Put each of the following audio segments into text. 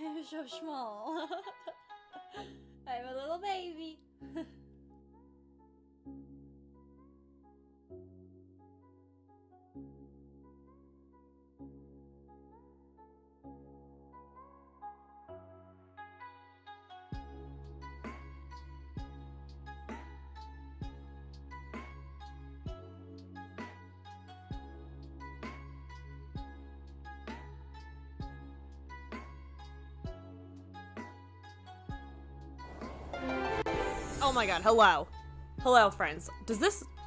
I'm so small. I'm a little baby. Oh my god, hello. Hello, friends.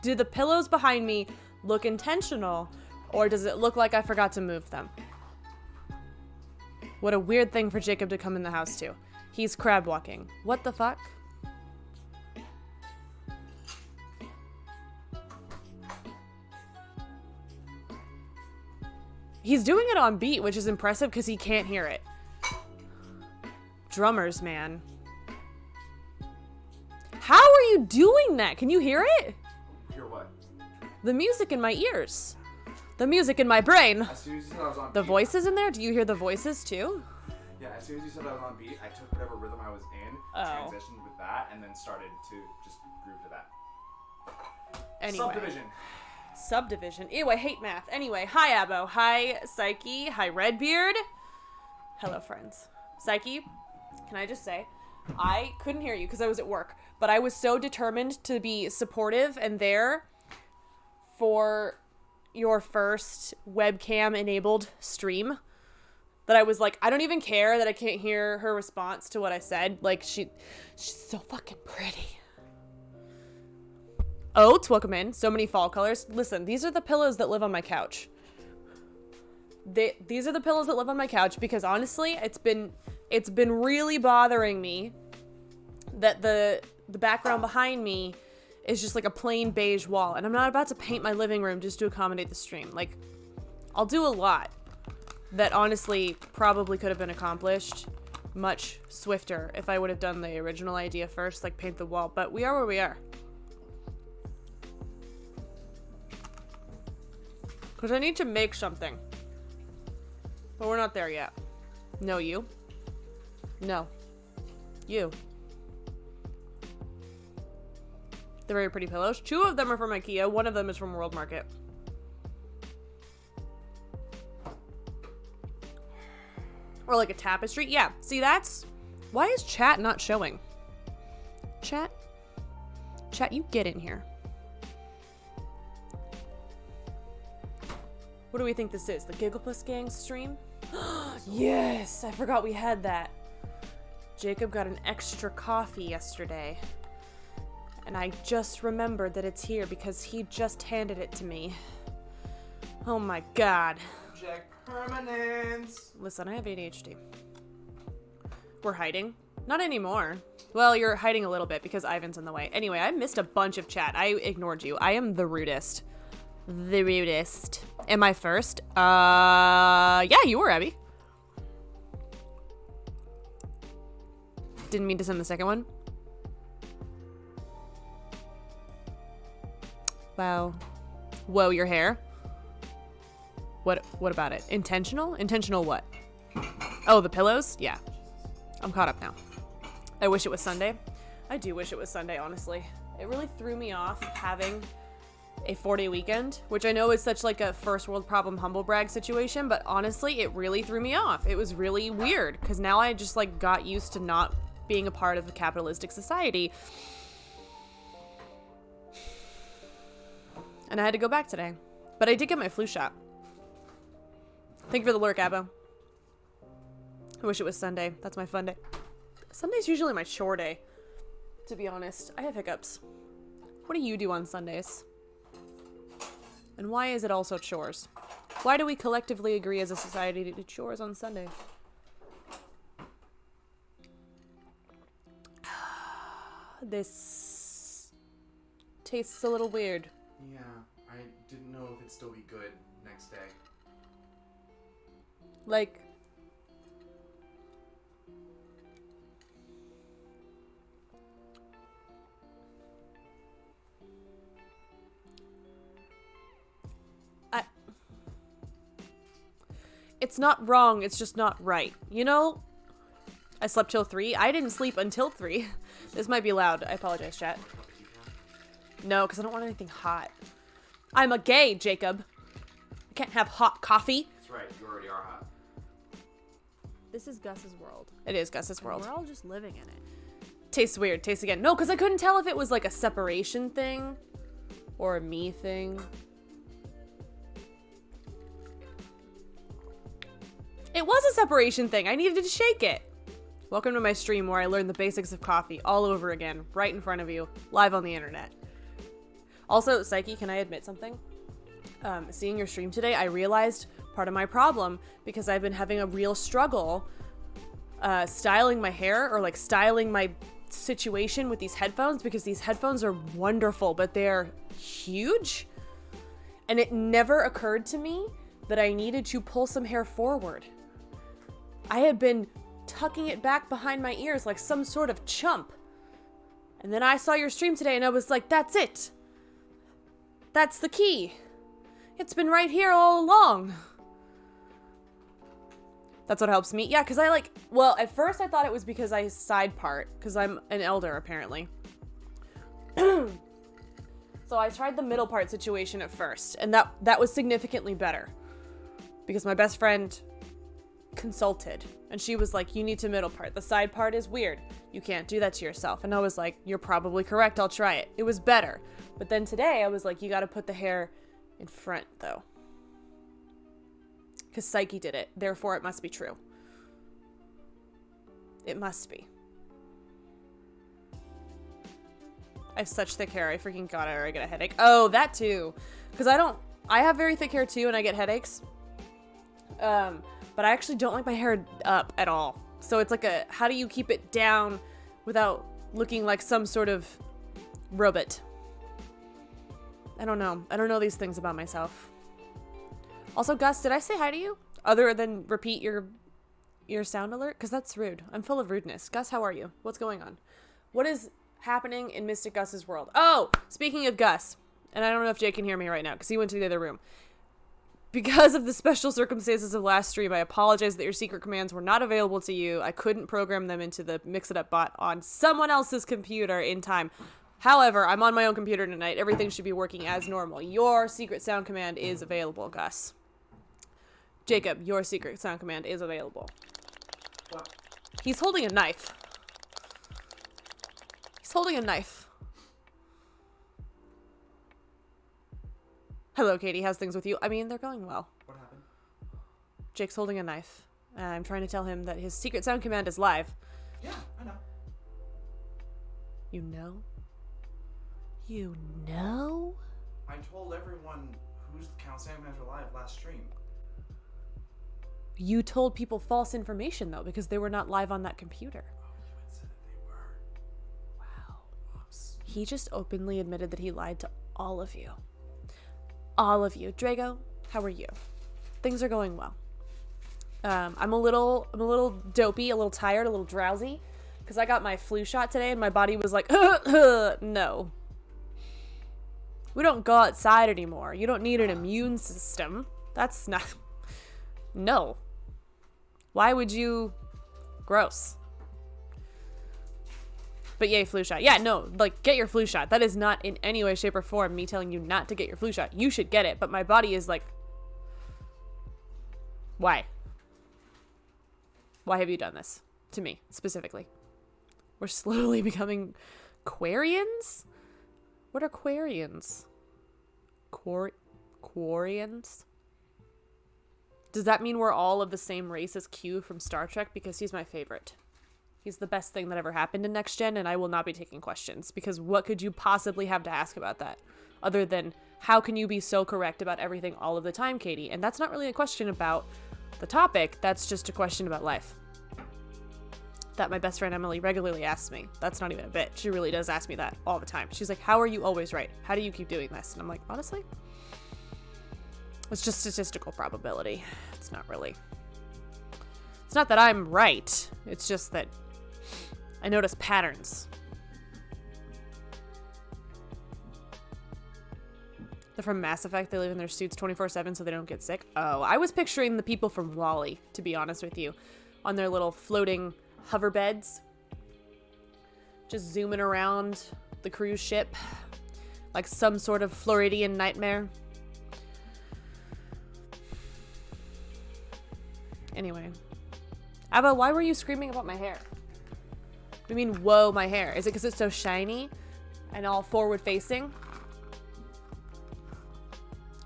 Do the pillows behind me look intentional, or does it look like I forgot to move them? What a weird thing for Jacob to come in the house to. He's crab walking. What the fuck? He's doing it on beat, which is impressive because he can't hear it. Drummers, man. How are you doing that? Can you hear it? Hear what? The music in my ears. The music in my brain. As soon as you said I was on The beat, voices in there? Do you hear the voices too? Yeah, as soon as you said I was on beat, I took whatever rhythm I was in, transitioned with that, and then started to just groove to that. Anyway. Subdivision. Ew, I hate math. Anyway, hi Abo. Hi Psyche. Hi Redbeard. Hello, friends. Psyche, can I just say, I couldn't hear you because I was at work, but I was so determined to be supportive and there for your first webcam-enabled stream that I was like, I don't even care that I can't hear her response to what I said. Like, she's so fucking pretty. Oats, welcome in. So many fall colors. Listen, these are the pillows that live on my couch. These are the pillows that live on my couch because honestly, it's been really bothering me that the background behind me is just like a plain beige wall, and I'm not about to paint my living room just to accommodate the stream. Like, I'll do a lot that honestly probably could have been accomplished much swifter if I would have done the original idea first, like paint the wall, but we are where we are. Because I need to make something. But we're not there yet. No, you. No. You. They're very pretty pillows. 2 of them are from IKEA. 1 of them is from World Market. Or like a tapestry. Yeah. See, that's... Why is chat not showing? Chat? Chat, you get in here. What do we think this is? The Gigglepuss Gang stream? Yes! I forgot we had that. Jacob got an extra coffee yesterday. And I just remembered that it's here because he just handed it to me. Oh my god. Object permanence. Listen, I have ADHD. We're hiding? Not anymore. Well, you're hiding a little bit because Ivan's in the way. Anyway, I missed a bunch of chat. I ignored you. I am the rudest. The rudest. Am I first? Yeah, you were, Abby. Didn't mean to send the second one. Wow. Whoa, your hair? What about it? Intentional? Intentional what? Oh, the pillows? Yeah. I'm caught up now. I wish it was Sunday. I do wish it was Sunday, honestly. It really threw me off having a 4-day weekend, which I know is such like a first world problem humble brag situation, but honestly, it really threw me off. It was really weird because now I just like got used to not being a part of a capitalistic society. And I had to go back today. But I did get my flu shot. Thank you for the lurk, Abbo. I wish it was Sunday. That's my fun day. Sunday's usually my chore day, to be honest. I have hiccups. What do you do on Sundays? And why is it also chores? Why do we collectively agree as a society to do chores on Sunday? This tastes a little weird. Yeah, I didn't know if it'd still be good next day. Like, it's not wrong, it's just not right. You know, I slept till 3. I didn't sleep until 3. This might be loud. I apologize, chat. No, because I don't want anything hot. I'm a gay, Jacob. I can't have hot coffee. That's right. You already are hot. This is Gus's world. It is Gus's world. We're all just living in it. Tastes weird. Tastes again. No, because I couldn't tell if it was like a separation thing or a me thing. It was a separation thing. I needed to shake it. Welcome to my stream where I learned the basics of coffee all over again, right in front of you, live on the internet. Also, Psyche, can I admit something? Seeing your stream today, I realized part of my problem, because I've been having a real struggle styling my hair or like styling my situation with these headphones, because these headphones are wonderful, but they're huge. And it never occurred to me that I needed to pull some hair forward. I had been tucking it back behind my ears like some sort of chump. And then I saw your stream today and I was like, that's it. That's the key. It's been right here all along. That's what helps me. Yeah, because well, at first I thought it was because I side part, because I'm an elder apparently. So I tried the middle part situation at first, and that was significantly better. Because my best friend consulted, and she was like, you need to middle part. The side part is weird. You can't do that to yourself. And I was like, you're probably correct. I'll try it. It was better. But then today I was like, you got to put the hair in front though. Because Psyche did it. Therefore, it must be true. It must be. I have such thick hair. I freaking got it or I get a headache. Oh, that too. Because I have very thick hair too and I get headaches. But I actually don't like my hair up at all. So it's like how do you keep it down without looking like some sort of robot? I don't know. I don't know these things about myself. Also, Gus, did I say hi to you? Other than repeat your sound alert? Because that's rude. I'm full of rudeness. Gus, how are you? What's going on? What is happening in Mystic Gus's world? Oh, speaking of Gus, and I don't know if Jay can hear me right now because he went to the other room. Because of the special circumstances of last stream, I apologize that your secret commands were not available to you. I couldn't program them into the Mix-It-Up bot on someone else's computer in time. However, I'm on my own computer tonight. Everything should be working as normal. Your secret sound command is available, Gus. Jacob, your secret sound command is available. What? He's holding a knife. He's holding a knife. Hello, Katie. How's things with you? I mean, they're going well. What happened? Jake's holding a knife. I'm trying to tell him that his secret sound command is live. Yeah, I know. You know? You know? I told everyone whose sound commands were live last stream. You told people false information, though, because they were not live on that computer. Oh, you had said that they were. Wow. Oops. He just openly admitted that he lied to all of you. All of you. Drago, how are you? Things are going well. I'm a little dopey, a little tired, a little drowsy, because I got my flu shot today and my body was like, no. We don't go outside anymore. You don't need an immune system. That's not... No. Why would you... Gross. But yay, flu shot. Yeah, no, like, get your flu shot. That is not in any way, shape, or form me telling you not to get your flu shot. You should get it, but my body is like... Why? Why have you done this? To me, specifically. We're slowly becoming Quarians? What are Quarians? Quarians? Does that mean we're all of the same race as Q from Star Trek? Because he's my favorite. He's the best thing that ever happened in Next Gen, and I will not be taking questions. Because what could you possibly have to ask about that? Other than, how can you be so correct about everything all of the time, Katie? And that's not really a question about the topic. That's just a question about life. That my best friend Emily regularly asks me. That's not even a bit. She really does ask me that all the time. She's like, how are you always right? How do you keep doing this? And I'm like, honestly, it's just statistical probability. It's not really. It's not that I'm right. It's just that I notice patterns. They're from Mass Effect. They live in their suits 24/7 so they don't get sick. Oh, I was picturing the people from WALL-E, to be honest with you, on their little floating hover beds. Just zooming around the cruise ship like some sort of Floridian nightmare. Anyway. Abba, why were you screaming about my hair? I mean, whoa, my hair. Is it because it's so shiny and all forward facing?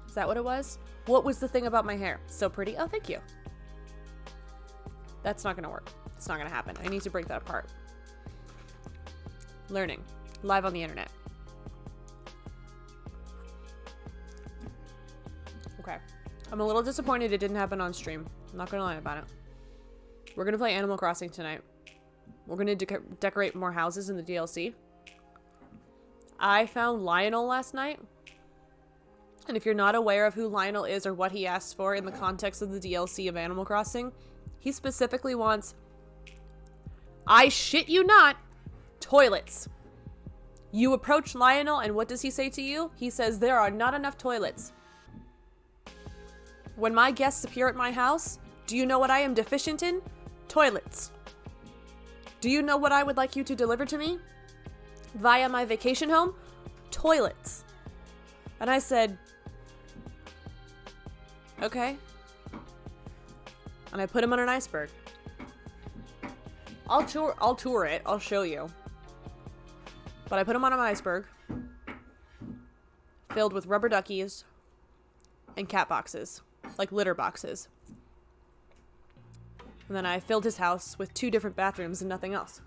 Is that what it was? What was the thing about my hair? So pretty? Oh, thank you. That's not gonna work. It's not gonna happen. I need to break that apart. Learning. Live on the internet. Okay. I'm a little disappointed it didn't happen on stream. I'm not gonna lie about it. We're gonna play Animal Crossing tonight. We're gonna decorate more houses in the DLC. I found Lionel last night. And if you're not aware of who Lionel is or what he asks for in the context of the DLC of Animal Crossing, he specifically wants, I shit you not, toilets. You approach Lionel and what does he say to you? He says, there are not enough toilets. When my guests appear at my house, do you know what I am deficient in? Toilets. Do you know what I would like you to deliver to me? Via my vacation home? Toilets. And I said, okay. And I put him on an iceberg. I'll tour it. I'll show you. But I put him on an iceberg filled with rubber duckies and cat boxes, like litter boxes. And then I filled his house with 2 different bathrooms and nothing else.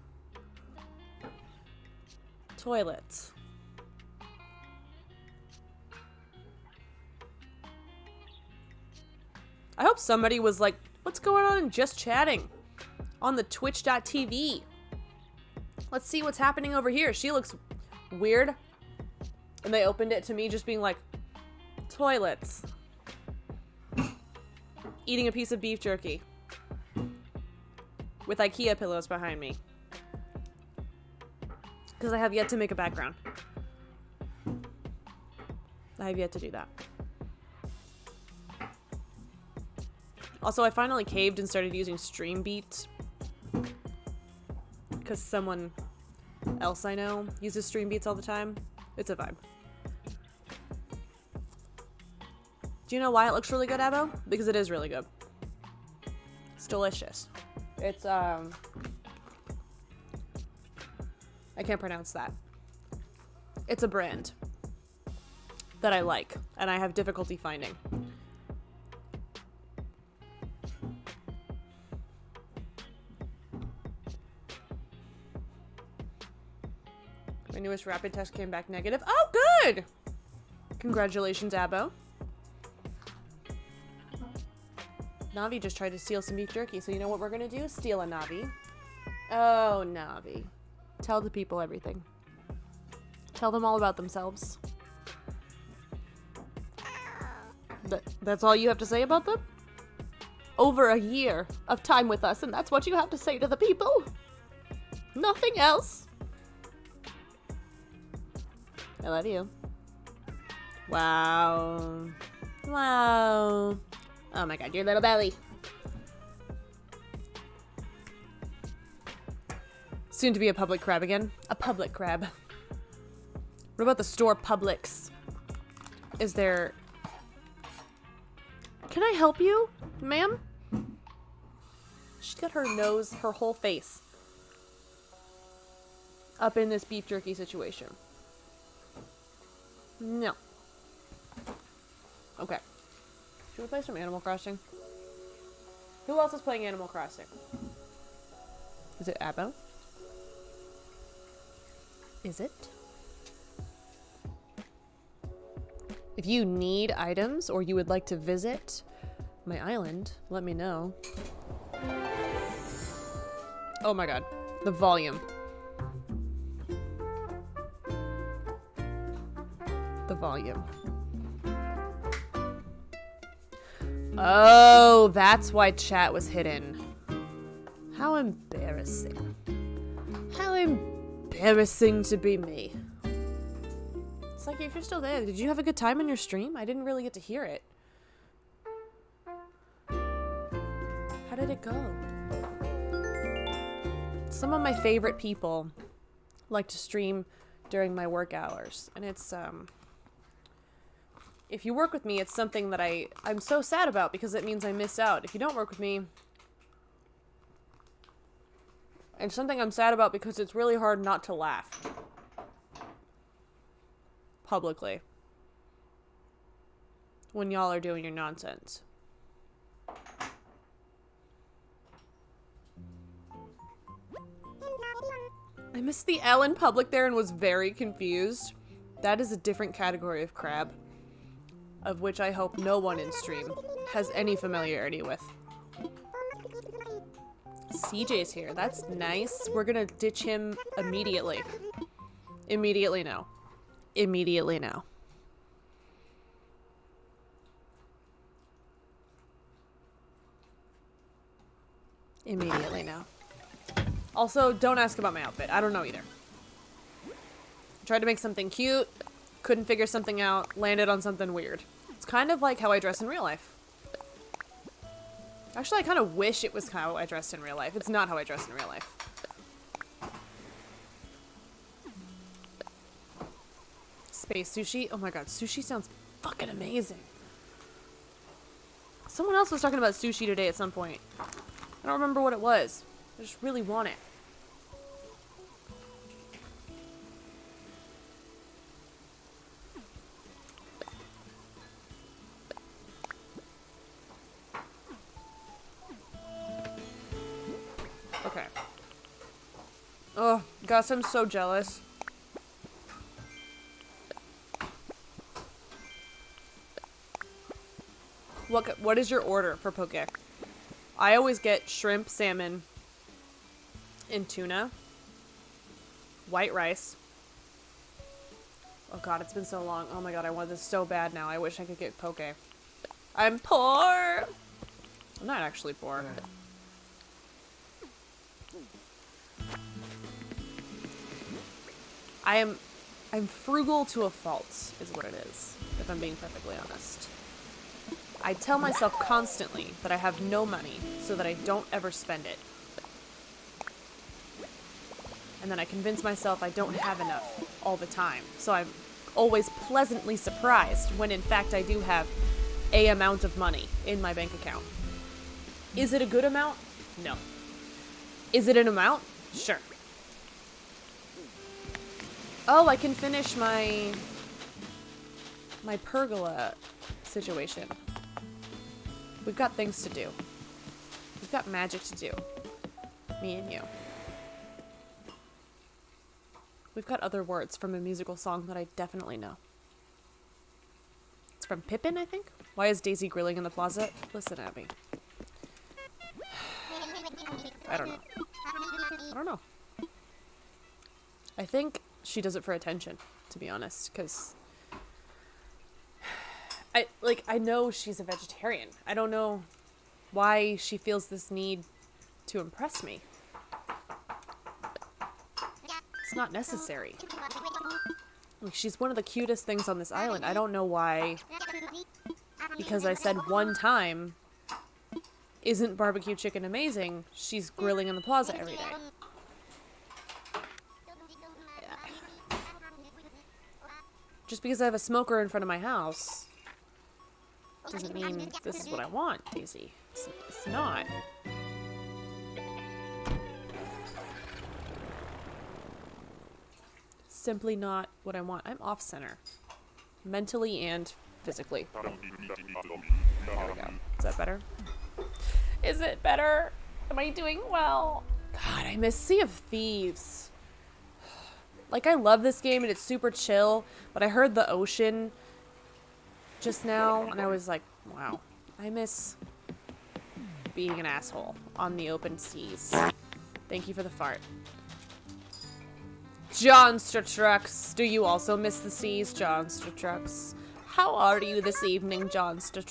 Toilets. I hope somebody was like, what's going on in Just Chatting on the twitch.tv? Let's see what's happening over here. She looks weird. And they opened it to me just being like, toilets. Eating a piece of beef jerky. With IKEA pillows behind me. Because I have yet to make a background. I have yet to do that. Also, I finally caved and started using Stream Beats. Because someone else I know uses Stream Beats all the time. It's a vibe. Do you know why it looks really good, Abo? Because it is really good. It's delicious. It's, I can't pronounce that. It's a brand that I like, and I have difficulty finding. My newest rapid test came back negative. Oh, good! Congratulations, Abo. Navi just tried to steal some beef jerky, so you know what we're gonna do? Steal a Navi. Oh, Navi. Tell the people everything. Tell them all about themselves. That's all you have to say about them? Over a year of time with us, and that's what you have to say to the people? Nothing else? I love you. Wow. Wow. Oh my god, your little belly. Soon to be a public crab again. A public crab. What about the store Publix? Is there... Can I help you, ma'am? She's got her nose, her whole face up in this beef jerky situation. No. Okay. Should we play some Animal Crossing? Who else is playing Animal Crossing? Is it Abbo? Is it? If you need items or you would like to visit my island, let me know. Oh my god. The volume. The volume. Oh, that's why chat was hidden. How embarrassing. How embarrassing to be me. It's like, if you're still there, did you have a good time in your stream? I didn't really get to hear it. How did it go? some of my favorite people like to stream during my work hours. And it's, if you work with me, it's something that I'm so sad about because it means I miss out. If you don't work with me, it's something I'm sad about because it's really hard not to laugh. Publicly. When y'all are doing your nonsense. I missed the L in public there and was very confused. That is a different category of crab, of which I hope no one in stream has any familiarity with. CJ's here. That's nice. We're gonna ditch him immediately. Immediately now. Immediately now. Immediately now. Also, don't ask about my outfit. I don't know either. Tried to make something cute, couldn't figure something out, landed on something weird. It's kind of like how I dress in real life. Actually, I kind of wish it was how I dressed in real life. It's not how I dress in real life. Space sushi? Oh my god, sushi sounds fucking amazing. Someone else was talking about sushi today at some point. I don't remember what it was. I just really want it. Okay. Oh, Gus, I'm so jealous. What is your order for poke? I always get shrimp, salmon, and tuna. White rice. Oh god, it's been so long. Oh my god, I want this so bad now. I wish I could get poke. I'm poor! I'm not actually poor. I'm frugal to a fault, is what it is, if I'm being perfectly honest. I tell myself constantly that I have no money so that I don't ever spend it. And then I convince myself I don't have enough all the time. So I'm always pleasantly surprised when in fact I do have a amount of money in my bank account. Is it a good amount? No. Is it an amount? Sure. Oh, I can finish my pergola situation. We've got things to do. We've got magic to do. Me and you. We've got other words from a musical song that I definitely know. It's from Pippin, I think? Why is Daisy grilling in the plaza? Listen at me. I don't know. I don't know. I think she does it for attention, to be honest, because I know she's a vegetarian. I don't know why she feels this need to impress me. It's not necessary. Like, she's one of the cutest things on this island. I don't know why, because I said one time, isn't barbecue chicken amazing? She's grilling in the plaza every day. Yeah. Just because I have a smoker in front of my house doesn't mean this is what I want, Daisy. It's not. Simply not what I want. I'm off center. Mentally and physically. There we go. Is that better? Is it better? Am I doing well? God, I miss Sea of Thieves. Like, I love this game and it's super chill, but I heard the ocean just now and I was like, wow, I miss being an asshole on the open seas. Thank you for the fart. Johnster do you also miss the seas, Johnster? How are you this evening, Johnster?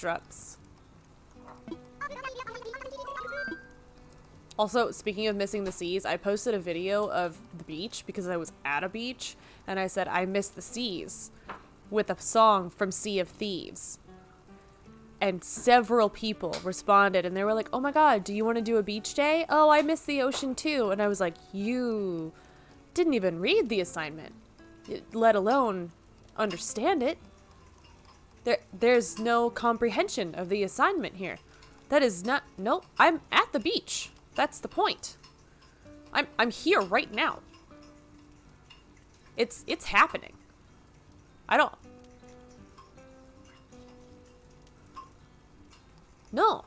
Also, speaking of missing the seas, I posted a video of the beach because I was at a beach, and I said, I miss the seas, with a song from Sea of Thieves. And several people responded and they were like, oh my god, do you want to do a beach day? Oh, I miss the ocean too. And I was like, you didn't even read the assignment, let alone understand it. There's no comprehension of the assignment here. That is not, no, I'm at the beach. That's the point. I'm here right now. It's happening. I don't. No.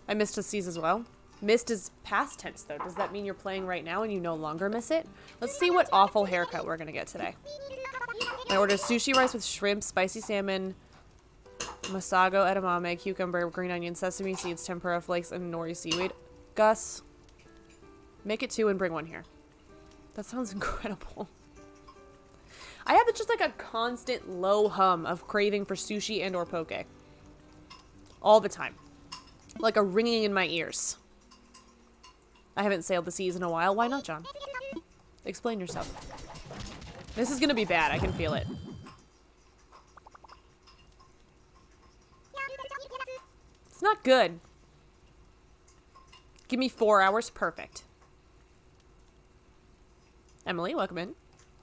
I missed a C's as well. Missed is past tense though. Does that mean you're playing right now and you no longer miss it? Let's see what awful haircut we're gonna get today. I ordered sushi rice with shrimp, spicy salmon, masago edamame, cucumber, green onion, sesame seeds, tempura flakes, and nori seaweed. Gus, make it 2 and bring 1 here. That sounds incredible. I have just like a constant low hum of craving for sushi and or poke. All the time. Like a ringing in my ears. I haven't sailed the seas in a while. Why not, John? Explain yourself. This is gonna be bad. I can feel it. It's not good. Give me 4 hours. Perfect. Emily, welcome in.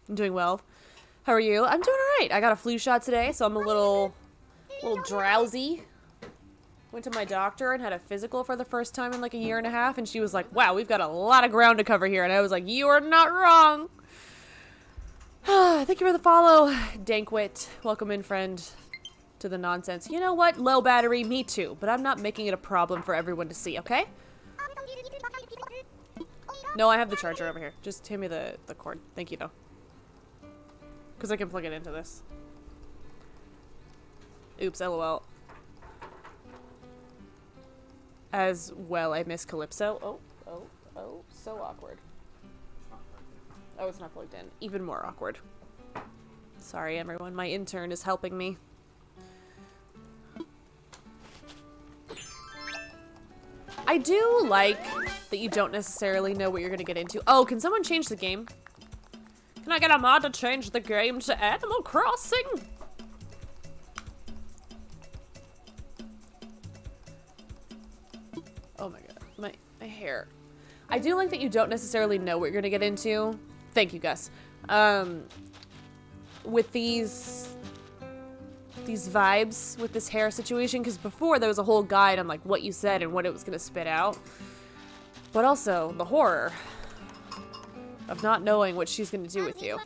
I'm doing well. How are you? I'm doing alright. I got a flu shot today, so I'm a little drowsy. Went to my doctor and had a physical for the first time in like a year and a half, and she was like, wow, we've got a lot of ground to cover here. And I was like, you are not wrong. Thank you for the follow, Dankwit. Welcome in, friend, to the nonsense. You know what? Low battery, me too. But I'm not making it a problem for everyone to see, okay? No, I have the charger over here. Just hand me the cord. Thank you, though. Because I can plug it into this. Oops, LOL. As well, I miss Calypso. Oh, so awkward. Oh, it's not plugged in. Even more awkward. Sorry, everyone. My intern is helping me. I do like that you don't necessarily know what you're going to get into. Oh, can someone change the game? Can I get a mod to change the game to Animal Crossing? Oh my god. My hair. I do like that you don't necessarily know what you're going to get into. Thank you, Gus. With these vibes, with this hair situation, because before there was a whole guide on like what you said and what it was going to spit out. But also the horror of not knowing what she's going to do with you.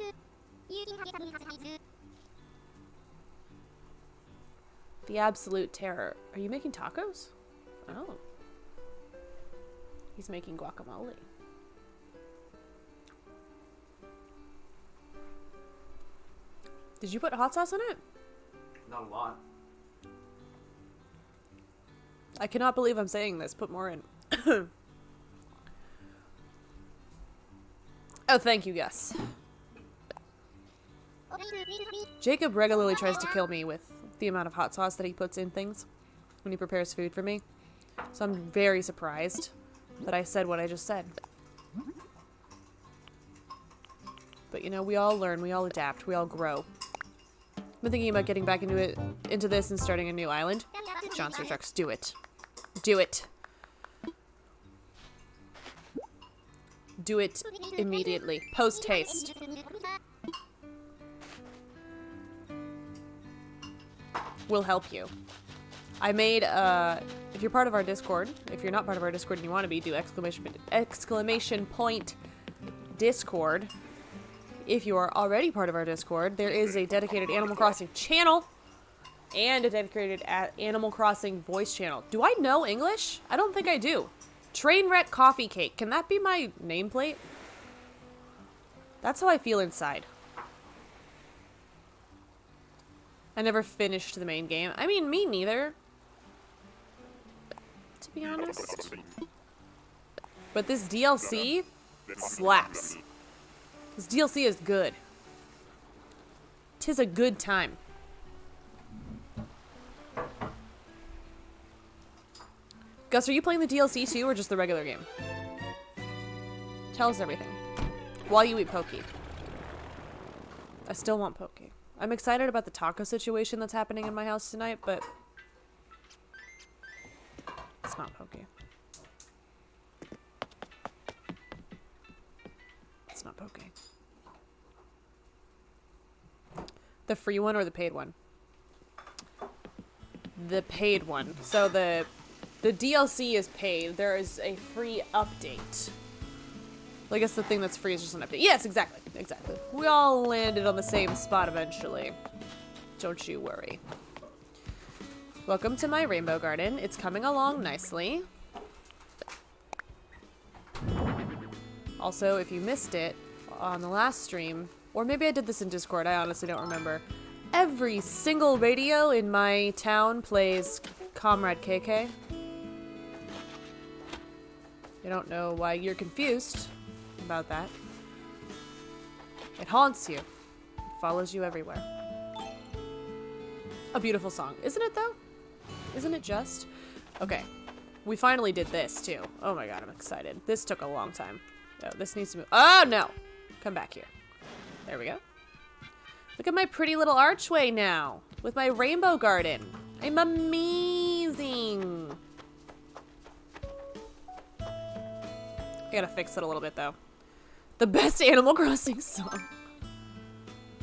The absolute terror. Are you making tacos? Oh. He's making guacamole. Did you put hot sauce on it? Not a lot. I cannot believe I'm saying this. Put more in. Oh, thank you, Gus. Jacob regularly tries to kill me with the amount of hot sauce that he puts in things when he prepares food for me. So I'm very surprised that I said what I just said. But you know, we all learn, we all adapt, we all grow. I've been thinking about getting back into this and starting a new island. John Sir Trucks, do it. Do it. Do it immediately. Post haste. We'll help you. I made, if you're part of our Discord, if you're not part of our Discord and you want to be, do exclamation point Discord. If you are already part of our Discord, there is a dedicated Animal Crossing channel and a dedicated Animal Crossing voice channel. Do I know English? I don't think I do. Trainwreck Coffee Cake. Can that be my nameplate? That's how I feel inside. I never finished the main game. I mean, me neither. To be honest. But this DLC slaps. This DLC is good. 'Tis a good time. Gus, are you playing the DLC too, or just the regular game? Tell us everything. While you eat Pokey. I still want Pokey. I'm excited about the taco situation that's happening in my house tonight, but it's not pokey. It's not pokey. The free one or the paid one? The paid one. So the DLC is paid. There is a free update. Well, I guess the thing that's free is just an update. Yes, exactly. Exactly. We all landed on the same spot eventually. Don't you worry. Welcome to my rainbow garden. It's coming along nicely. Also, if you missed it on the last stream, or maybe I did this in Discord, I honestly don't remember. Every single radio in my town plays Comrade KK. I don't know why you're confused about that. It haunts you. It follows you everywhere. A beautiful song. Isn't it, though? Isn't it just? Okay. We finally did this, too. Oh my god, I'm excited. This took a long time. Oh, this needs to move. Oh, no! Come back here. There we go. Look at my pretty little archway now. With my rainbow garden. I'm amazing. I gotta fix it a little bit, though. The best Animal Crossing song.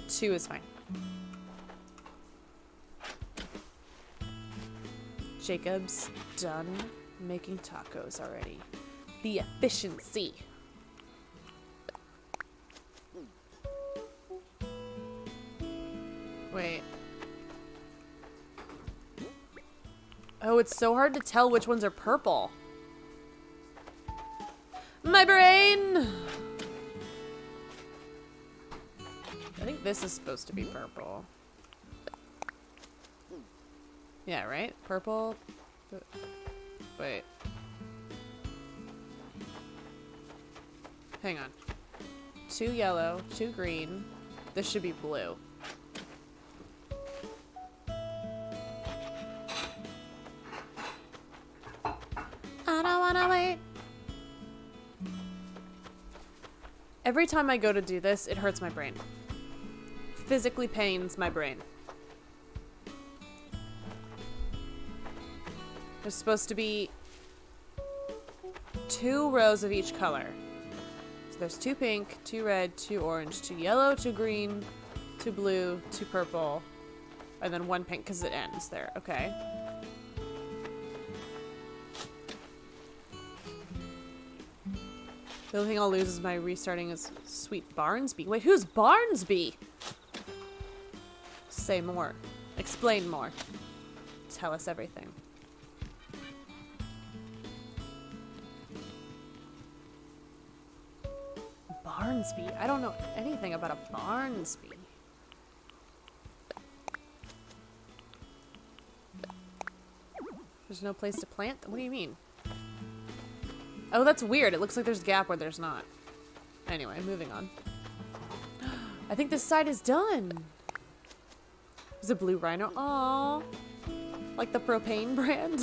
2 is fine. Jacob's done making tacos already. The efficiency. Wait. Oh, it's so hard to tell which ones are purple. My brain! I think this is supposed to be purple. Yeah, right? Purple. Wait. Hang on. 2 yellow, 2 green. This should be blue. I don't wanna wait. Every time I go to do this, it hurts my brain. Physically pains my brain. There's supposed to be 2 rows of each color. So there's 2 pink, 2 red, 2 orange, 2 yellow, 2 green, 2 blue, 2 purple, and then 1 pink because it ends there. Okay. The only thing I'll lose is my restarting is Sweet Barnsby. Wait, who's Barnsby? Say more. Explain more. Tell us everything. Barnsby. I don't know anything about a Barnsby. There's no place to plant them? What do you mean? Oh, that's weird. It looks like there's a gap where there's not. Anyway, moving on. I think this side is done. Is it Blue Rhino? Aww. Like the propane brand?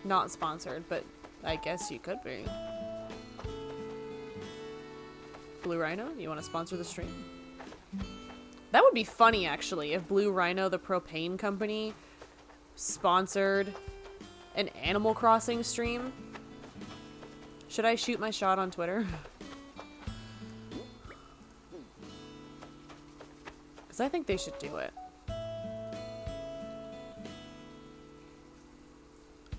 Not sponsored, but I guess you could be. Blue Rhino, you want to sponsor the stream? That would be funny, actually, if Blue Rhino, the propane company, sponsored an Animal Crossing stream. Should I shoot my shot on Twitter? Because I think they should do it.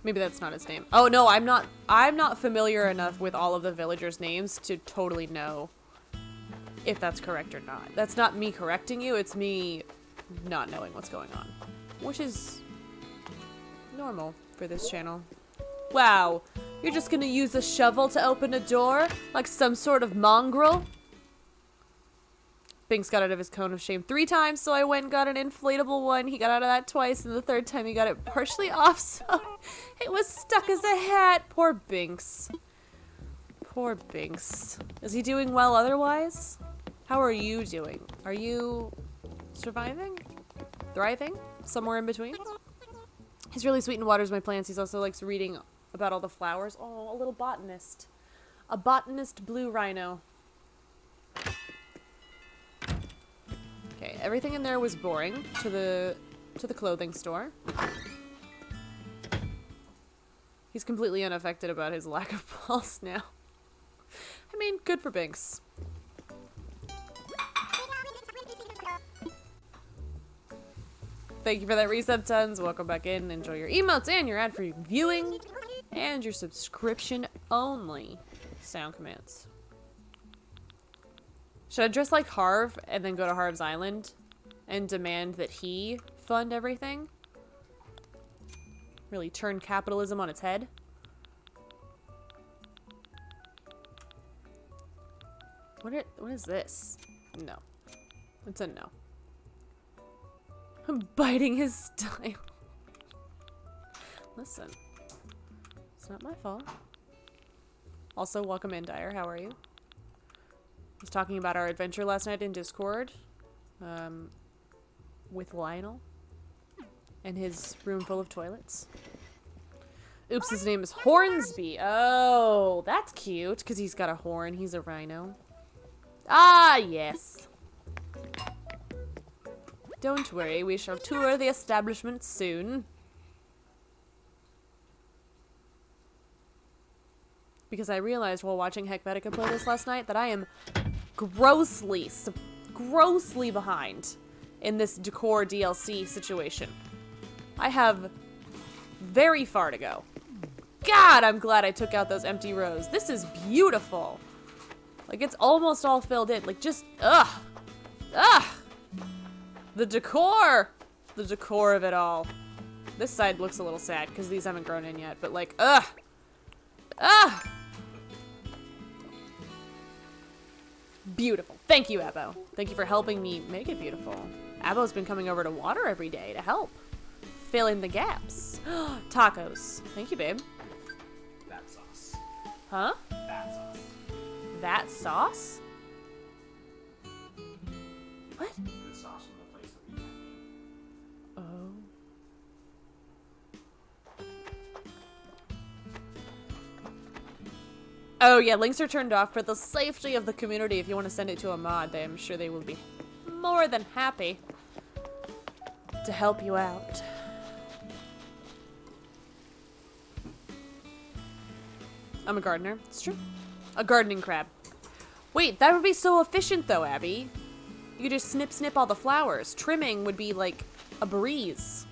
Maybe that's not his name. Oh no, I'm not familiar enough with all of the villagers' names to totally know if that's correct or not. That's not me correcting you, it's me not knowing what's going on. Which is normal for this channel. Wow, you're just gonna use a shovel to open a door? Like some sort of mongrel? Binks got out of his cone of shame 3 times, so I went and got an inflatable one. He got out of that twice, and the 3rd time he got it partially off, so it was stuck as a hat. Poor Binks. Poor Binks. Is he doing well otherwise? How are you doing? Are you surviving? Thriving? Somewhere in between? He's really sweet and waters my plants. He's also likes reading about all the flowers. Oh, a little botanist. A botanist Blue Rhino. everything in there was boring to the clothing store. He's completely unaffected about his lack of balls now. I mean, good for Binks. Thank you for that resub, Tons. Welcome back in. Enjoy your emotes and your ad-free viewing and your subscription only sound commands. Should I dress like Harv and then go to Harv's Island and demand that he fund everything? Really turn capitalism on its head? What is this? No. It's a no. I'm biting his style. Listen. It's not my fault. Also, welcome in, Dyer. How are you? I was talking about our adventure last night in Discord. With Lionel. And his room full of toilets. Oops, his name is Hornsby. Oh, that's cute, because he's got a horn. He's a rhino. Ah, yes. Don't worry, we shall tour the establishment soon. Because I realized while watching Hekvetica play this last night that I am grossly behind in this decor DLC situation. I have very far to go. God, I'm glad I took out those empty rows. This is beautiful. Like, it's almost all filled in. Like, just, ugh. Ugh. The decor. The decor of it all. This side looks a little sad because these haven't grown in yet. But, like, ugh. Ugh. Beautiful. Thank you, Abbo. Thank you for helping me make it beautiful. Abbo's been coming over to water every day to help. Fill in the gaps. Tacos. Thank you, babe. That sauce. Huh? That sauce. That sauce? What? The sauce from the place that we can't name. Oh, yeah, links are turned off for the safety of the community. If you want to send it to a mod, I'm sure they will be more than happy to help you out. I'm a gardener. It's true. A gardening crab. Wait, that would be so efficient, though, Abby. You could just snip all the flowers. Trimming would be like a breeze.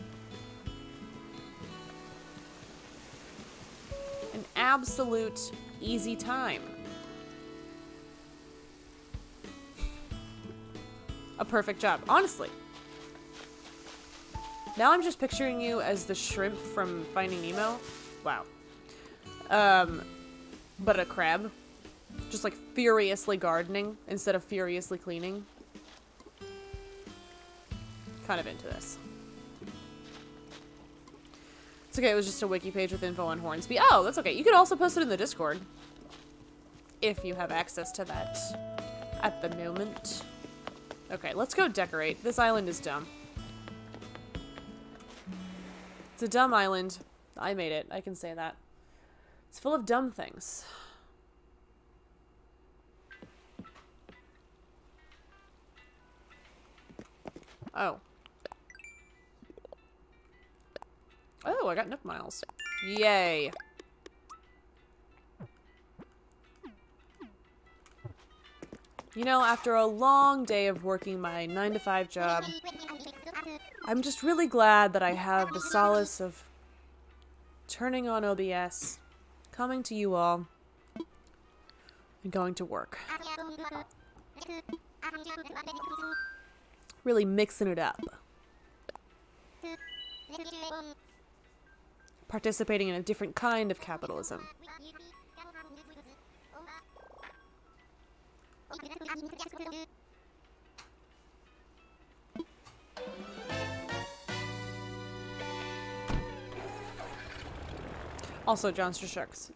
An absolute easy time. A perfect job, honestly. Now I'm just picturing you as the shrimp from Finding Nemo. Wow. But a crab. Just like furiously gardening instead of furiously cleaning. Kind of into this. It's okay, it was just a wiki page with info on Hornsby. Oh, that's okay. You could also post it in the Discord. If you have access to that at the moment. Okay, let's go decorate. This island is dumb. It's a dumb island. I made it. I can say that. It's full of dumb things. Oh. Oh, I got Nook Miles. Yay. You know, after a long day of working my 9-to-5 job, I'm just really glad that I have the solace of turning on OBS, coming to you all, and going to work. Really mixing it up. Participating in a different kind of capitalism. Also, Johnster Sharks.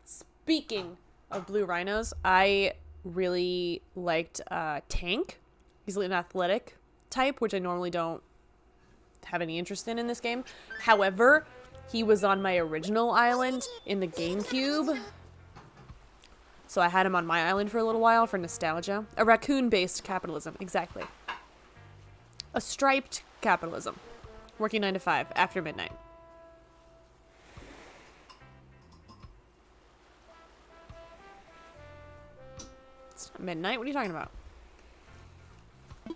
Speaking of blue rhinos, I really liked Tank. He's an athletic type, which I normally don't have any interest in this game. However, he was on my original island in the GameCube. So I had him on my island for a little while for nostalgia. A raccoon-based capitalism, exactly. A striped capitalism. Working 9 to 5 after midnight. It's not midnight. What are you talking about?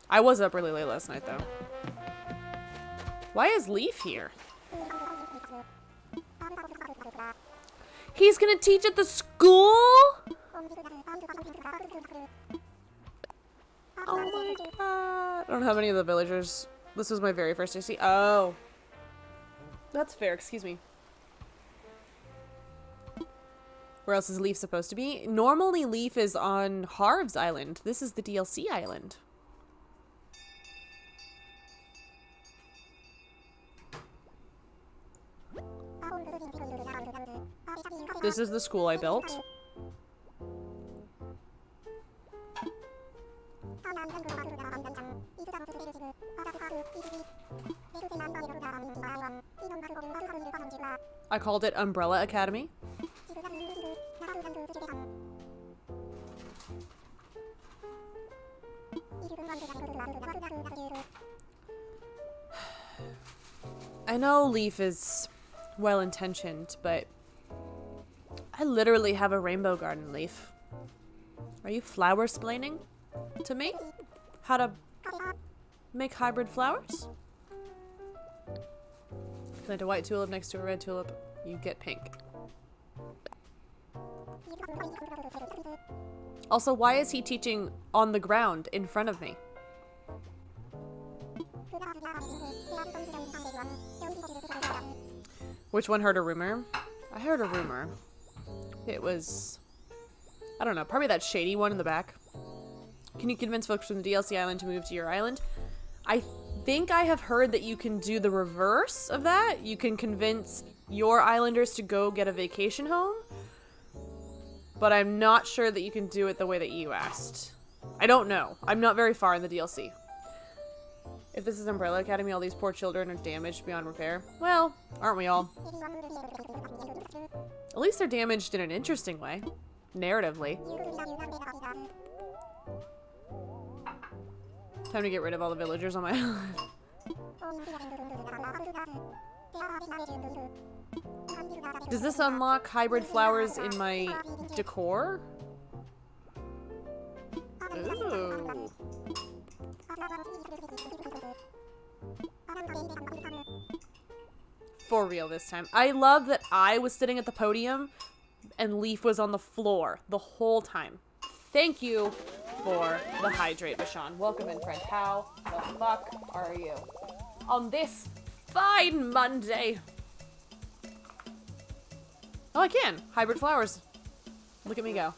I was up really late last night, though. Why is Leaf here? He's gonna teach at the school? Oh my god. I don't have any of the villagers. This was my very first day. See, oh. That's fair, excuse me. Where else is Leaf supposed to be? Normally Leaf is on Harv's Island. This is the DLC island. This is the school I built. I called it Umbrella Academy. I know Leaf is well-intentioned, but I literally have a rainbow garden, Leaf. Are you flower-splaining to me? How to make hybrid flowers? Plant a white tulip next to a red tulip, you get pink. Also, why is he teaching on the ground in front of me? Which one heard a rumor? I heard a rumor. It was, I don't know, probably that shady one in the back. Can you convince folks from the DLC island to move to your island? I think I have heard that you can do the reverse of that. You can convince your islanders to go get a vacation home. But I'm not sure that you can do it the way that you asked. I don't know. I'm not very far in the DLC. If this is Umbrella Academy, all these poor children are damaged beyond repair. Well, aren't we all? At least they're damaged in an interesting way. Narratively. Time to get rid of all the villagers on my island. Does this unlock hybrid flowers in my decor? Ooh. For real this time. I love that I was sitting at the podium and Leaf was on the floor the whole time. Thank you for the hydrate, Bashan. Welcome in, friend. How the fuck are you? On this fine Monday. Oh, I can. Hybrid flowers. Look at me go.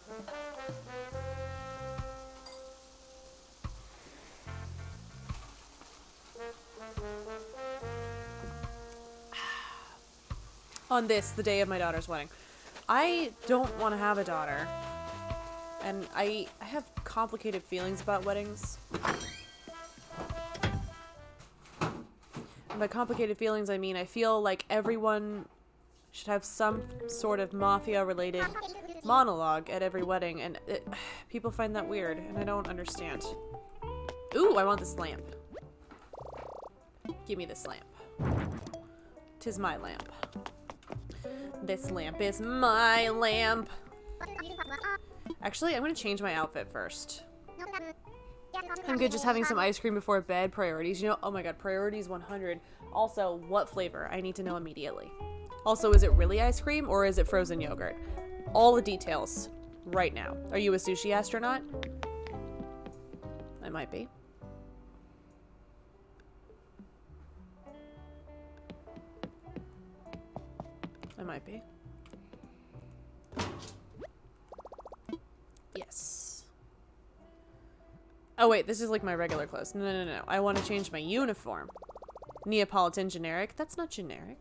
On this, the day of my daughter's wedding. I don't want to have a daughter. And I have complicated feelings about weddings. And by complicated feelings, I mean I feel like everyone should have some sort of mafia-related monologue at every wedding. And people find that weird, and I don't understand. Ooh, I want this lamp. Give me this lamp. 'Tis my lamp. This lamp is my lamp. Actually, I'm gonna change my outfit first. I'm good just having some ice cream before bed. Priorities, you know, oh my god, priorities 100. Also, what flavor? I need to know immediately. Also, is it really ice cream or is it frozen yogurt? All the details right now. Are you a sushi astronaut? I might be. I might be. Yes. Oh wait, this is like my regular clothes. No. I want to change my uniform. Neapolitan generic. That's not generic.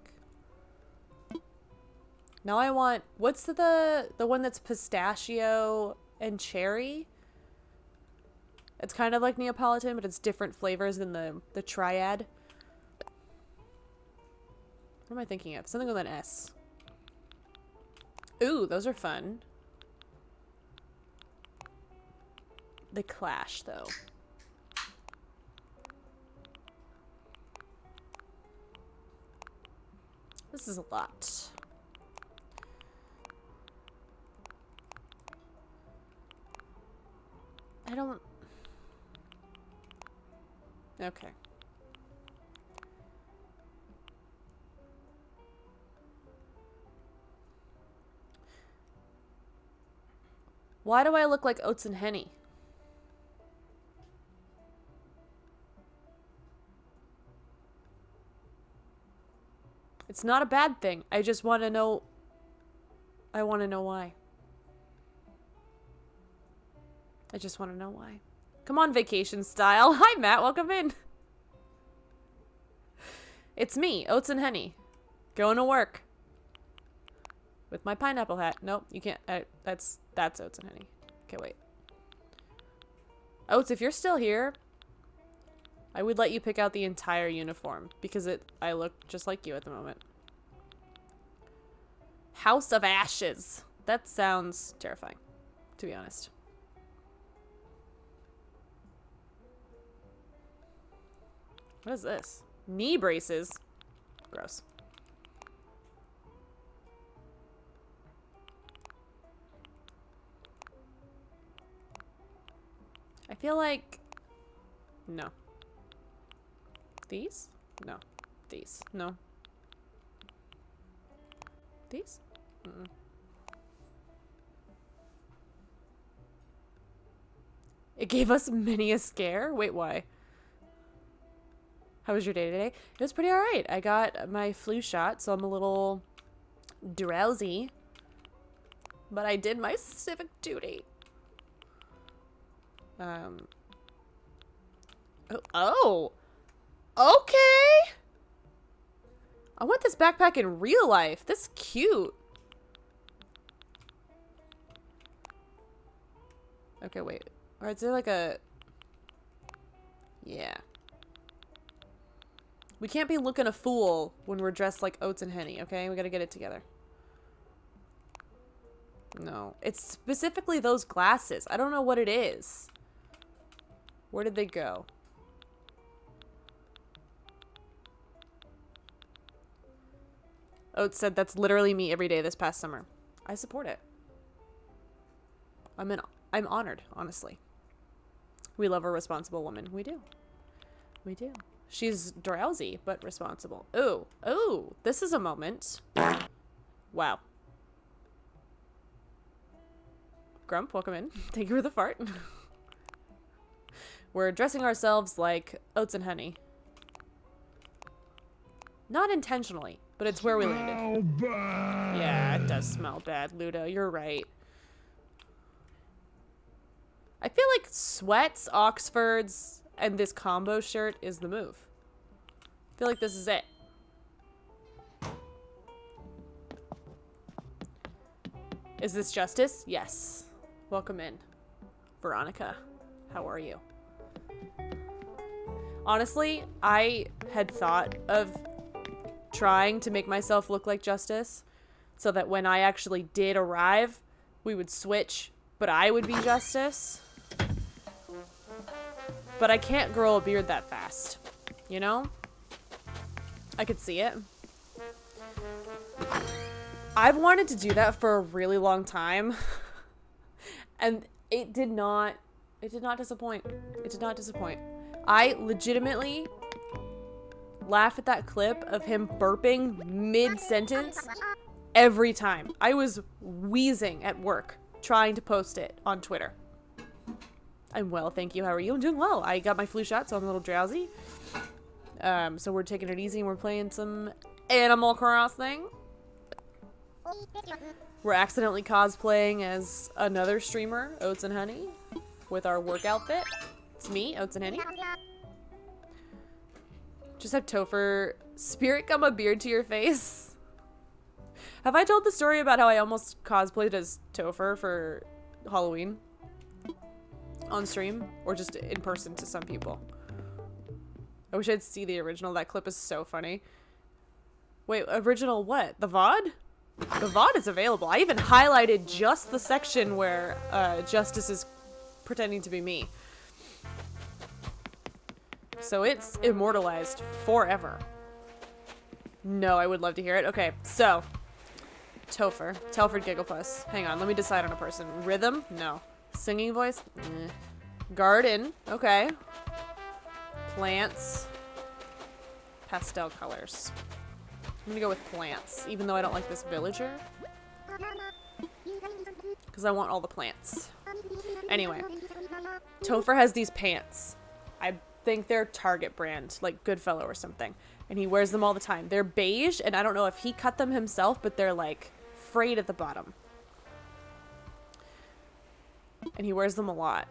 Now I want, what's the one that's pistachio and cherry? It's kind of like Neapolitan, but it's different flavors than the triad. What am I thinking of? Something with an S. Ooh, those are fun. They clash, though. This is a lot. I don't... Okay. Why do I look like Oats and Henny? It's not a bad thing. I just want to know... I want to know why. I just want to know why. Come on, vacation style. Hi, Matt. Welcome in. It's me, Oats and Henny. Going to work. With my pineapple hat. Nope, you can't. That's Oats and Henny. Okay, wait. Oats, if you're still here, I would let you pick out the entire uniform because I look just like you at the moment. House of Ashes. That sounds terrifying, to be honest. What is this? Knee braces. Gross. I feel like... No. These? No. These? No. These? Mm-mm. It gave us many a scare? Wait, why? How was your day today? It was pretty alright. I got my flu shot, so I'm a little drowsy. But I did my civic duty. Oh! Okay! I want this backpack in real life. This is cute. Okay, wait. Or is there like a... Yeah. We can't be looking a fool when we're dressed like Oats and Henny, okay? We gotta get it together. No. It's specifically those glasses. I don't know what it is. Where did they go? Oats said that's literally me every day this past summer. I support it. I'm honored, honestly. We love a responsible woman. We do. We do. She's drowsy, but responsible. Ooh. Ooh. This is a moment. Wow. Grump, welcome in. Thank you for the fart. We're dressing ourselves like Oats and Honey. Not intentionally, but it's where we landed. Yeah, it does smell bad, Ludo. You're right. I feel like sweats, Oxfords, and this combo shirt is the move. I feel like this is it. Is this justice? Yes. Welcome in. Veronica, how are you? Honestly, I had thought of trying to make myself look like Justice so that when I actually did arrive, we would switch, but I would be Justice. But I can't grow a beard that fast, you know? I could see it. I've wanted to do that for a really long time. And it did not disappoint. It did not disappoint. I legitimately laugh at that clip of him burping mid-sentence every time. I was wheezing at work trying to post it on Twitter. I'm well, thank you. How are you? I'm doing well. I got my flu shot, so I'm a little drowsy. So we're taking it easy and we're playing some Animal Crossing. We're accidentally cosplaying as another streamer, Oats and Honey, with our work outfit. It's me, Oats and Honey. Just have Topher spirit gum a beard to your face. Have I told the story about how I almost cosplayed as Topher for Halloween? On stream? Or just in person to some people? I wish I'd see the original. That clip is so funny. Wait, original what? The VOD? The VOD is available. I even highlighted just the section where Justice is pretending to be me. So it's immortalized forever. No, I would love to hear it. Okay, so Topher, Telford Gigglepuss. Hang on, let me decide on a person. Rhythm? No. Singing voice? Garden? Okay. Plants? Pastel colors. I'm gonna go with plants, even though I don't like this villager. Because I want all the plants. Anyway, Topher has these pants. I think they're Target brand, like Goodfellow or something. And he wears them all the time. They're beige, and I don't know if he cut them himself, but they're like frayed at the bottom. And he wears them a lot.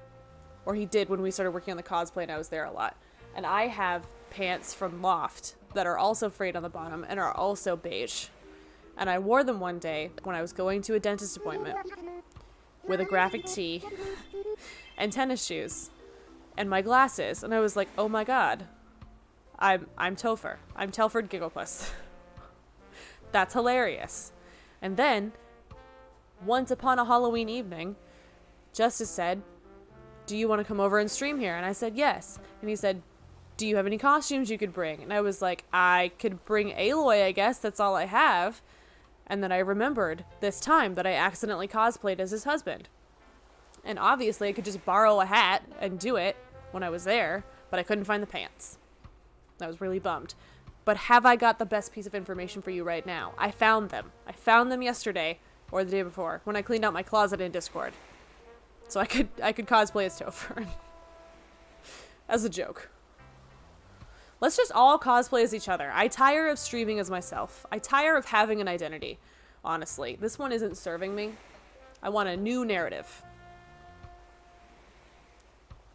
Or he did when we started working on the cosplay and I was there a lot. And I have pants from Loft that are also frayed on the bottom and are also beige. And I wore them one day when I was going to a dentist appointment with a graphic tee and tennis shoes and my glasses. And I was like, oh my god, I'm Topher. I'm Telford Gigglepuss. That's hilarious. And then, once upon a Halloween evening, Justice said, do you want to come over and stream here? And I said, yes. And he said, do you have any costumes you could bring? And I was like, I could bring Aloy, I guess. That's all I have. And then I remembered this time that I accidentally cosplayed as his husband. And obviously I could just borrow a hat and do it when I was there, but I couldn't find the pants. I was really bummed. But have I got the best piece of information for you right now? I found them. I found them yesterday or the day before when I cleaned out my closet in Discord. So I could cosplay as Topher. As a joke. Let's just all cosplay as each other. I tire of streaming as myself. I tire of having an identity. Honestly, this one isn't serving me. I want a new narrative.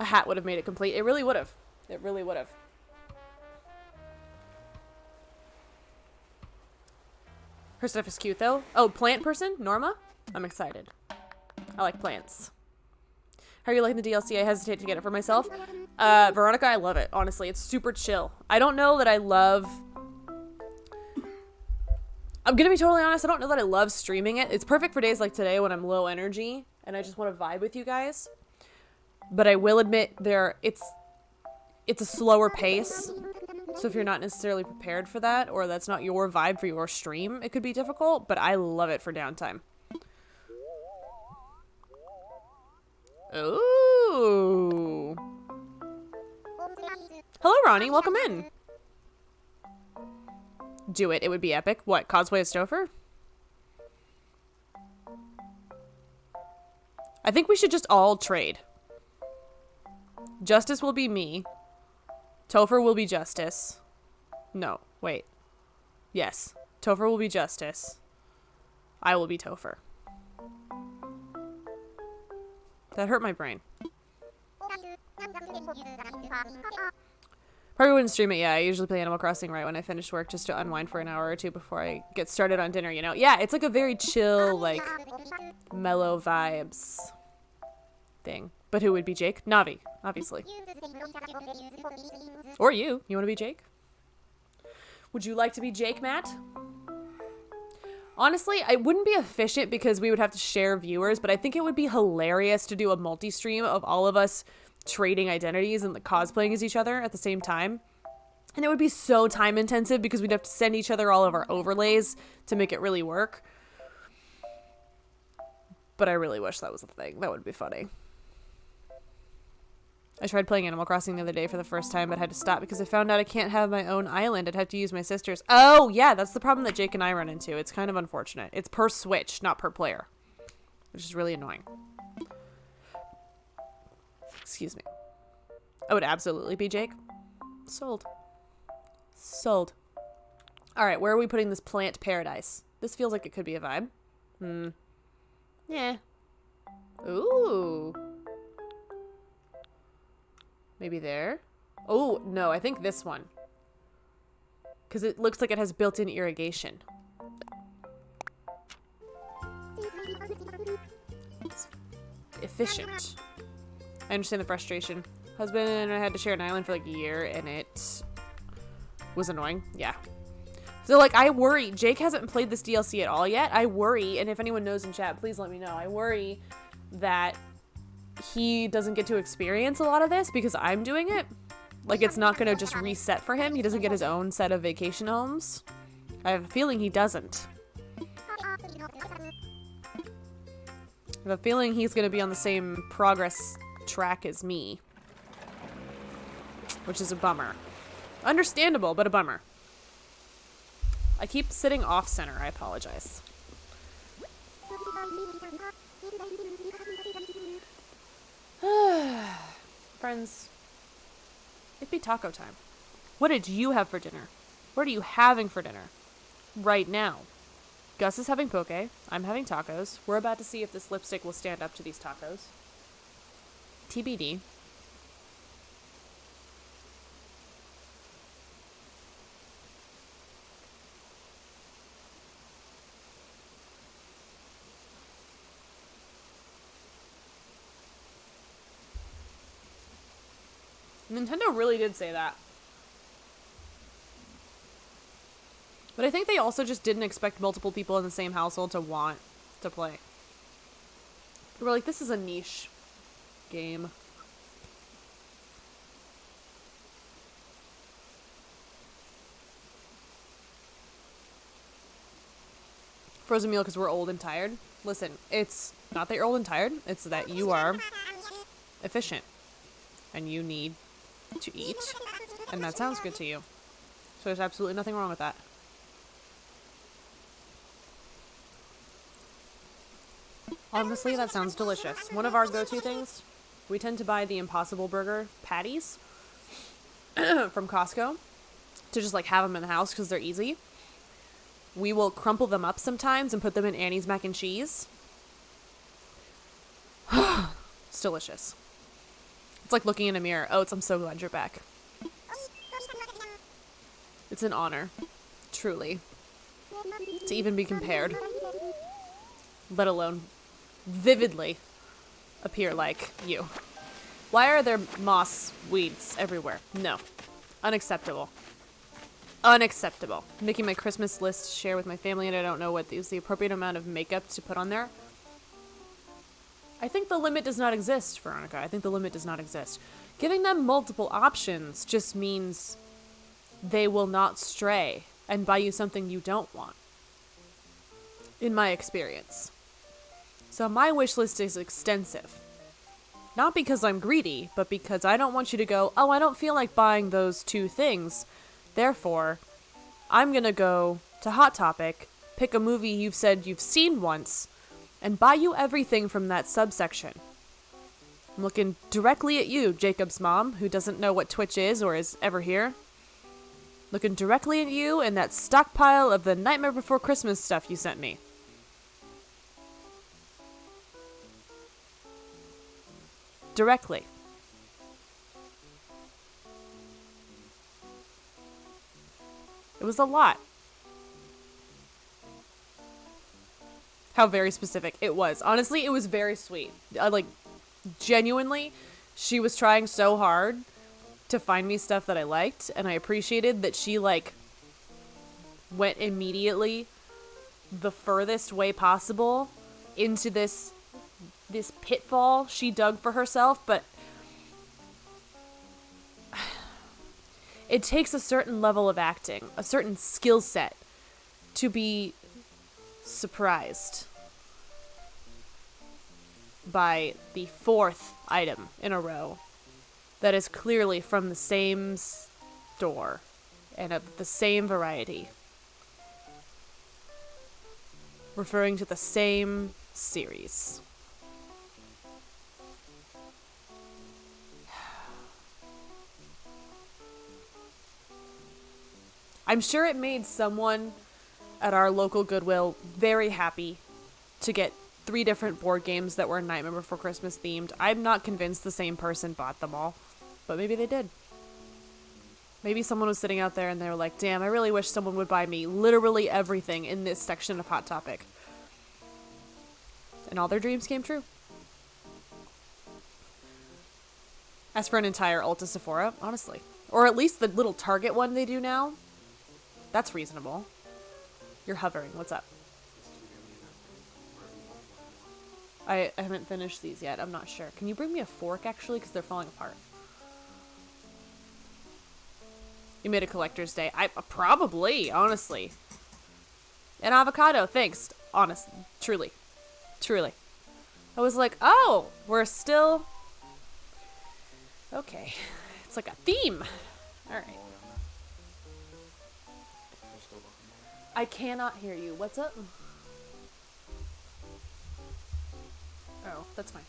A hat would have made it complete. It really would have. It really would have. Her stuff is cute though. Oh, plant person? Norma? I'm excited. I like plants. How are you liking the DLC? I hesitate to get it for myself. Veronica, I love it. Honestly, it's super chill. I don't know that I love... I'm gonna be totally honest. I don't know that I love streaming it. It's perfect for days like today when I'm low energy and I just want to vibe with you guys. But I will admit it's a slower pace. So if you're not necessarily prepared for that, or that's not your vibe for your stream, it could be difficult, but I love it for downtime. Ooh. Hello, Ronnie. Welcome in. Do it. It would be epic. What? Cosplay as Topher? I think we should just all trade. Justice will be me. Topher will be Justice. No, wait. Yes. Topher will be Justice. I will be Topher. That hurt my brain. Probably wouldn't stream it, yeah. I usually play Animal Crossing right when I finish work just to unwind for an hour or two before I get started on dinner, you know? Yeah, it's like a very chill, like, mellow vibes thing. But who would be Jake? Navi, obviously. Or you. You want to be Jake? Would you like to be Jake, Matt? Honestly, I wouldn't be efficient because we would have to share viewers, but I think it would be hilarious to do a multi-stream of all of us trading identities and cosplaying as each other at the same time. And it would be so time intensive because we'd have to send each other all of our overlays to make it really work. But I really wish that was a thing. That would be funny. I tried playing Animal Crossing the other day for the first time, but had to stop because I found out I can't have my own island. I'd have to use my sister's. Oh, yeah, that's the problem that Jake and I run into. It's kind of unfortunate. It's per Switch, not per player, which is really annoying. Excuse me. I would absolutely be Jake. Sold. Sold. All right, where are we putting this plant paradise? This feels like it could be a vibe. Yeah. Ooh. Maybe there. Oh, no, I think this one. Because it looks like it has built-in irrigation. It's efficient. I understand the frustration. Husband and I had to share an island for like a year, and it was annoying. Yeah. So, like, I worry. Jake hasn't played this DLC at all yet. I worry, and if anyone knows in chat, please let me know. I worry that he doesn't get to experience a lot of this because I'm doing it. Like, it's not going to just reset for him. He doesn't get his own set of vacation homes. I have a feeling he doesn't. I have a feeling he's going to be on the same progress track as me. Which is a bummer. Understandable, but a bummer. I keep sitting off center. I apologize. Friends, it'd be taco time. What did you have for dinner? What are you having for dinner? Right now. Gus is having poke. I'm having tacos. We're about to see if this lipstick will stand up to these tacos. TBD. Nintendo really did say that. But I think they also just didn't expect multiple people in the same household to want to play. They were like, this is a niche game. Frozen meal because we're old and tired. Listen, it's not that you're old and tired. It's that you are efficient. And you need to eat. And that sounds good to you. So there's absolutely nothing wrong with that. Honestly, that sounds delicious. One of our go-to things, we tend to buy the Impossible Burger patties from Costco to just like have them in the house because they're easy. We will crumple them up sometimes and put them in Annie's mac and cheese. It's delicious. It's like looking in a mirror. Oats, I'm so glad you're back. It's an honor, truly, to even be compared, let alone vividly appear like you. Why are there moss weeds everywhere? No. Unacceptable. Unacceptable. Making my Christmas list to share with my family and I don't know what is the appropriate amount of makeup to put on there. I think the limit does not exist, Veronica. I think the limit does not exist. Giving them multiple options just means they will not stray and buy you something you don't want. In my experience. So my wish list is extensive. Not because I'm greedy, but because I don't want you to go, oh, I don't feel like buying those two things. Therefore, I'm going to go to Hot Topic, pick a movie you've said you've seen once, and buy you everything from that subsection. I'm looking directly at you, Jacob's mom, who doesn't know what Twitch is or is ever here. Looking directly at you and that stockpile of the Nightmare Before Christmas stuff you sent me. Directly. It was a lot. How very specific it was. Honestly, it was very sweet. Genuinely, she was trying so hard to find me stuff that I liked, and I appreciated that she, went immediately the furthest way possible into this pitfall she dug for herself, but it takes a certain level of acting, a certain skill set to be surprised by the fourth item in a row that is clearly from the same store and of the same variety, referring to the same series. I'm sure it made someone at our local Goodwill very happy to get 3 different board games that were Nightmare Before Christmas themed. I'm not convinced the same person bought them all, but maybe they did. Maybe someone was sitting out there and they were like, damn, I really wish someone would buy me literally everything in this section of Hot Topic. And all their dreams came true. As for an entire Ulta Sephora, honestly. Or at least the little Target one they do now. That's reasonable. You're hovering. What's up? I haven't finished these yet. I'm not sure. Can you bring me a fork, actually? Because they're falling apart. You made a collector's day. Probably, honestly. An avocado, thanks. Honest, truly. I was like, oh, we're still... Okay. It's like a theme. All right. I cannot hear you. What's up? Oh, that's fine.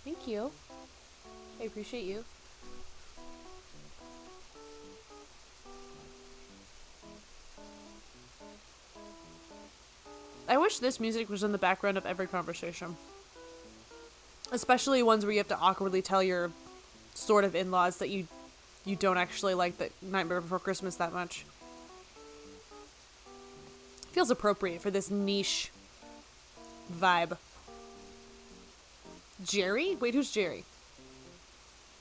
Thank you. I appreciate you. I wish this music was in the background of every conversation. Especially ones where you have to awkwardly tell your sort of in-laws that you don't actually like the Nightmare Before Christmas that much. Feels appropriate for this niche vibe. Jerry? Wait, who's Jerry?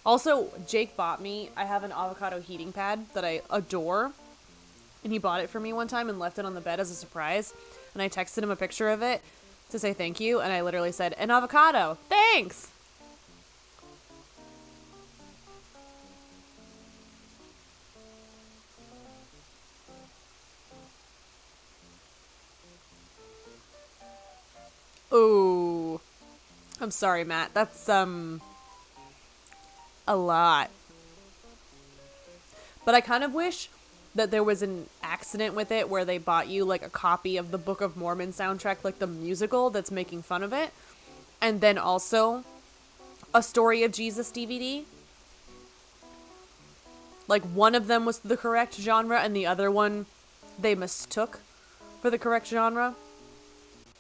Also, Jake bought me, I have an avocado heating pad that I adore. And he bought it for me one time and left it on the bed as a surprise. And I texted him a picture of it to say thank you. And I literally said, an avocado. Thanks! Ooh. I'm sorry, Matt. That's, a lot. But I kind of wish that there was an accident with it where they bought you, like, a copy of the Book of Mormon soundtrack, like the musical that's making fun of it. And then also a Story of Jesus DVD. Like, one of them was the correct genre and the other one they mistook for the correct genre.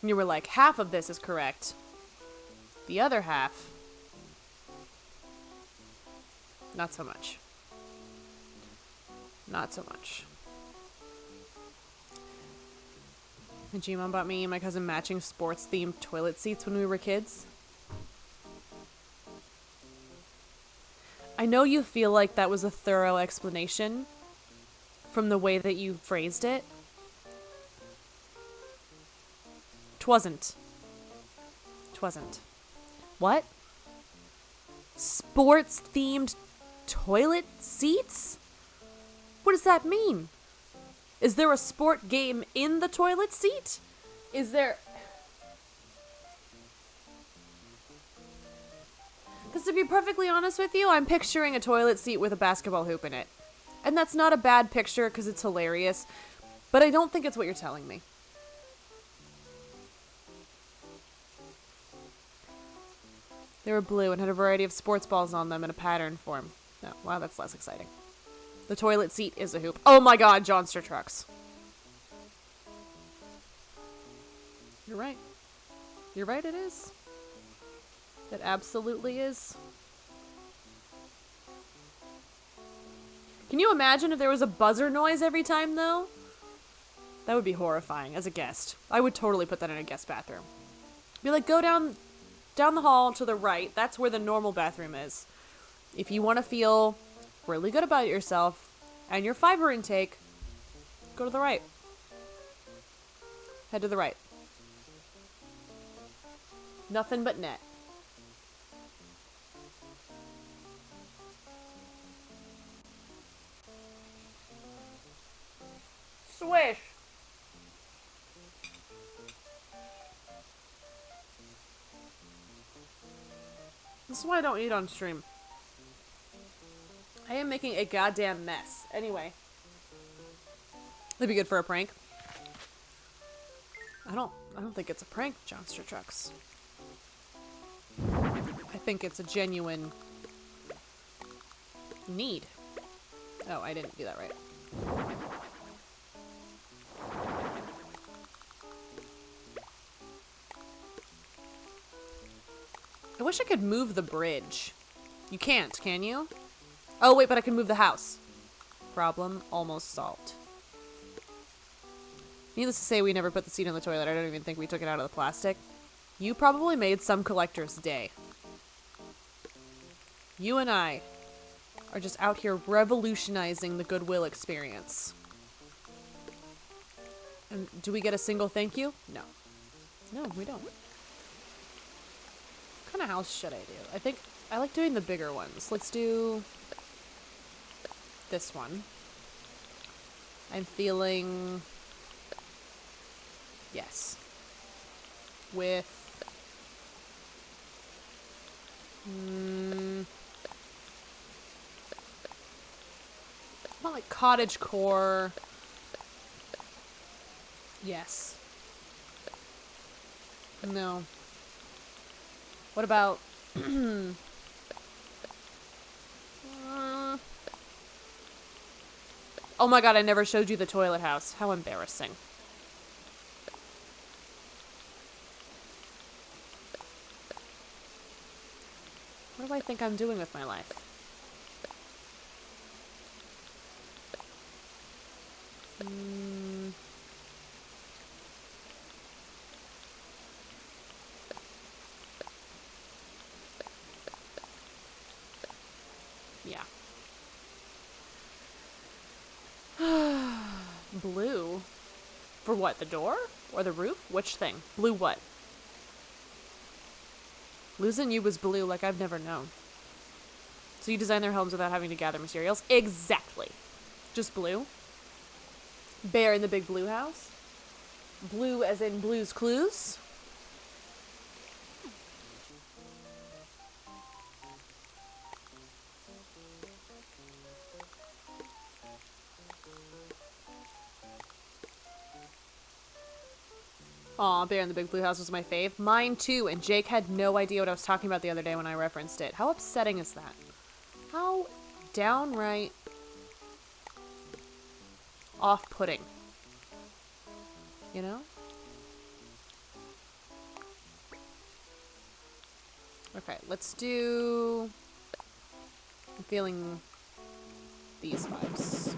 And you were like, half of this is correct. The other half, not so much. Not so much. My G-Mom bought me and my cousin matching sports-themed toilet seats when we were kids. I know you feel like that was a thorough explanation from the way that you phrased it. 'Twasn't. 'Twasn't. What? Sports-themed toilet seats? What does that mean? Is there a sport game in the toilet seat? Is there... Because to be perfectly honest with you, I'm picturing a toilet seat with a basketball hoop in it. And that's not a bad picture because it's hilarious. But I don't think it's what you're telling me. They were blue and had a variety of sports balls on them in a pattern form. Oh, wow, that's less exciting. The toilet seat is a hoop. Oh my god, Johnster trucks. You're right. You're right, it is. It absolutely is. Can you imagine if there was a buzzer noise every time, though? That would be horrifying as a guest. I would totally put that in a guest bathroom. Be like, go down the hall to the right. That's where the normal bathroom is. If you want to feel really good about yourself and your fiber intake, go to the right. Head to the right. Nothing but net. Swish. This is why I don't eat on stream. I am making a goddamn mess. Anyway. It'd be good for a prank. I don't think it's a prank, Johnster Trucks. I think it's a genuine need. Oh, I didn't do that right. I wish I could move the bridge. You can't, can you? Oh, wait, but I can move the house. Problem almost solved. Needless to say, we never put the seat in the toilet. I don't even think we took it out of the plastic. You probably made some collector's day. You and I are just out here revolutionizing the Goodwill experience. And do we get a single thank you? No. No, we don't. What kind of house should I do? I think I like doing the bigger ones. Let's do this one. I'm feeling Yes. With... Not like cottage core. Yes. No. What about... Oh my god, I never showed you the toilet house. How embarrassing. What do I think I'm doing with my life? Yeah. Blue? For what, the door? Or the roof? Which thing? Blue what? Losing You was blue like I've never known. So you design their homes without having to gather materials? Exactly. Just blue? Bear in the Big Blue House? Blue as in Blue's Clues? Aw, Bear in the Big Blue House was my fave. Mine too, and Jake had no idea what I was talking about the other day when I referenced it. How upsetting is that? How downright off-putting. You know? Okay, let's do... I'm feeling these vibes.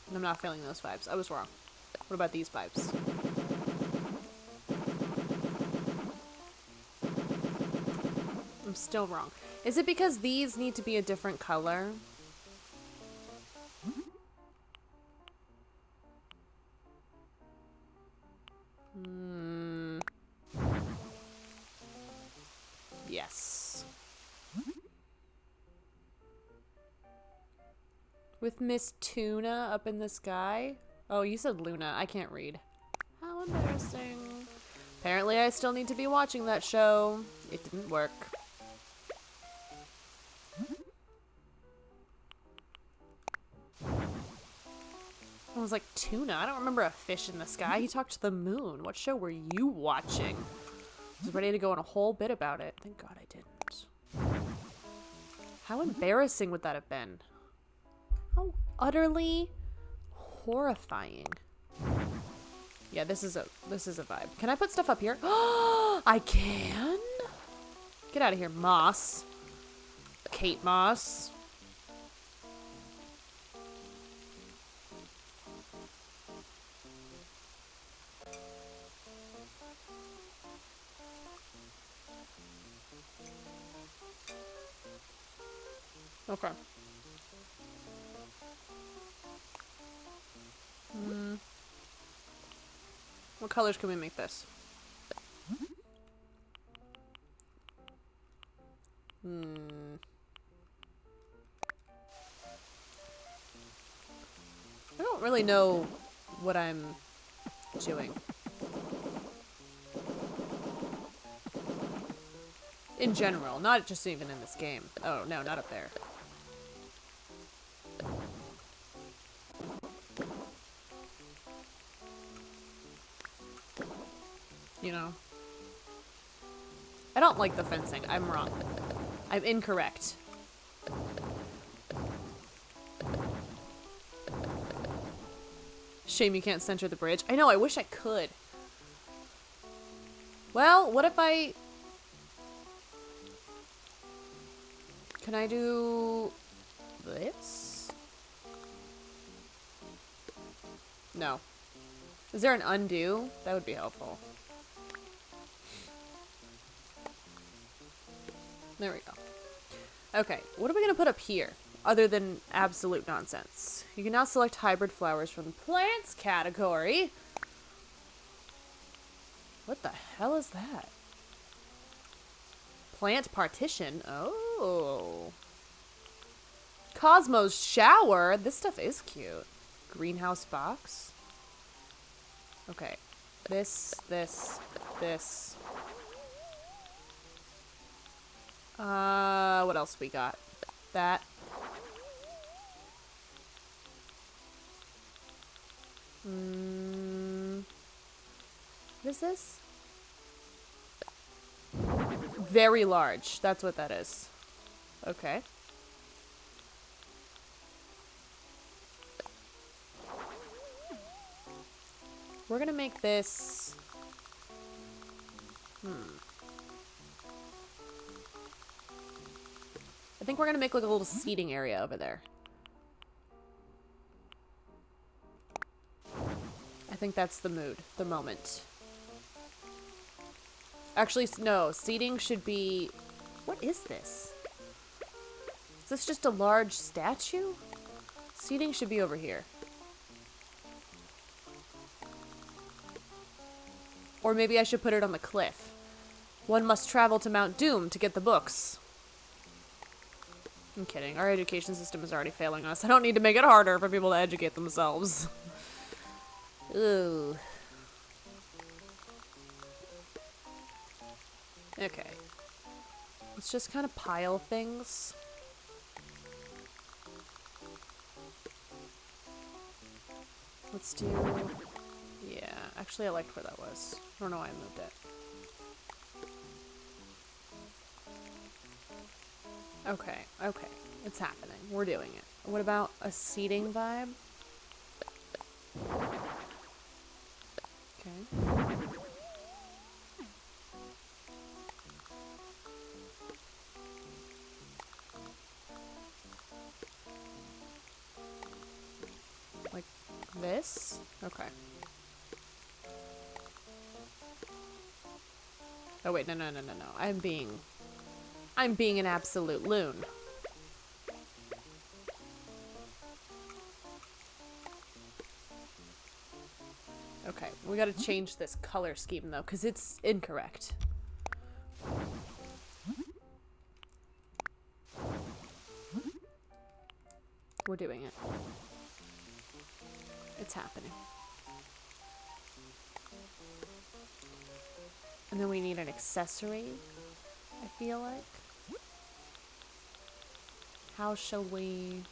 And I'm not feeling those vibes. I was wrong. What about these vibes? I'm still wrong. Is it because these need to be a different color? Yes. With Miss Tuna up in the sky? Oh, you said Luna. I can't read. How embarrassing. Apparently I still need to be watching that show. It didn't work. I was like, tuna? I don't remember a fish in the sky. He talked to the moon. What show were you watching? I was ready to go on a whole bit about it. Thank God I didn't. How embarrassing would that have been? How utterly horrifying. Yeah, this is a vibe. Can I put stuff up here? I can? Get out of here, Moss. Kate Moss. Okay. What colors can we make this? I don't really know what I'm doing. In general, not just even in this game. Oh, no, not up there. You know? I don't like the fencing. I'm wrong. I'm incorrect. Shame you can't center the bridge. I know, I wish I could. Well, what if I... Can I do... this? No. Is there an undo? That would be helpful. There we go. Okay, what are we gonna put up here? Other than absolute nonsense. You can now select hybrid flowers from the plants category. What the hell is that? Plant partition? Oh. Cosmo's shower. This stuff is cute. Greenhouse box. Okay. This. What else we got? That. What is this? Very large. That's what that is. Okay. We're gonna make this... I think we're gonna make like a little seating area over there. I think that's the mood, the moment. Actually, no. Seating should be... What is this? Is this just a large statue? Seating should be over here. Or maybe I should put it on the cliff. One must travel to Mount Doom to get the books. I'm kidding. Our education system is already failing us. I don't need to make it harder for people to educate themselves. Ooh. Okay. Let's just kind of pile things. Let's do... Yeah, actually I liked where that was. I don't know why I moved it. Okay, okay. It's happening. We're doing it. What about a seating vibe? Okay. Like this? Okay. Oh wait, no. I'm being an absolute loon. Okay, we gotta change this color scheme though, because it's incorrect. We're doing it. It's happening. And then we need an accessory, I feel like. How shall we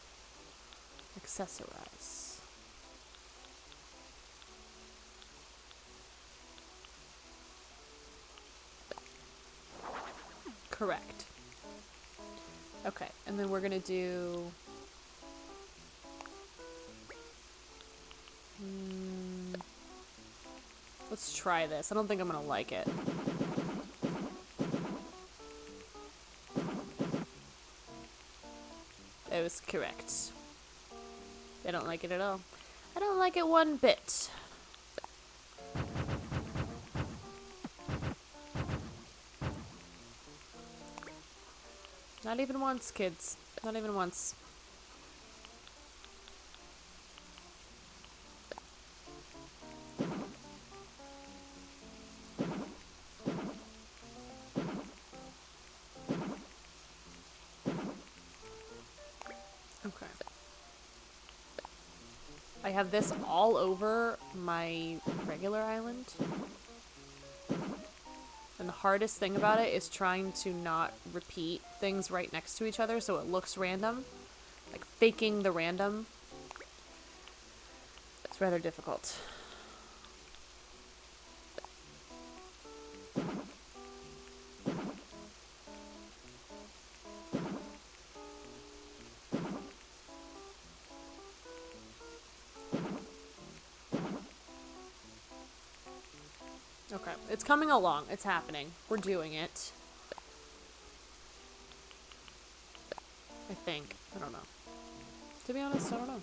accessorize? Correct. Okay, and then we're gonna do... Let's try this. I don't think I'm gonna like it. It was correct. I don't like it at all. I don't like it one bit. Not even once, kids. Not even once. Okay. I have this all over my regular island. And the hardest thing about it is trying to not repeat things right next to each other so it looks random. Like faking the random. It's rather difficult. Okay, it's coming along. It's happening. We're doing it. I think. I don't know. To be honest, I don't know.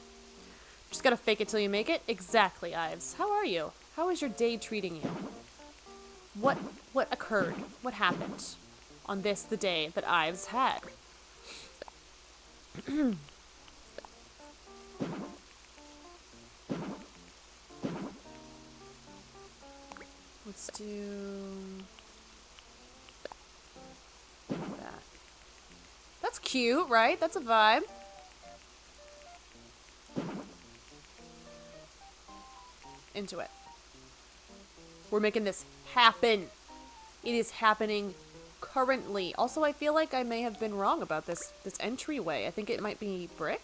Just gotta fake it till you make it? Exactly, Ives. How are you? How is your day treating you? What occurred? What happened on this, the day that Ives had? Let's do that. That's cute, right? That's a vibe. into it. We're making this happen. It is happening currently. Also, I feel like I may have been wrong about this entryway. I think it might be brick.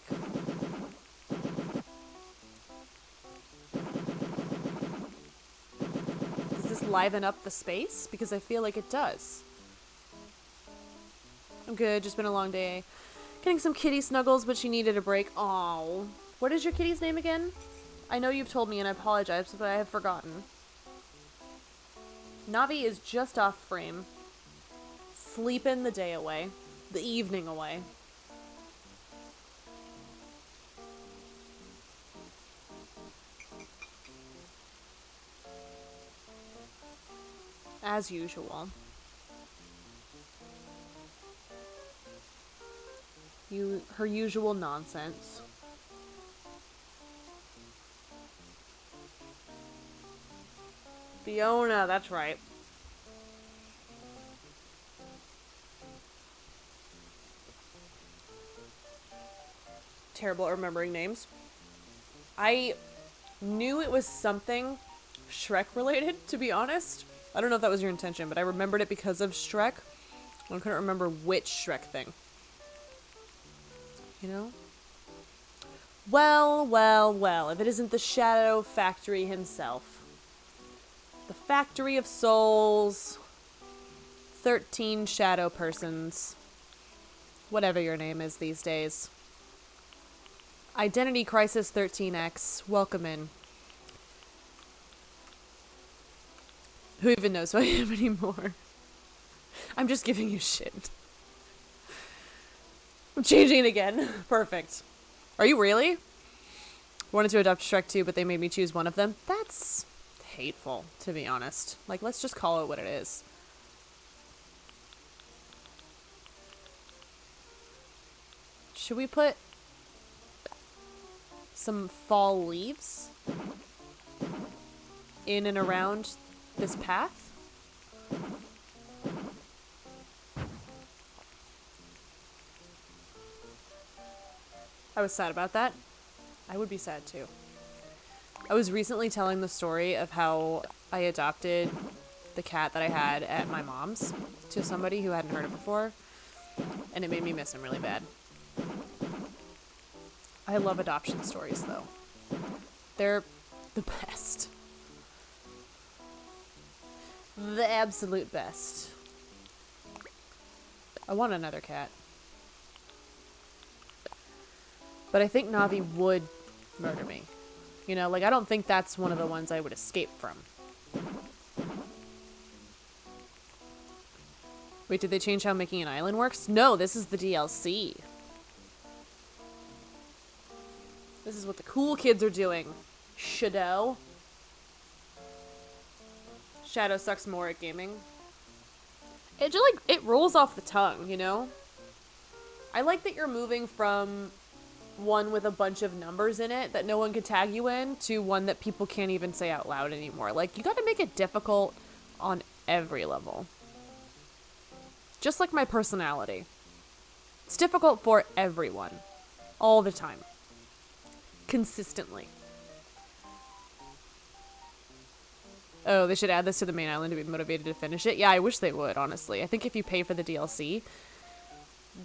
Does this liven up the space? Because I feel like it does. I'm good. Just been a long day. Getting some kitty snuggles, but she needed a break. Oh, what is your kitty's name again? I know you've told me, and I apologize, but I have forgotten. Navi is just off frame. Sleeping the day away. The evening away. As usual. Her usual nonsense. Fiona, that's right. Terrible at remembering names. I knew it was something Shrek related, to be honest. I don't know if that was your intention, but I remembered it because of Shrek. I couldn't remember which Shrek thing. You know? Well, well, well, if it isn't the Shadow Factory himself. The Factory of Souls. 13 shadow persons. Whatever your name is these days. Identity Crisis 13X. Welcome in. Who even knows who I am anymore? I'm just giving you shit. I'm changing it again. Perfect. Are you really? Wanted to adopt Shrek 2, but they made me choose one of them. That's hateful, to be honest. Like, let's just call it what it is. Should we put some fall leaves in and around this path? I was sad about that. I would be sad too. I was recently telling the story of how I adopted the cat that I had at my mom's to somebody who hadn't heard it before, and it made me miss him really bad. I love adoption stories, though. They're the best. The absolute best. I want another cat. But I think Navi would murder me. You know, like, I don't think that's one of the ones I would escape from. Wait, did they change how making an island works? No, this is the DLC. This is what the cool kids are doing. Shadow. Shadow sucks more at gaming. It just, like, it rolls off the tongue, you know? I like that you're moving from one with a bunch of numbers in it that no one could tag you in to one that people can't even say out loud anymore. Like, you gotta make it difficult on every level. Just like my personality. It's difficult for everyone. All the time. Consistently. Oh, they should add this to the main island to be motivated to finish it? Yeah, I wish they would, honestly. I think if you pay for the DLC,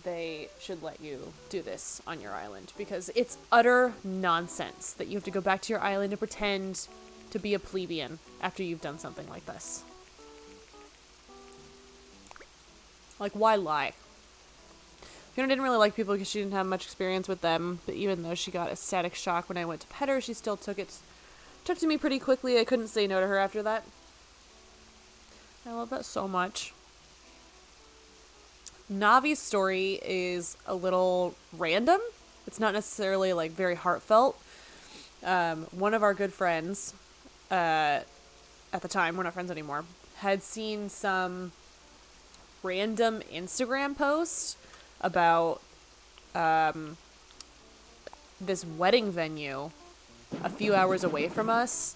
they should let you do this on your island, because it's utter nonsense that you have to go back to your island and pretend to be a plebeian after you've done something like this. Like, why lie? Fiona didn't really like people because she didn't have much experience with them, but even though she got a static shock when I went to pet her, she still took to me pretty quickly. I couldn't say no to her after that. I love that so much. Navi's story is a little random. It's not necessarily, like, very heartfelt. One of our good friends, at the time, we're not friends anymore, had seen some random Instagram post about this wedding venue a few hours away from us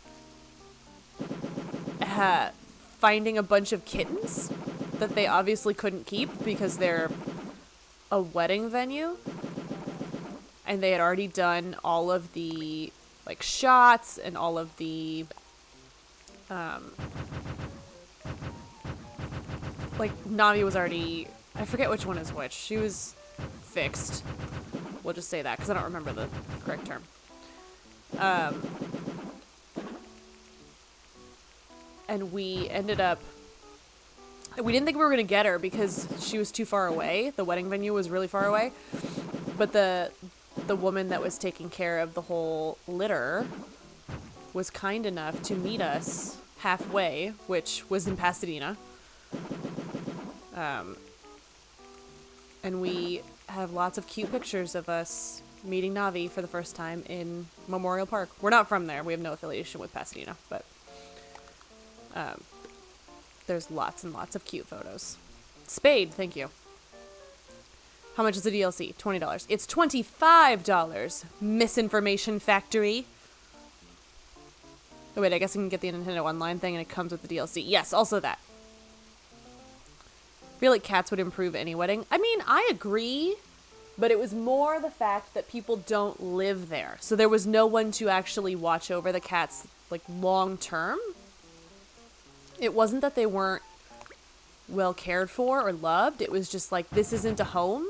finding a bunch of kittens that they obviously couldn't keep because they're a wedding venue, and they had already done all of the, like, shots and all of the Like, Navi was already... I forget which one is which. She was fixed. We'll just say that, because I don't remember the correct term. And we ended up... We didn't think we were going to get her because she was too far away. The wedding venue was really far away. But the woman that was taking care of the whole litter was kind enough to meet us halfway, which was in Pasadena. And we have lots of cute pictures of us meeting Navi for the first time in Memorial Park. We're not from there. We have no affiliation with Pasadena, but there's lots and lots of cute photos. Spade, thank you. How much is the DLC? $20. It's $25. Misinformation Factory. Oh wait, I guess I can get the Nintendo Online thing and it comes with the DLC. Yes, also that. I feel like cats would improve any wedding. I mean, I agree, but it was more the fact that people don't live there. So there was no one to actually watch over the cats, like, long term. It wasn't that they weren't well cared for or loved. It was just like, this isn't a home.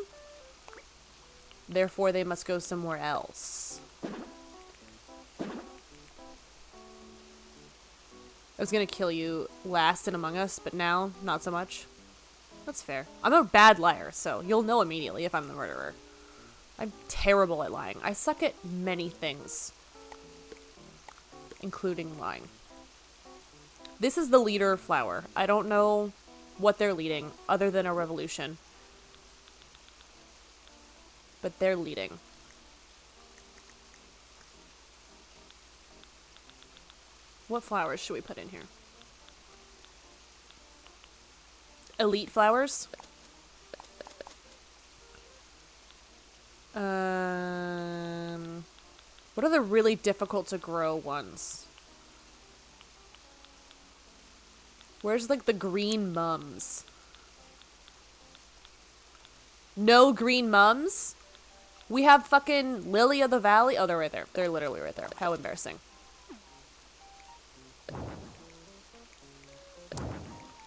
Therefore, they must go somewhere else. I was gonna kill you last in Among Us, but now, not so much. That's fair. I'm a bad liar, so you'll know immediately if I'm the murderer. I'm terrible at lying. I suck at many things, including lying. This is the leader flower. I don't know what they're leading, other than a revolution. But they're leading. What flowers should we put in here? Elite flowers? What are the really difficult to grow ones? Where's, like, the green mums? No green mums? We have fucking Lily of the Valley. Oh, they're right there. They're literally right there. How embarrassing.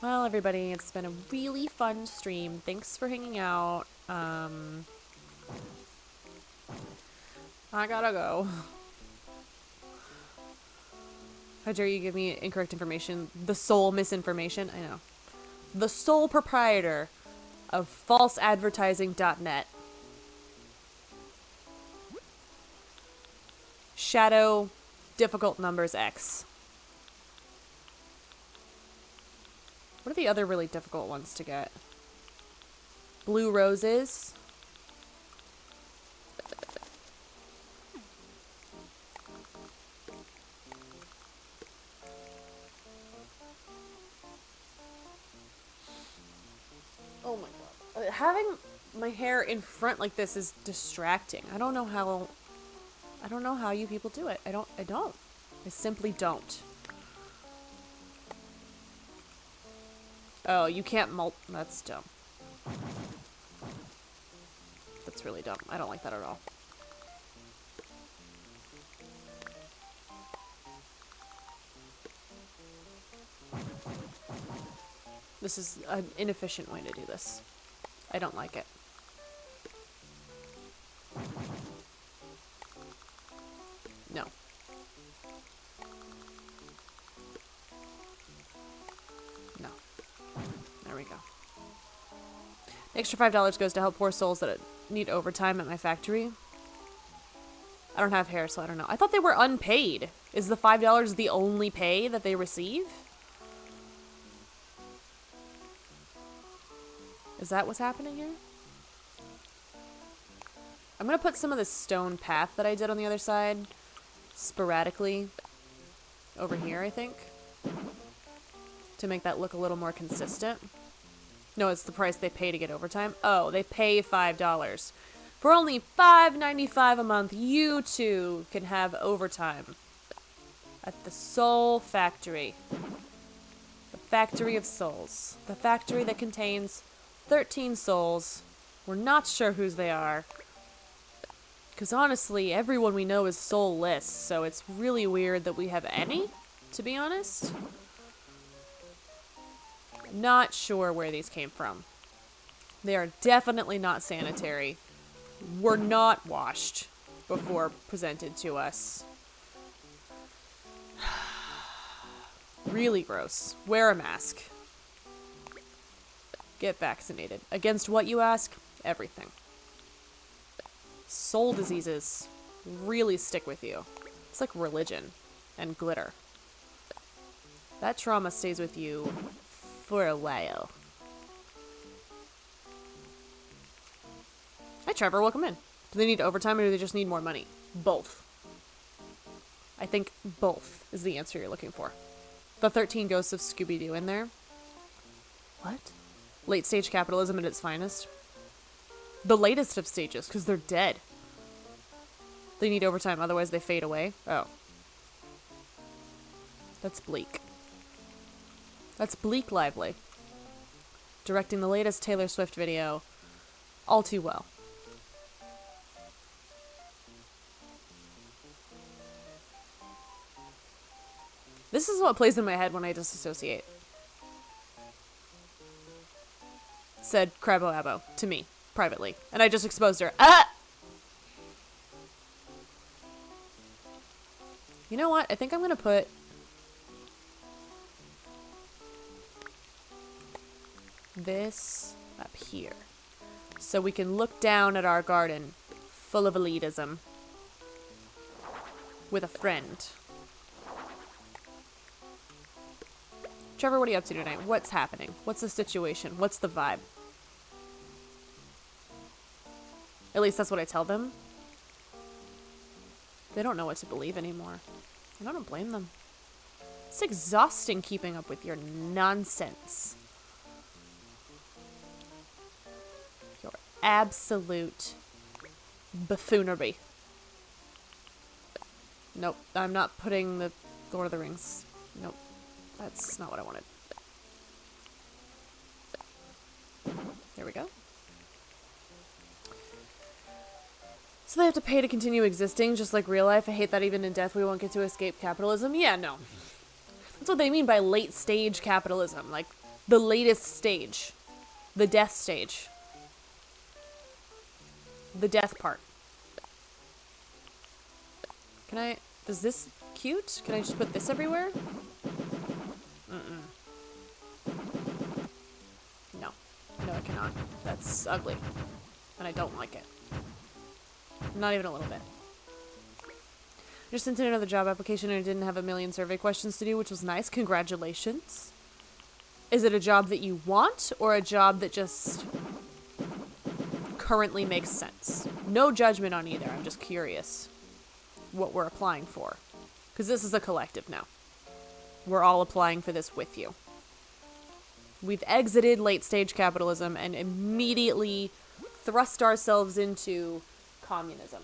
Well, everybody, it's been a really fun stream. Thanks for hanging out. I gotta go. How dare you give me incorrect information? The sole misinformation? I know. The sole proprietor of falseadvertising.net. Shadow difficult numbers X. What are the other really difficult ones to get? Blue roses. Oh my god. Having my hair in front like this is distracting. I don't know how you people do it. I don't. I simply don't. Oh, you can't that's dumb. That's really dumb. I don't like that at all. This is an inefficient way to do this. I don't like it. No. No. There we go. The extra $5 goes to help poor souls that need overtime at my factory. I don't have hair, so I don't know. I thought they were unpaid. Is the $5 the only pay that they receive? Is that what's happening here? I'm gonna put some of the stone path that I did on the other side sporadically over here, I think, to make that look a little more consistent. No, it's the price they pay to get overtime. Oh, they pay $5. For only $5.95 a month, you too can have overtime at the Soul Factory. The Factory of Souls. The factory that contains 13 souls. We're not sure whose they are. Because honestly, everyone we know is soulless, so it's really weird that we have any, to be honest. Not sure where these came from. They are definitely not sanitary. Were not washed before presented to us. Really gross. Wear a mask. Get vaccinated. Against what, you ask? Everything. Soul diseases really stick with you. It's like religion and glitter. That trauma stays with you for a while. Hi, Trevor. Welcome in. Do they need overtime or do they just need more money? Both. I think both is the answer you're looking for. The 13 Ghosts of Scooby-Doo in there. What? Late stage capitalism at its finest. The latest of stages, because they're dead. They need overtime, otherwise they fade away. Oh. That's bleak. That's bleak lively. Directing the latest Taylor Swift video all too well. This is what plays in my head when I disassociate. Said Crabo Abo to me, privately. And I just exposed her. Ah! You know what? I think I'm gonna put... this up here. So we can look down at our garden full of elitism. With a friend. Trevor, what are you up to tonight? What's happening? What's the situation? What's the vibe? At least that's what I tell them. They don't know what to believe anymore. And I don't blame them. It's exhausting keeping up with your nonsense. Your absolute buffoonery. Nope, I'm not putting the Lord of the Rings. Nope. That's not what I wanted. There we go. So they have to pay to continue existing, just like real life. I hate that even in death we won't get to escape capitalism. Yeah, no. That's what they mean by late stage capitalism. Like, the latest stage. The death stage. The death part. Can I... is this cute? Can I just put this everywhere? No. No, I cannot. That's ugly. And I don't like it. Not even a little bit. I just sent in another job application and I didn't have a million survey questions to do, which was nice. Congratulations. Is it a job that you want or a job that just currently makes sense? No judgment on either. I'm just curious what we're applying for. Because this is a collective now. We're all applying for this with you. We've exited late stage capitalism and immediately thrust ourselves into communism.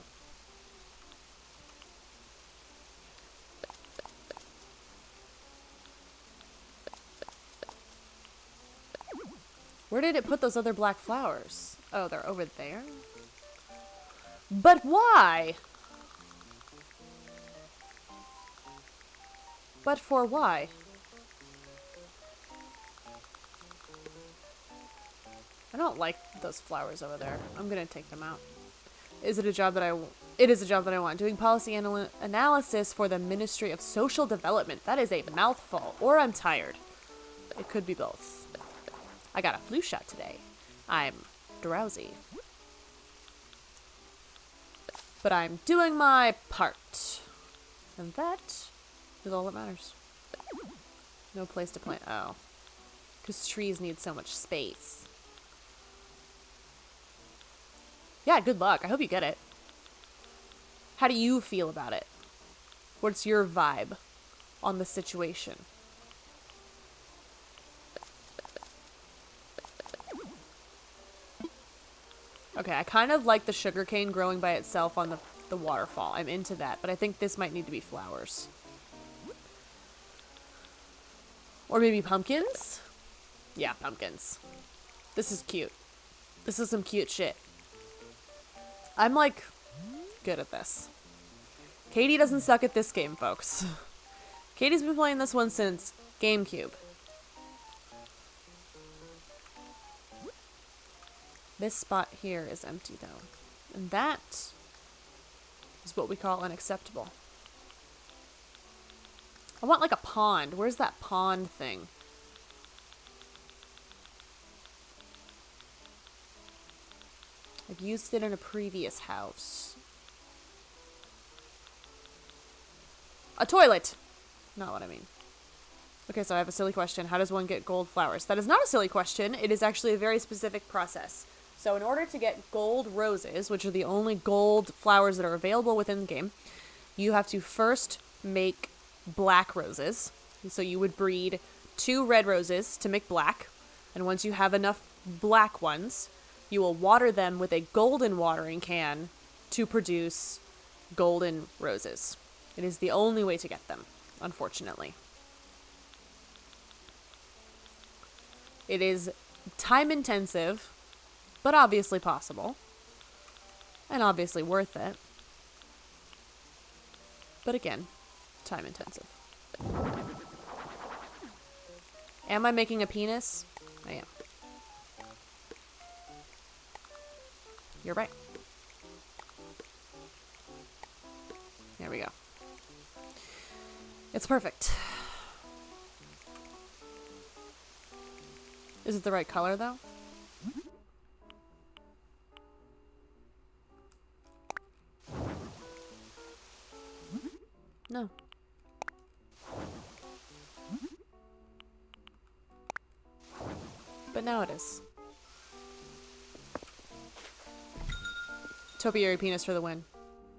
Where did it put those other black flowers? Oh, they're over there? But why? But for why? I don't like those flowers over there. I'm gonna take them out. Is it a job that it is a job that I want. Doing policy analysis for the Ministry of Social Development. That is a mouthful. Or I'm tired. It could be both. I got a flu shot today. I'm drowsy. But I'm doing my part. And that is all that matters. No place to plant. Oh. Because trees need so much space. Yeah, good luck. I hope you get it. How do you feel about it? What's your vibe on the situation? Okay, I kind of like the sugarcane growing by itself on the waterfall. I'm into that, but I think this might need to be flowers. Or maybe pumpkins? Yeah, pumpkins. This is cute. This is some cute shit. I'm, like, good at this. Katie doesn't suck at this game, folks. Katie's been playing this one since GameCube. This spot here is empty, though. And that is what we call unacceptable. I want, like, a pond. Where's that pond thing? I've used it in a previous house. A toilet! Not what I mean. Okay, so I have a silly question. How does one get gold flowers? That is not a silly question. It is actually a very specific process. So in order to get gold roses, which are the only gold flowers that are available within the game, you have to first make black roses. So you would breed 2 red roses to make black. And once you have enough black ones, you will water them with a golden watering can to produce golden roses. It is the only way to get them, unfortunately. It is time intensive, but obviously possible. And obviously worth it. But again, time intensive. Am I making a penis? I am. You're right. There we go. It's perfect. Is it the right color, though? No. But now it is. Topiary penis for the win.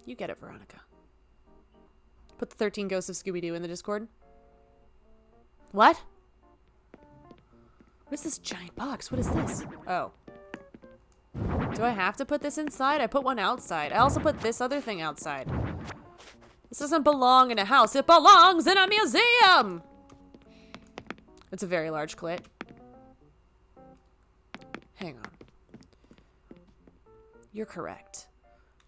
You get it, Veronica. Put the 13 Ghosts of Scooby-Doo in the Discord. What? What is this giant box? What is this? Oh. Do I have to put this inside? I put one outside. I also put this other thing outside. This doesn't belong in a house. It belongs in a museum! It's a very large clit. Hang on. You're correct.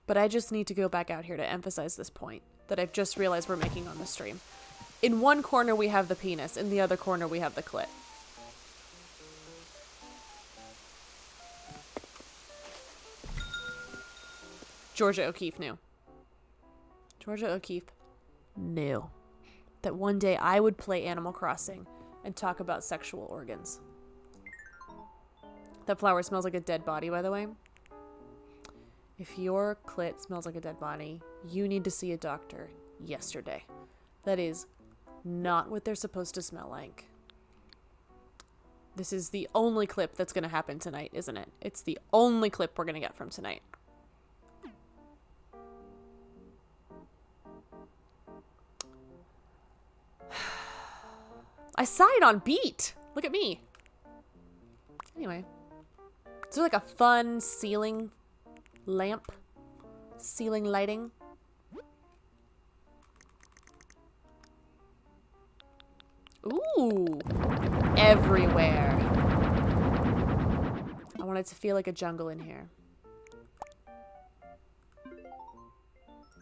But I just need to go back out here to emphasize this point that I've just realized we're making on the stream. In one corner we have the penis, in the other corner we have the clit. Georgia O'Keeffe knew. Georgia O'Keeffe knew that one day I would play Animal Crossing and talk about sexual organs. That flower smells like a dead body, by the way. If your clit smells like a dead body, you need to see a doctor yesterday. That is not what they're supposed to smell like. This is the only clip that's going to happen tonight, isn't it? It's the only clip we're going to get from tonight. I sighed on beat. Look at me. Anyway. Is there like a fun ceiling lamp? Ceiling lighting? Ooh. Everywhere. I want it to feel like a jungle in here. I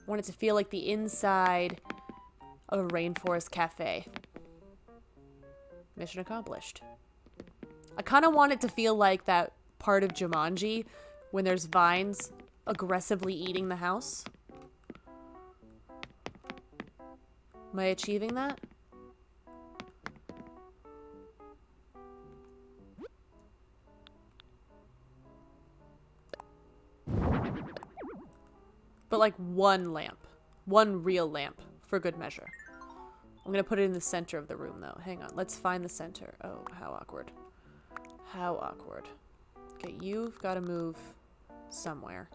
want it to feel like the inside of a rainforest cafe. Mission accomplished. I kind of want it to feel like that part of Jumanji when there's vines aggressively eating the house. Am I achieving that? But like one lamp. One real lamp for good measure. I'm gonna put it in the center of the room though. Hang on, let's find the center. Oh, how awkward. How awkward. Okay, you've gotta move somewhere.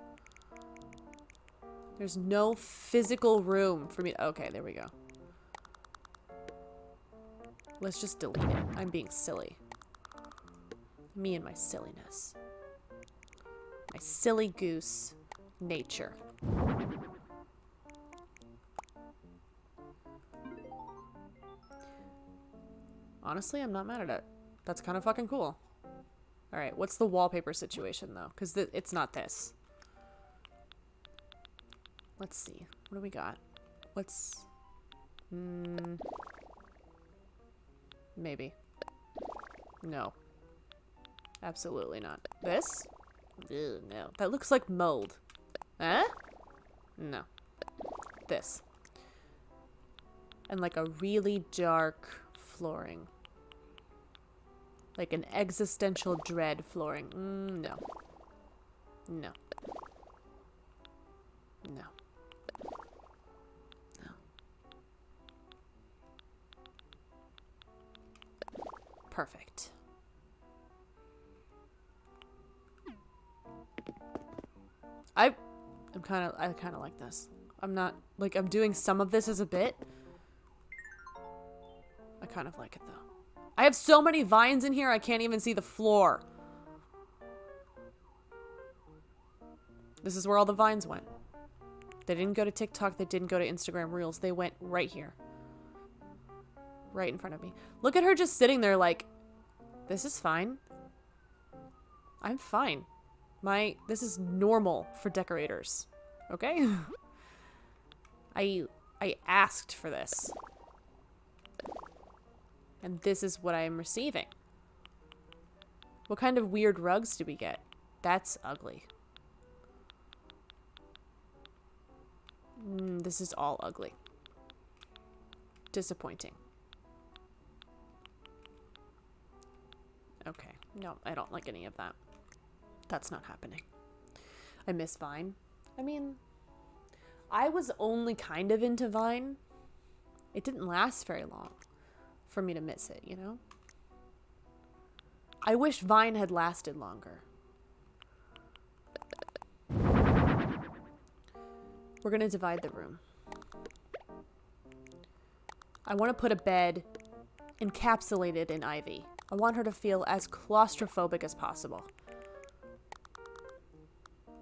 There's no physical room for me. Okay, there we go. Let's just delete it. I'm being silly. Me and my silliness. My silly goose nature. Honestly, I'm not mad at it. That's kind of fucking cool. Alright, what's the wallpaper situation, though? Because it's not this. Let's see. What do we got? What's... maybe. No. Absolutely not. This? Ew, no. That looks like mold. Huh? No. This. And like a really dark flooring. Like an existential dread flooring. No. No. No. No. Perfect. I kind of like this. I'm not like I'm doing some of this as a bit. I kind of like it though. I have so many vines in here I can't even see the floor. This is where all the vines went. They didn't go to TikTok, they didn't go to Instagram Reels. They went right here. Right in front of me. Look at her just sitting there like, this is fine. I'm fine. This is normal for decorators. Okay? I asked for this. And this is what I am receiving. What kind of weird rugs do we get? That's ugly. This is all ugly. Disappointing. Okay. No, I don't like any of that. That's not happening. I miss Vine. I mean, I was only kind of into Vine. It didn't last very long for me to miss it, you know? I wish Vine had lasted longer. We're gonna divide the room. I want to put a bed encapsulated in ivy. I want her to feel as claustrophobic as possible.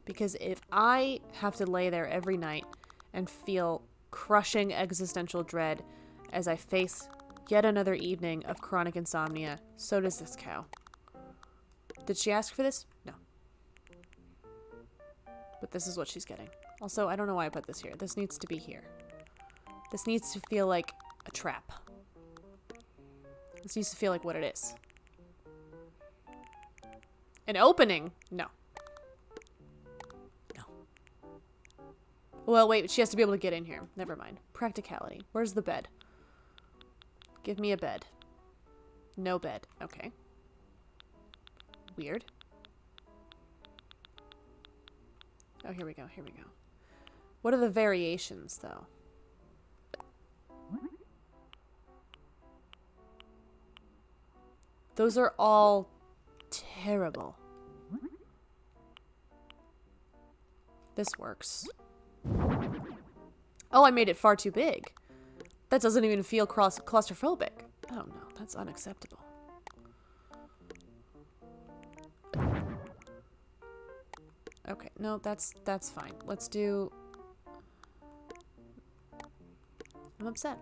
Because if I have to lay there every night and feel crushing existential dread as I face yet another evening of chronic insomnia, so does this cow. Did she ask for this? No. But this is what she's getting. Also, I don't know why I put this here. This needs to be here. This needs to feel like a trap. This needs to feel like what it is. An opening? No. No. Well, wait, she has to be able to get in here. Never mind. Practicality. Where's the bed? Give me a bed. No bed. Okay. Weird. Oh, here we go. Here we go. What are the variations, though? Those are all terrible. This works. Oh, I made it far too big. That doesn't even feel claustrophobic. Oh no, that's unacceptable. Okay, no, that's fine. Let's do... I'm upset.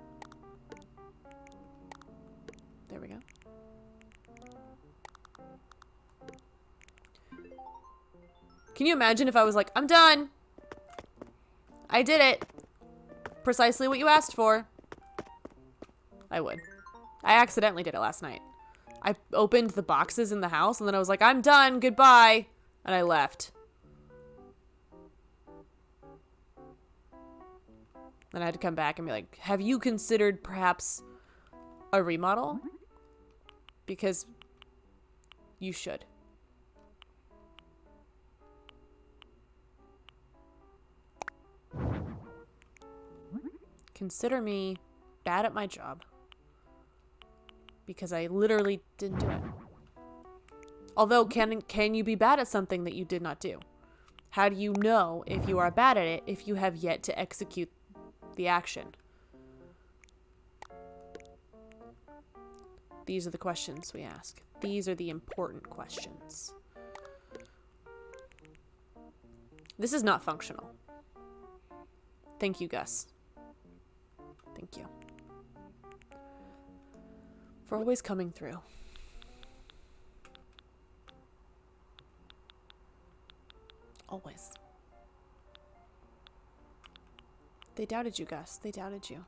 There we go. Can you imagine if I was like, I'm done. I did it. Precisely what you asked for. I would. I accidentally did it last night. I opened the boxes in the house and then I was like, I'm done. Goodbye. And I left. Then I had to come back and be like, have you considered perhaps a remodel? Because you should. Consider me bad at my job. Because I literally didn't do it. Although, can you be bad at something that you did not do? How do you know if you are bad at it if you have yet to execute the action? These are the questions we ask. These are the important questions. This is not functional. Thank you, Gus. Thank you. For always coming through. Always. They doubted you, Gus. They doubted you.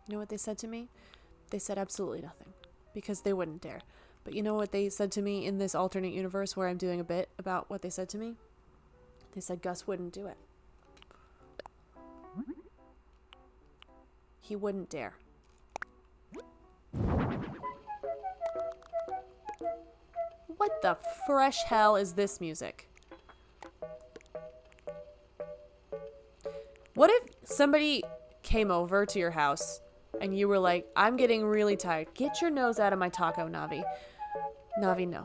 You know what they said to me? They said absolutely nothing. Because they wouldn't dare. But you know what they said to me in this alternate universe where I'm doing a bit about what they said to me? They said Gus wouldn't do it. He wouldn't dare. What the fresh hell is this music? What if somebody came over to your house and you were like, I'm getting really tired. Get your nose out of my taco, Navi. Navi, no.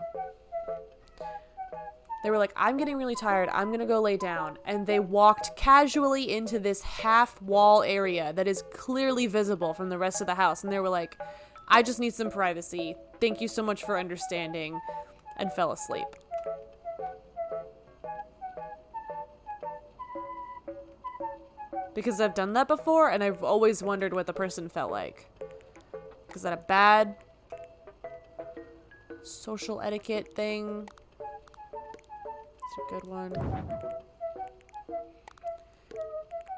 They were like, I'm getting really tired. I'm going to go lay down. And they walked casually into this half wall area that is clearly visible from the rest of the house. And they were like, I just need some privacy. Thank you so much for understanding. And fell asleep. Because I've done that before, and I've always wondered what the person felt like. Is that a bad social etiquette thing? It's a good one.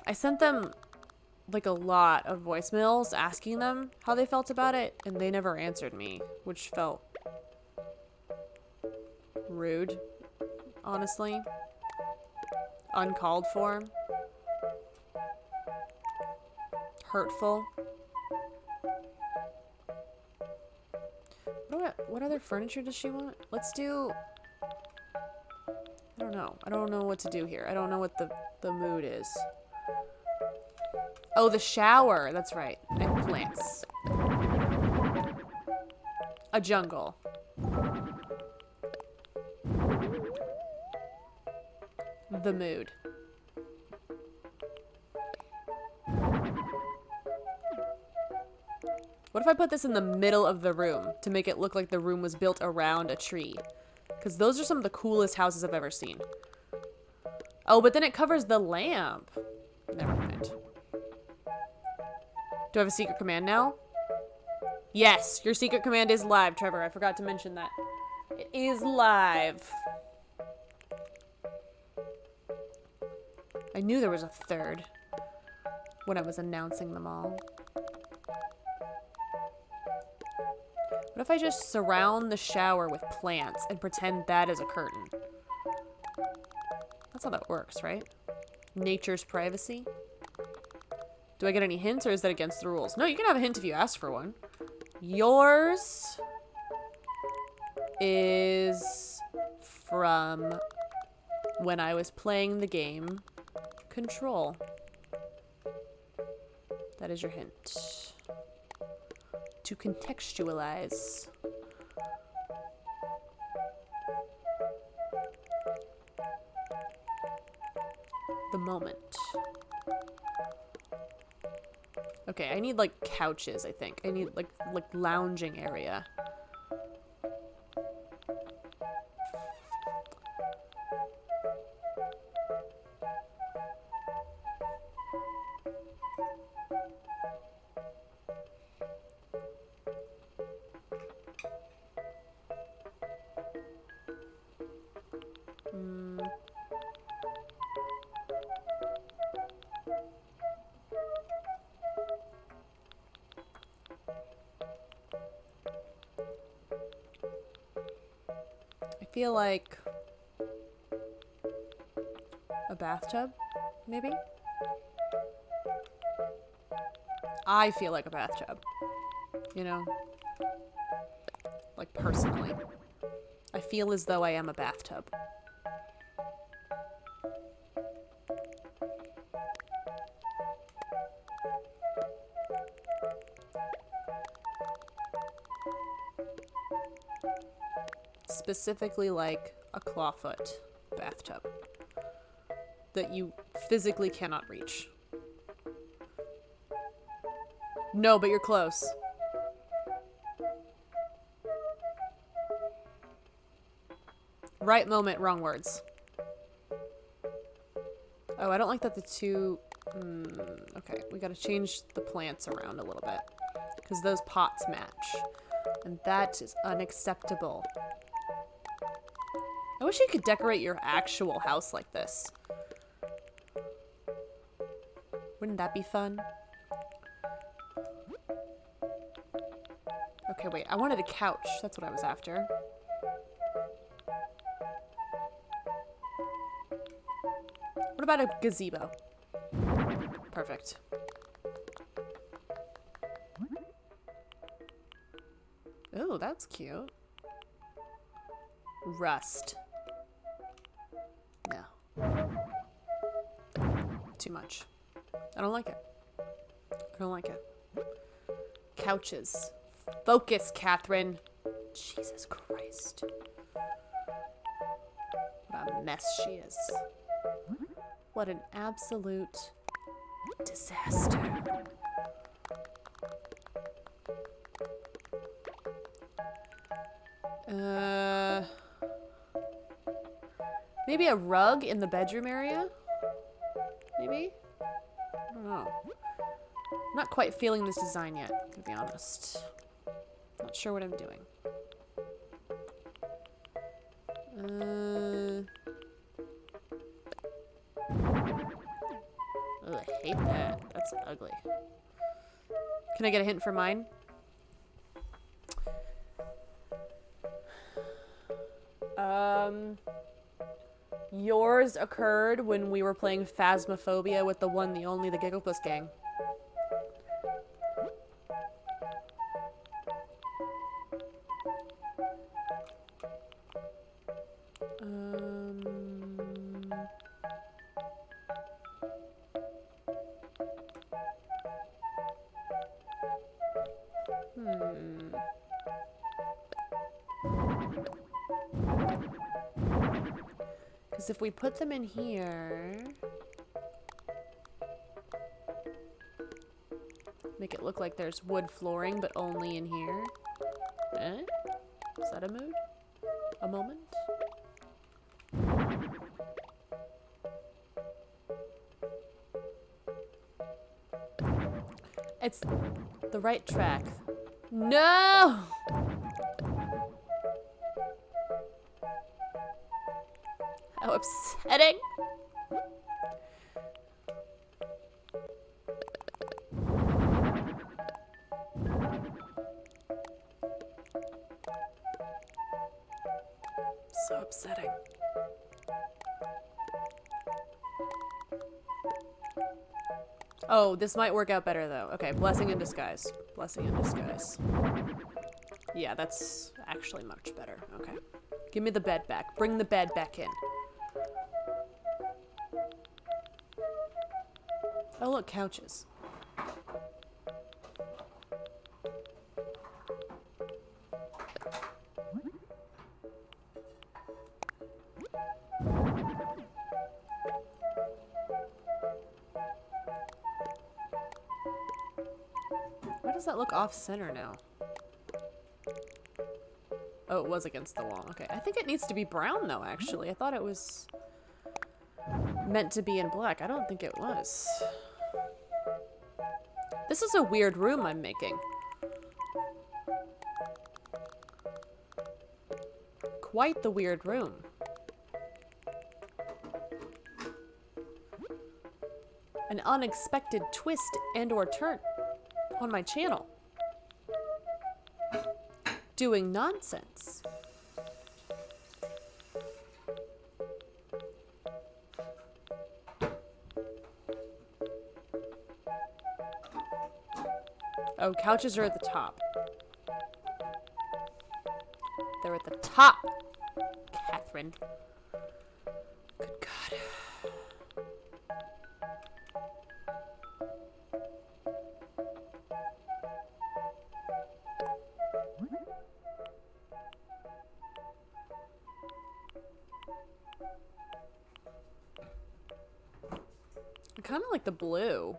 I sent them like a lot of voicemails asking them how they felt about it, and they never answered me, which felt rude, honestly. Uncalled for. Hurtful. What other furniture does she want? Let's do... I don't know. I don't know what to do here. I don't know what the mood is. Oh, the shower. That's right. And plants. A jungle. The mood. What if I put this in the middle of the room to make it look like the room was built around a tree? Because those are some of the coolest houses I've ever seen. Oh, but then it covers the lamp. Never mind. Do I have a secret command now? Yes, your secret command is live, Trevor. I forgot to mention that. It is live. I knew there was a third when I was announcing them all. What if I just surround the shower with plants and pretend that is a curtain? That's how that works, right? Nature's privacy. Do I get any hints or is that against the rules? No, you can have a hint if you ask for one. Yours is from when I was playing the game Control. That is your hint. To contextualize. The moment. Okay, I need like couches, I think. I need like lounging area. I feel like a bathtub, maybe? I feel like a bathtub, you know? Like personally. I feel as though I am a bathtub. Specifically like a clawfoot bathtub that you physically cannot reach. No, but you're close. Right moment, wrong words. Oh, I don't like that the two... okay, we gotta change the plants around a little bit. Because those pots match. And that is unacceptable. I wish you could decorate your actual house like this. Wouldn't that be fun? Okay, wait. I wanted a couch. That's what I was after. What about a gazebo? Perfect. Oh, that's cute. Rust. No. Too much. I don't like it. I don't like it. Couches. Focus, Catherine. Jesus Christ. What a mess she is. What an absolute disaster. Maybe a rug in the bedroom area? Maybe? I don't know. I'm not quite feeling this design yet, to be honest. Not sure what I'm doing. Ugh, I hate that. That's ugly. Can I get a hint for mine? Yours occurred when we were playing Phasmophobia with the one, the only, the Gigglepuss gang. Because if we put them in here, make it look like there's wood flooring, but only in here. Eh? Is that a mood? A moment? It's the right track. No! How upsetting. So upsetting. Oh, this might work out better though. Okay, blessing in disguise. Blessing in disguise. Yeah, that's actually much better. Okay. Give me the bed back. Bring the bed back in. Oh, look, couches. Why does that look off-center now? Oh, it was against the wall. Okay, I think it needs to be brown, though, actually. I thought it was meant to be in black. I don't think it was. This is a weird room I'm making. Quite the weird room. An unexpected twist and/or turn on my channel. Doing nonsense. Oh, couches are at the top. They're at the top, Catherine. Good God. I kind of like the blue.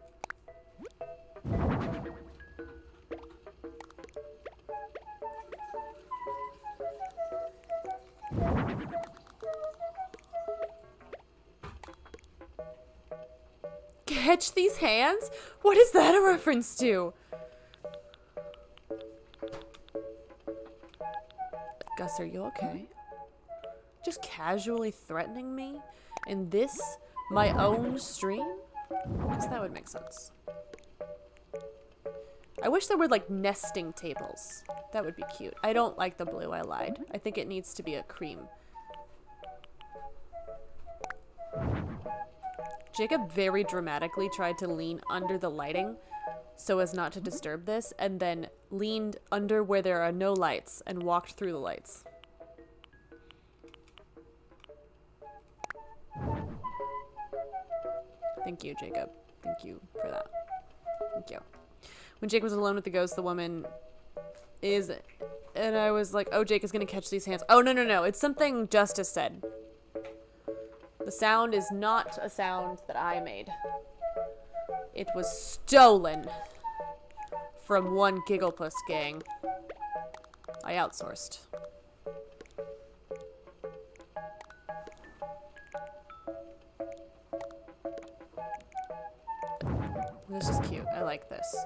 Catch these hands? What is that a reference to? Gus, are you okay? Just casually threatening me in this, my own stream? Because that would make sense. I wish there were like nesting tables. That would be cute. I don't like the blue, I lied. I think it needs to be a cream. Jacob very dramatically tried to lean under the lighting so as not to disturb this, and then leaned under where there are no lights and walked through the lights. Thank you, Jacob. Thank you for that. Thank you. When Jake was alone with the ghost, the woman is... And I was like, oh, Jake is going to catch these hands. Oh, no, no, no. It's something Justice said. The sound is not a sound that I made. It was stolen from one Gigglepuss gang. I outsourced. This is cute. I like this.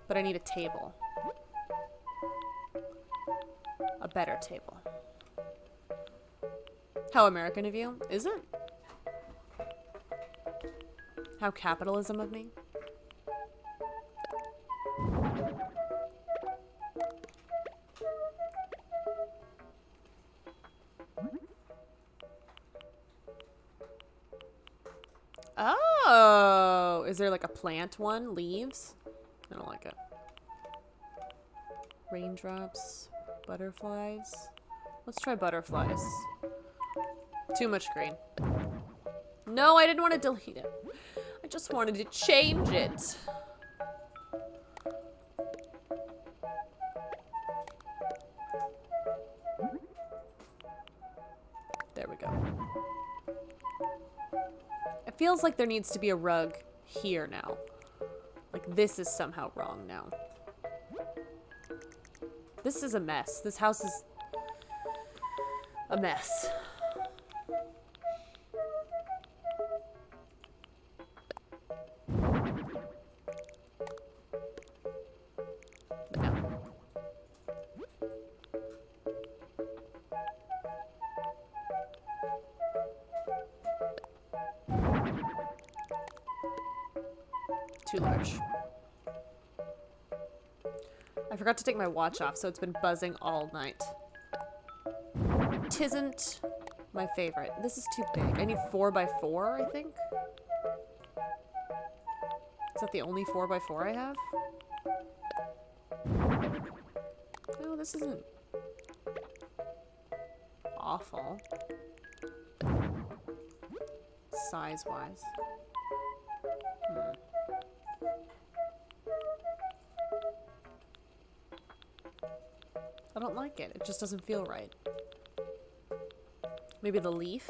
But I need a table. A better table. How American of you. Is it? How capitalism of me. Oh, is there like a plant one? Leaves? I don't like it. Raindrops, butterflies. Let's try butterflies. Too much green. No, I didn't want to delete it. I just wanted to change it. There we go. It feels like there needs to be a rug here now. Like this is somehow wrong now. This is a mess. This house is a mess. No. Too large. I forgot to take my watch off, so it's been buzzing all night. Tisn't my favorite. This is too big. I need 4x4, I think. Is that the only 4x4 I have? No, this isn't awful. Size-wise. I don't like it. It just doesn't feel right. Maybe the leaf?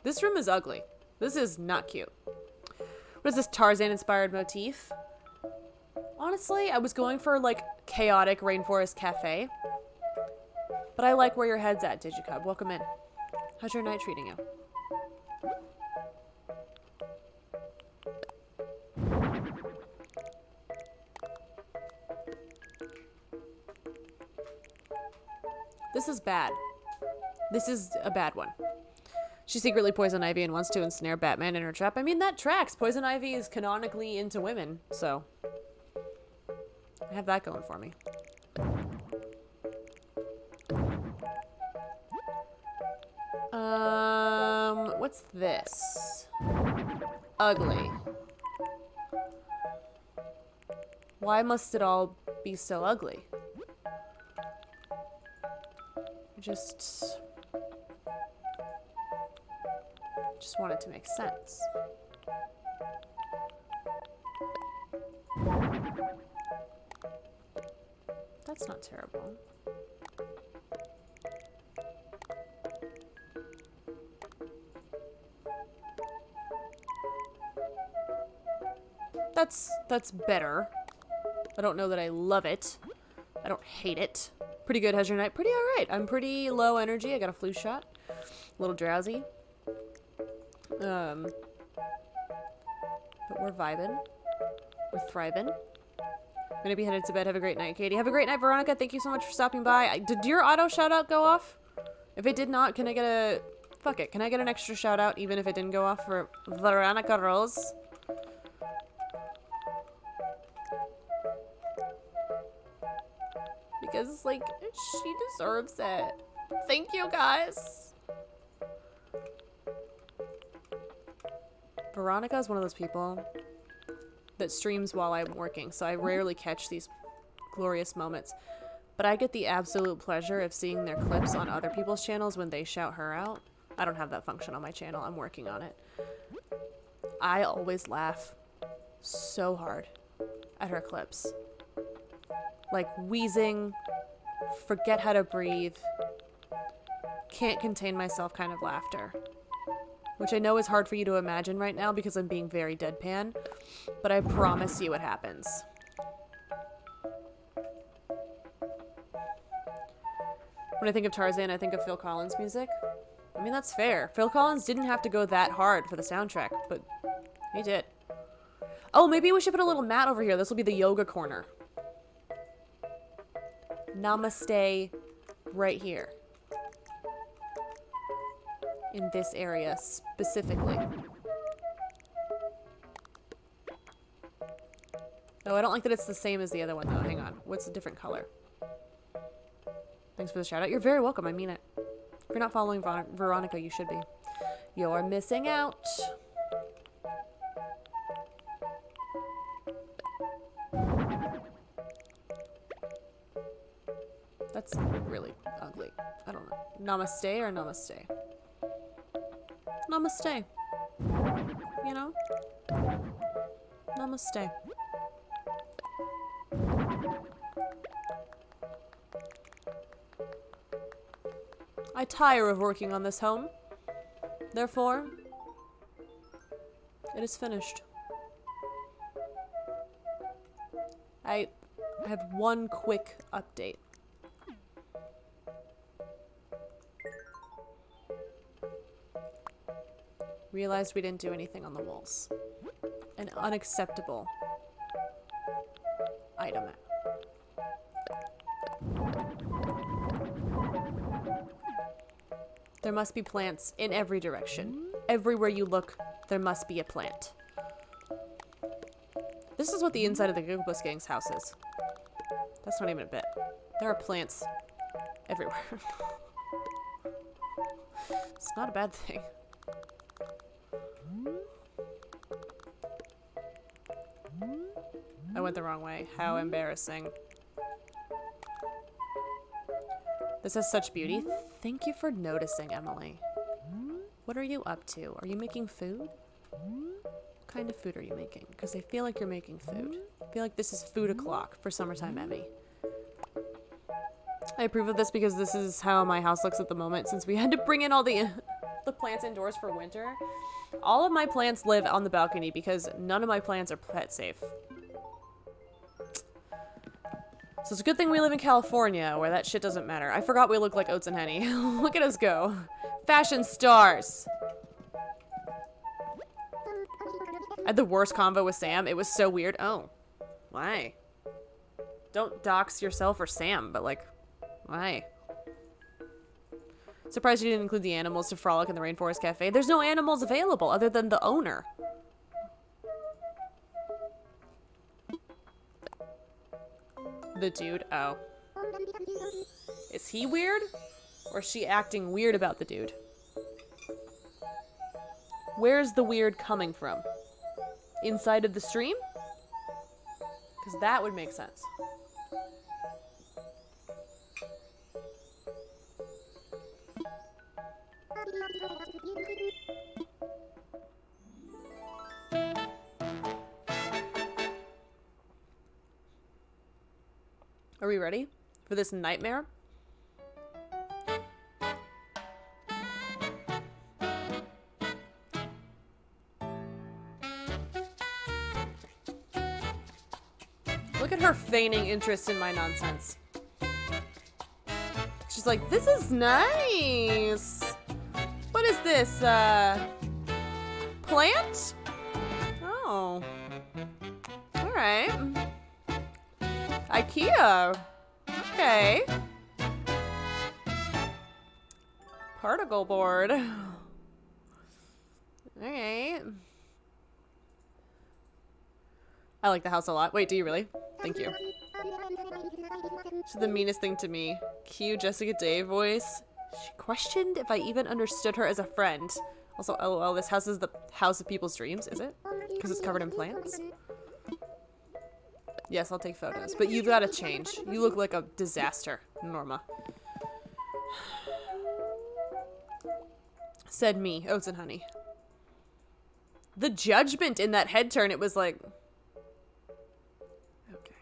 This room is ugly. This is not cute. What is this Tarzan-inspired motif? Honestly, I was going for, like, chaotic rainforest cafe. But I like where your head's at, Digicub. Welcome in. How's your night treating you? This is bad. This is a bad one. She secretly poisoned Ivy and wants to ensnare Batman in her trap. I mean, that tracks. Poison Ivy is canonically into women, so I have that going for me. What's this? Ugly. Why must it all be so ugly? Just want it to make sense. That's not terrible. That's better. I don't know that I love it. I don't hate it. Pretty good. How's your night? Pretty alright. I'm pretty low energy. I got a flu shot. A little drowsy. But we're vibing. We're thriving. I'm gonna be headed to bed. Have a great night, Katie. Have a great night, Veronica. Thank you so much for stopping by. Did your auto shout out go off? If it did not, can I get a... Fuck it. Can I get an extra shout out even if it didn't go off for Veronica Rose? Because, like, she deserves it. Thank you, guys. Veronica is one of those people that streams while I'm working, so I rarely catch these glorious moments. But I get the absolute pleasure of seeing their clips on other people's channels when they shout her out. I don't have that function on my channel. I'm working on it. I always laugh so hard at her clips. Like wheezing, forget how to breathe, can't contain myself kind of laughter. Which I know is hard for you to imagine right now because I'm being very deadpan, but I promise you it happens. When I think of Tarzan, I think of Phil Collins music. I mean, that's fair. Phil Collins didn't have to go that hard for the soundtrack, but he did. Oh, maybe we should put a little mat over here. This will be the yoga corner. Namaste right here. In this area specifically. Oh, I don't like that it's the same as the other one though. Hang on. What's a different color? Thanks for the shout out. You're very welcome. I mean it. If you're not following Veronica, you should be. You're missing out. That's really ugly. I don't know. Namaste or namaste? Namaste. You know? Namaste. I tire of working on this home. Therefore, it is finished. I have one quick update. Realized we didn't do anything on the walls. An unacceptable item. There must be plants in every direction. Everywhere you look, there must be a plant. This is what the inside of the Googlebuss Gang's house is. That's not even a bit. There are plants everywhere. It's not a bad thing. I went the wrong way. How embarrassing. This has such beauty. Thank you for noticing, Emily. What are you up to? Are you making food? What kind of food are you making? Because I feel like you're making food. I feel like this is food o'clock for summertime Emmy. I approve of this because this is how my house looks at the moment since we had to bring in all the plants indoors for winter. All of my plants live on the balcony because none of my plants are pet safe. So it's a good thing we live in California where that shit doesn't matter. I forgot we look like Oats and Henny. Look at us go. Fashion stars. I had the worst convo with Sam. It was so weird. Oh, why? Don't dox yourself or Sam, but like, why? Surprised you didn't include the animals to frolic in the Rainforest Cafe. There's no animals available other than the owner. The dude. Oh. Is he weird? Or is she acting weird about the dude? Where's the weird coming from? Inside of the stream? Because that would make sense. Are we ready for this nightmare? Look at her feigning interest in my nonsense. She's like, this is nice. What is this, plant? Oh. Alright. IKEA. Okay. Particle board. Alright. I like the house a lot. Wait, do you really? Thank you. She's the meanest thing to me. Cute Jessica Day voice. She questioned if I even understood her as a friend. Also, LOL, this house is the house of people's dreams, is it? Because it's covered in plants? Yes, I'll take photos. But you've got to change. You look like a disaster, Norma. Said me. Oats and honey. The judgment in that head turn, it was like... Okay.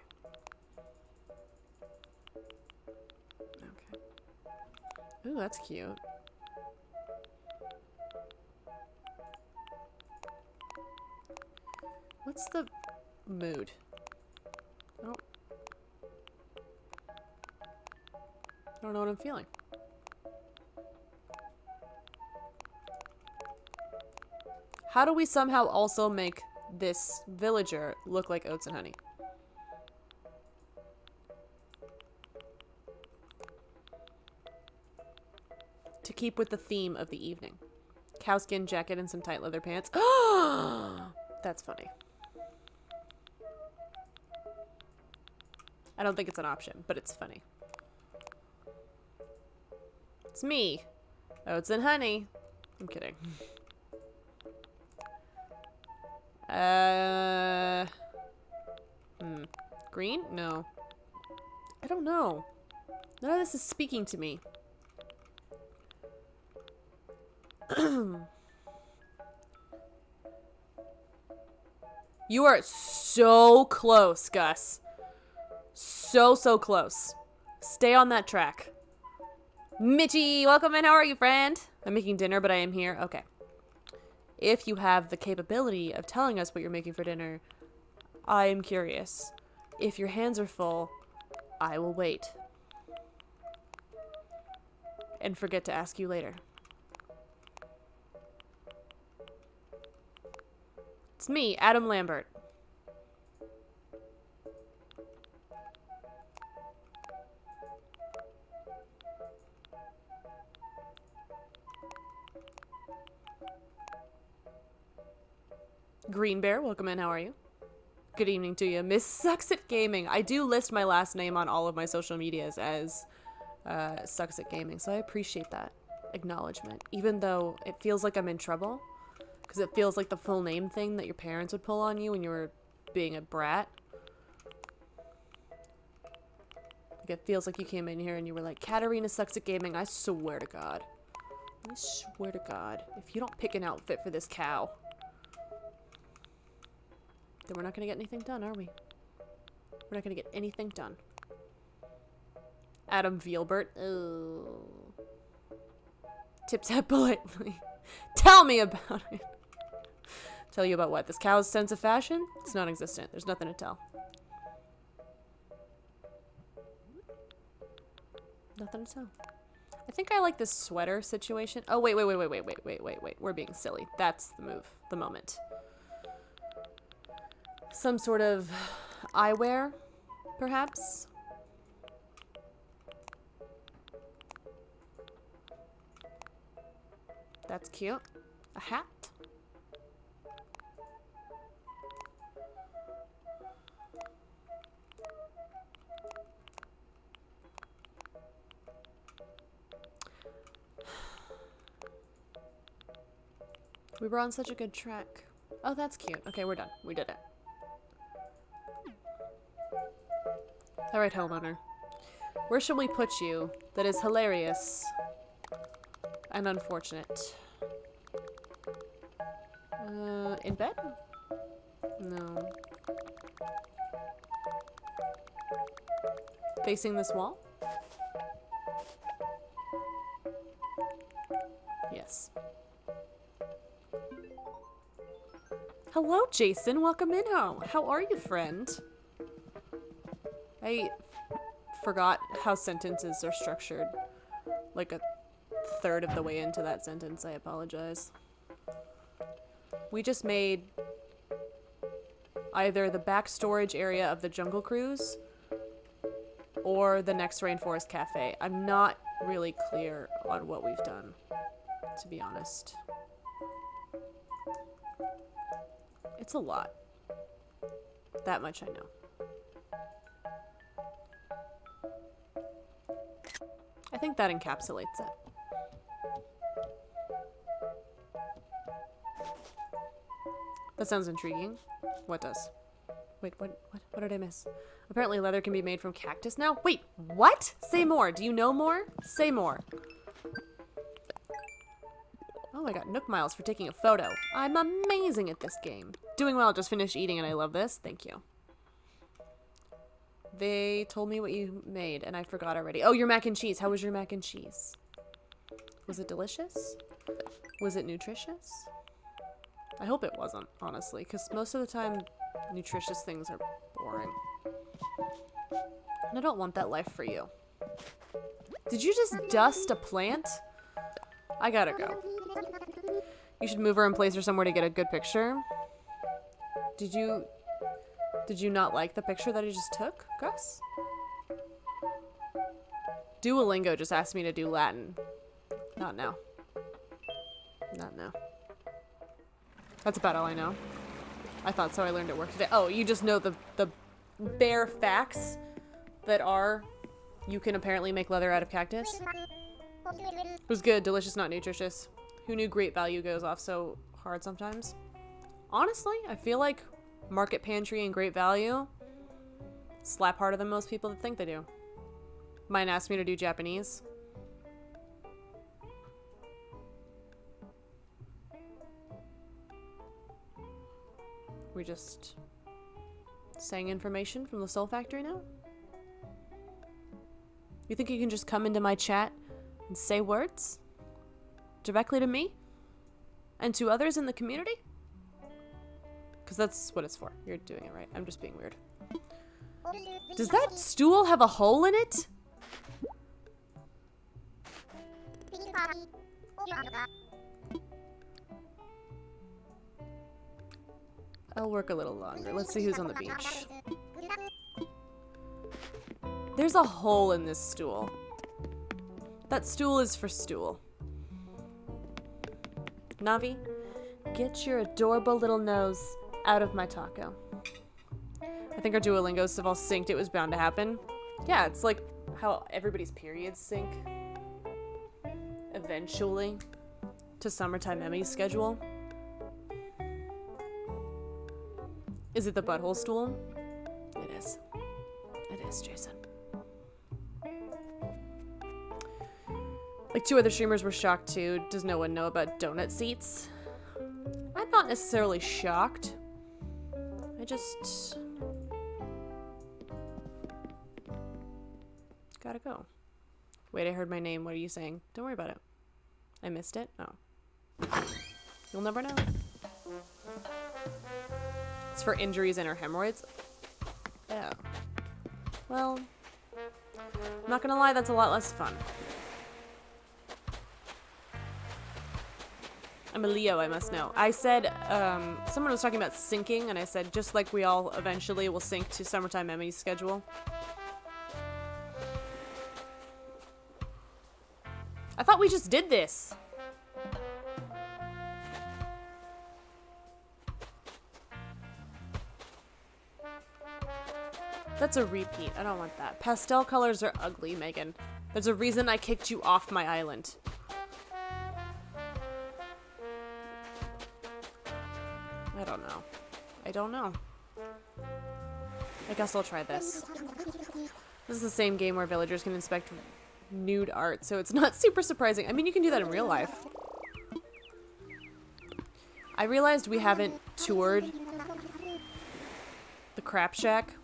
Okay. Ooh, that's cute. What's the mood? I don't know what I'm feeling. How do we somehow also make this villager look like Oats and honey? To keep with the theme of the evening. Cowskin jacket and some tight leather pants. That's funny. I don't think it's an option, but it's funny. It's me. Oats and honey. I'm kidding. Green? No. I don't know. None of this is speaking to me. You are so close, Gus. So close. Stay on that track. Mitchie, welcome in. How are you, friend? I'm making dinner, but I am here. Okay. If you have the capability of telling us what you're making for dinner, I am curious. If your hands are full, I will wait. And forget to ask you later. It's me, Adam Lambert. Green Bear, welcome in. How are you? Good evening to you. Miss Sucks at Gaming. I do list my last name on all of my social medias as Sucks at Gaming, so I appreciate that acknowledgement. Even though it feels like I'm in trouble, because it feels like the full name thing that your parents would pull on you when you were being a brat. Like it feels like you came in here and you were like, Katarina Sucks at Gaming. I swear to God. I swear to God. If you don't pick an outfit for this cow... then we're not going to get anything done, are we? We're not going to get anything done. Adam Vielbert. Oh. Tip-tap politely. Tell me about it. Tell you about what? This cow's sense of fashion? It's non-existent. There's nothing to tell. Nothing to tell. I think I like this sweater situation. Oh, wait. We're being silly. That's the move. The moment. Some sort of eyewear, perhaps? That's cute. A hat? We were on such a good track. Oh, that's cute. Okay, we're done. We did it. Alright, homeowner. Where shall we put you that is hilarious and unfortunate? In bed? No. Facing this wall? Yes. Hello, Jason. Welcome in. How are you, friend? I forgot how sentences are structured. Like a third of the way into that sentence. I apologize. We just made either the back storage area of the Jungle Cruise or the next Rainforest Cafe. I'm not really clear on what we've done, to be honest. It's a lot. That much I know. I think that encapsulates it. That sounds intriguing. What does? Wait, what did I miss? Apparently leather can be made from cactus now? Wait, what? Say more. Do you know more? Say more. Oh, I got Nook Miles for taking a photo. I'm amazing at this game. Doing well, just finished eating and I love this. Thank you. They told me what you made and I forgot already. Oh, your mac and cheese. How was your mac and cheese? Was it delicious? Was it nutritious? I hope it wasn't, honestly, because most of the time, nutritious things are boring. And I don't want that life for you. Did you just dust a plant? I gotta go. You should move her and place her somewhere to get a good picture. Did you not like the picture that I just took, Gus? Duolingo just asked me to do Latin. Not now. Not now. That's about all I know. I thought so. I learned at work today. Oh, you just know the bare facts that are you can apparently make leather out of cactus. It was good, delicious, not nutritious. Who knew great value goes off so hard sometimes? Honestly, I feel like Market Pantry and Great Value slap harder than most people that think they do. Mine asked me to do Japanese. We just saying information from the Soul Factory now? You think you can just come into my chat and say words? Directly to me? And to others in the community? Because that's what it's for. You're doing it right. I'm just being weird. Does that stool have a hole in it? I'll work a little longer. Let's see who's on the beach. There's a hole in this stool. That stool is for stool. Navi, get your adorable little nose out of my taco. I think our Duolingos have all synced. It was bound to happen. Yeah, it's like how everybody's periods sync. Eventually. To Summertime Emmy's schedule. Is it the butthole stool? It is. It is, Jason. Like 2 other streamers were shocked too. Does no one know about donut seats? I'm not necessarily shocked. I just... gotta go. Wait, I heard my name. What are you saying? Don't worry about it. I missed it? Oh. You'll never know. It's for injuries and her hemorrhoids? Oh. Well, I'm not gonna lie, that's a lot less fun. I'm a Leo, I must know. I said, someone was talking about syncing, and I said, just like we all eventually will sync to Summertime Emmy's schedule. I thought we just did this. That's a repeat. I don't want that. Pastel colors are ugly, Megan. There's a reason I kicked you off my island. I don't know. I don't know. I guess I'll try this. This is the same game where villagers can inspect nude art, so it's not super surprising. I mean, you can do that in real life. I realized we haven't toured the Crap Shack.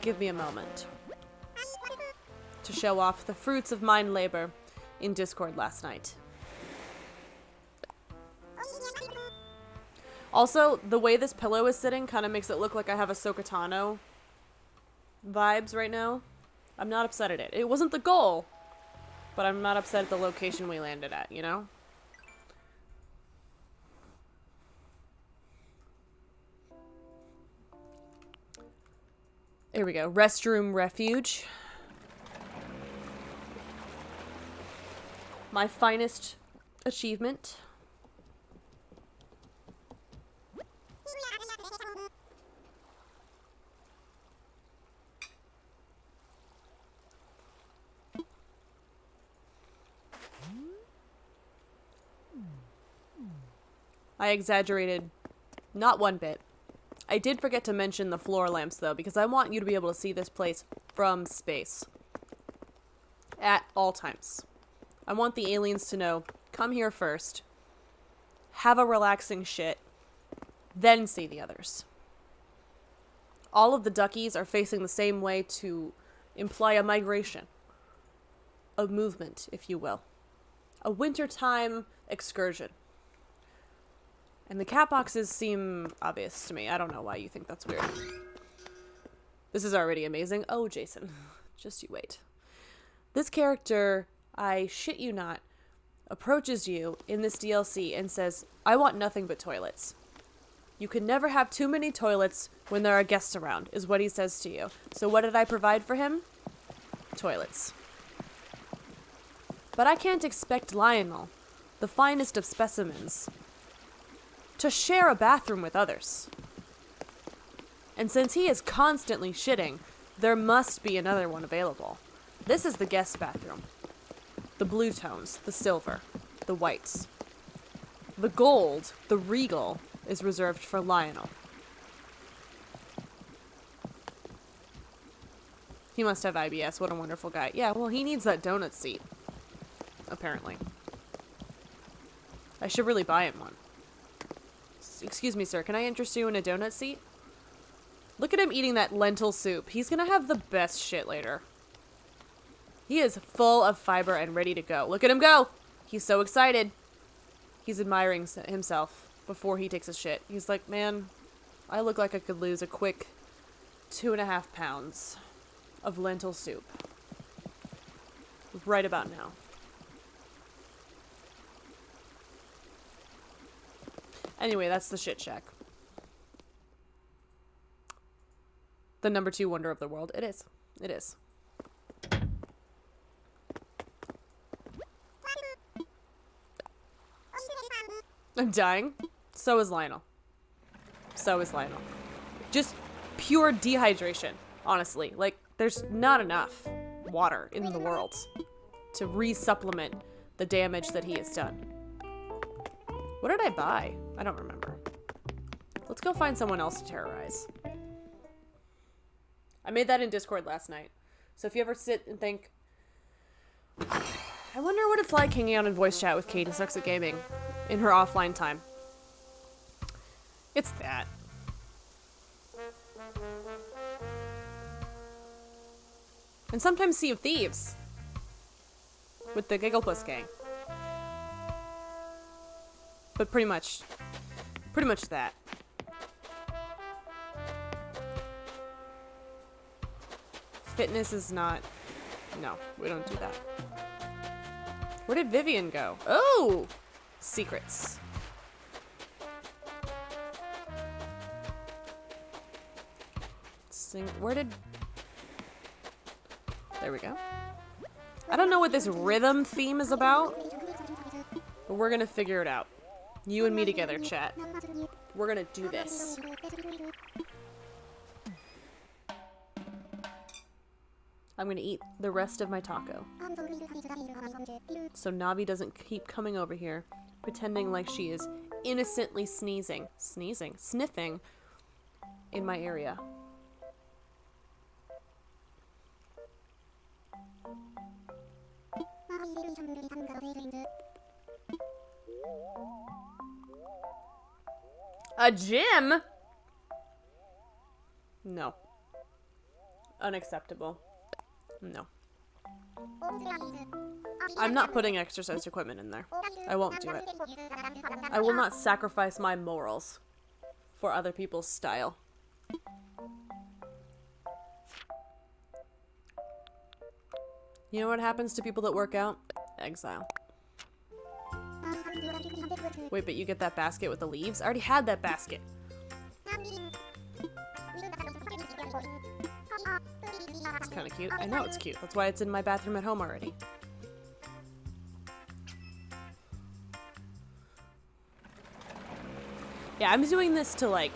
Give me a moment to show off the fruits of mine labor in Discord last night. Also, the way this pillow is sitting kind of makes it look like I have Ahsoka Tano vibes right now. I'm not upset at it. It wasn't the goal, but I'm not upset at the location we landed at, you know? Here we go. Restroom refuge. My finest achievement. I exaggerated not one bit. I did forget to mention the floor lamps, though, because I want you to be able to see this place from space. At all times. I want the aliens to know, come here first, have a relaxing shit, then see the others. All of the duckies are facing the same way to imply a migration. A movement, if you will. A wintertime excursion. And the cat boxes seem obvious to me. I don't know why you think that's weird. This is already amazing. Oh, Jason. Just you wait. This character, I shit you not, approaches you in this DLC and says, I want nothing but toilets. You can never have too many toilets when there are guests around, is what he says to you. So what did I provide for him? Toilets. But I can't expect Lionel, the finest of specimens, to share a bathroom with others. And since he is constantly shitting, there must be another one available. This is the guest bathroom. The blue tones, the silver, the whites. The gold, the regal, is reserved for Lionel. He must have IBS. What a wonderful guy. Yeah, well, he needs that donut seat. Apparently. I should really buy him one. Excuse me, sir. Can I interest you in a donut seat? Look at him eating that lentil soup. He's gonna have the best shit later. He is full of fiber and ready to go. Look at him go! He's so excited. He's admiring himself before he takes a shit. He's like, man, I look like I could lose a quick 2.5 pounds of lentil soup. Right about now. Anyway, that's the shit shack. The number 2 wonder of the world. It is. It is. I'm dying. So is Lionel. So is Lionel. Just pure dehydration, honestly. Like, there's not enough water in the world to re-supplement the damage that he has done. What did I buy? I don't remember. Let's go find someone else to terrorize. I made that in Discord last night. So if you ever sit and think, I wonder what it's like hanging out in voice chat with Katie Sucks at Gaming in her offline time. It's that. And sometimes Sea of Thieves with the Gigglepuss gang. But pretty much that. Fitness is not... No, we don't do that. Where did Vivian go? Oh! Secrets. Where did... There we go. I don't know what this rhythm theme is about, but we're gonna figure it out. You and me together, chat. We're gonna do this. I'm gonna eat the rest of my taco. So Navi doesn't keep coming over here, pretending like she is innocently sniffing in my area. A gym? No. Unacceptable. No. I'm not putting exercise equipment in there. I won't do it. I will not sacrifice my morals for other people's style. You know what happens to people that work out? Exile. Wait, but you get that basket with the leaves? I already had that basket. It's kind of cute. I know it's cute. That's why it's in my bathroom at home already. Yeah, I'm doing this to, like,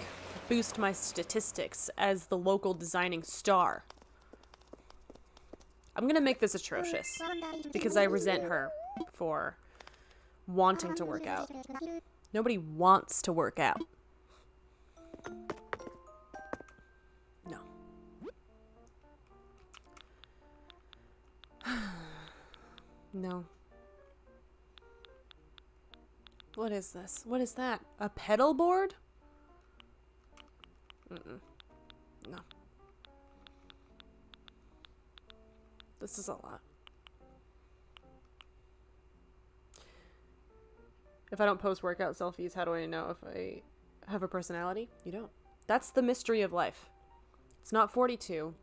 boost my statistics as the local designing star. I'm gonna make this atrocious because I resent her for wanting to work out. Nobody wants to work out. No. No. What is this? What is that? A pedal board? Mm-mm. No. This is a lot. If I don't post workout selfies, how do I know if I have a personality? You don't. That's the mystery of life. It's not 42.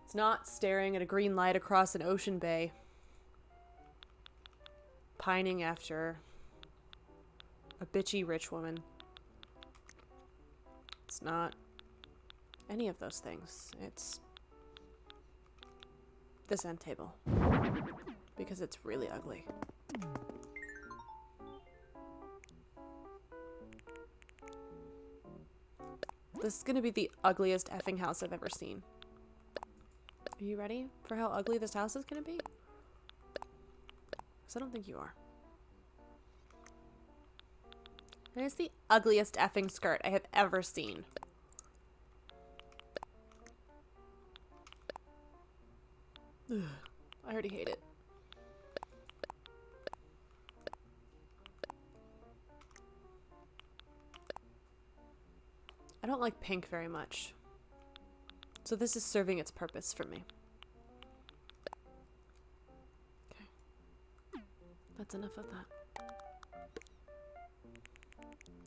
It's not staring at a green light across an ocean bay, pining after a bitchy rich woman. It's not any of those things. It's this end table. Because it's really ugly. This is gonna be the ugliest effing house I've ever seen. Are you ready for how ugly this house is gonna be? Because I don't think you are. There's the ugliest effing skirt I have ever seen. Ugh, I already hate it. I don't like pink very much. So this is serving its purpose for me. Okay. That's enough of that.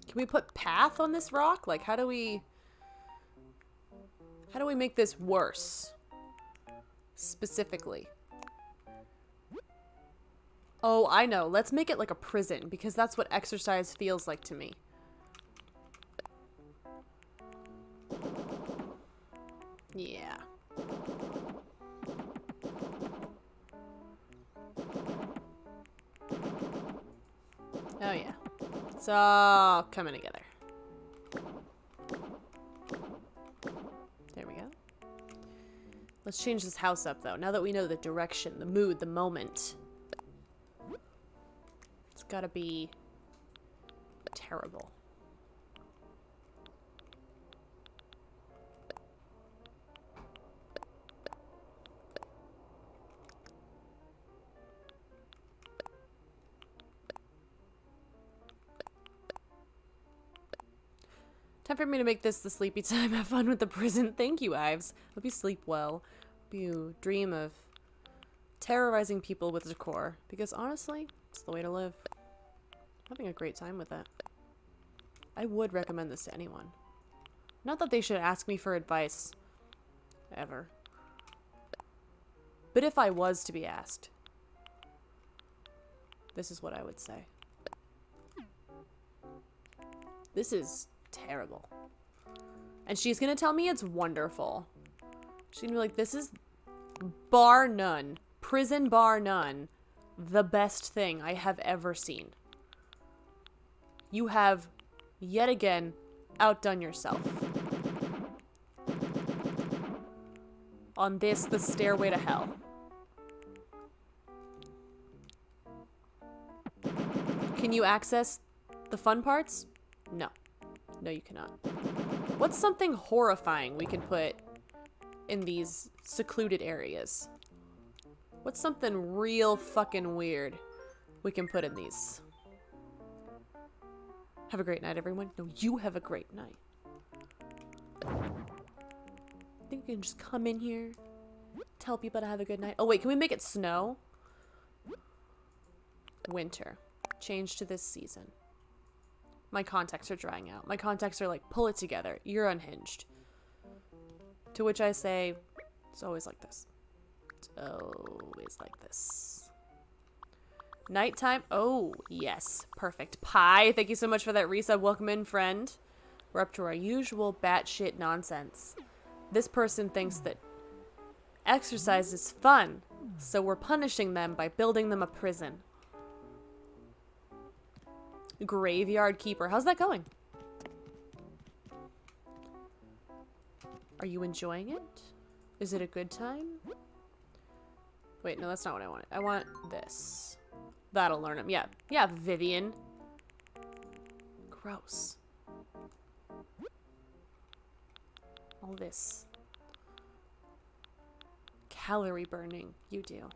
Can we put path on this rock? Like, how do we make this worse? Specifically. Oh, I know. Let's make it like a prison, because that's what exercise feels like to me. Yeah. Oh yeah. It's all coming together. There we go. Let's change this house up though. Now that we know the direction, the mood, the moment. It's gotta be terrible. Time for me to make this the sleepy time. Have fun with the prison. Thank you, Ives. Hope you sleep well. Hope you dream of terrorizing people with decor. Because honestly, it's the way to live. Having a great time with it. I would recommend this to anyone. Not that they should ask me for advice. Ever. But if I was to be asked, this is what I would say. This is terrible. And she's gonna tell me it's wonderful. She's gonna be like, this is bar none, prison bar none, the best thing I have ever seen. You have yet again outdone yourself on this, the stairway to hell. Can you access the fun parts? No. No, you cannot. What's something horrifying we can put in these secluded areas? What's something real fucking weird we can put in these? Have a great night, everyone. No, you have a great night. I think you can just come in here, tell people to have a good night. Oh, wait, can we make it snow? Winter. Change to this season. My contacts are drying out. My contacts are like, pull it together. You're unhinged. To which I say, it's always like this. It's always like this. Nighttime. Oh, yes. Perfect. Pie, thank you so much for that resub. Welcome in, friend. We're up to our usual batshit nonsense. This person thinks that Exercise is fun, so we're punishing them by building them a prison. Graveyard keeper. How's that going? Are you enjoying it? Is it a good time? Wait, no, that's not what I wanted. I want this. That'll learn him. Yeah. Yeah, Vivian. Gross. All this. Calorie burning. You do.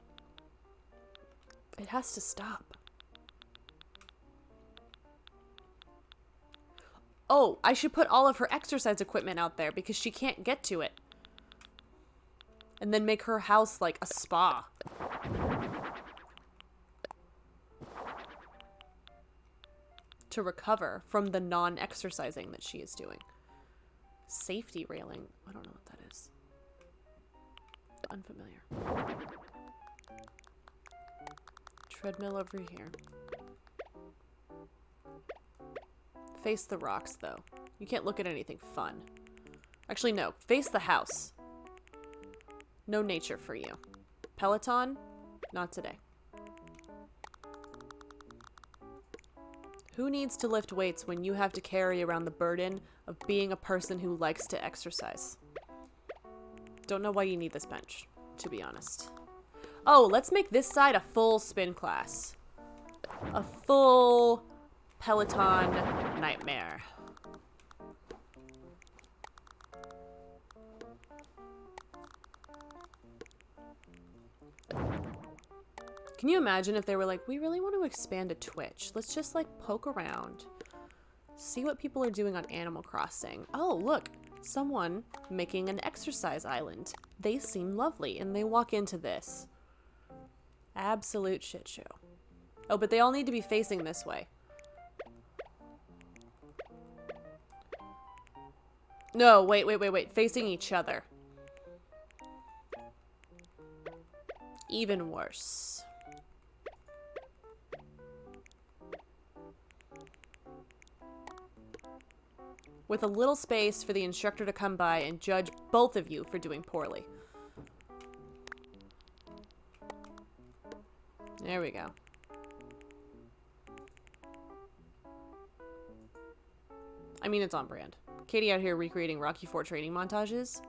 It has to stop. Oh, I should put all of her exercise equipment out there because she can't get to it. And then make her house like a spa. To recover from the non-exercising that she is doing. Safety railing. I don't know what that is. Unfamiliar. Treadmill over here. Face the rocks, though. You can't look at anything fun. Actually, no. Face the house. No nature for you. Peloton? Not today. Who needs to lift weights when you have to carry around the burden of being a person who likes to exercise? Don't know why you need this bench, to be honest. Oh, let's make this side a full spin class. A full Peloton nightmare. Can you imagine if they were like, we really want to expand a Twitch. Let's just like poke around. See what people are doing on Animal Crossing. Oh, look. Someone making an exercise island. They seem lovely and they walk into this. Absolute shit show. Oh, but they all need to be facing this way. No, wait. Facing each other. Even worse. With a little space for the instructor to come by and judge both of you for doing poorly. There we go. I mean, it's on brand. Katie out here recreating Rocky IV training montages.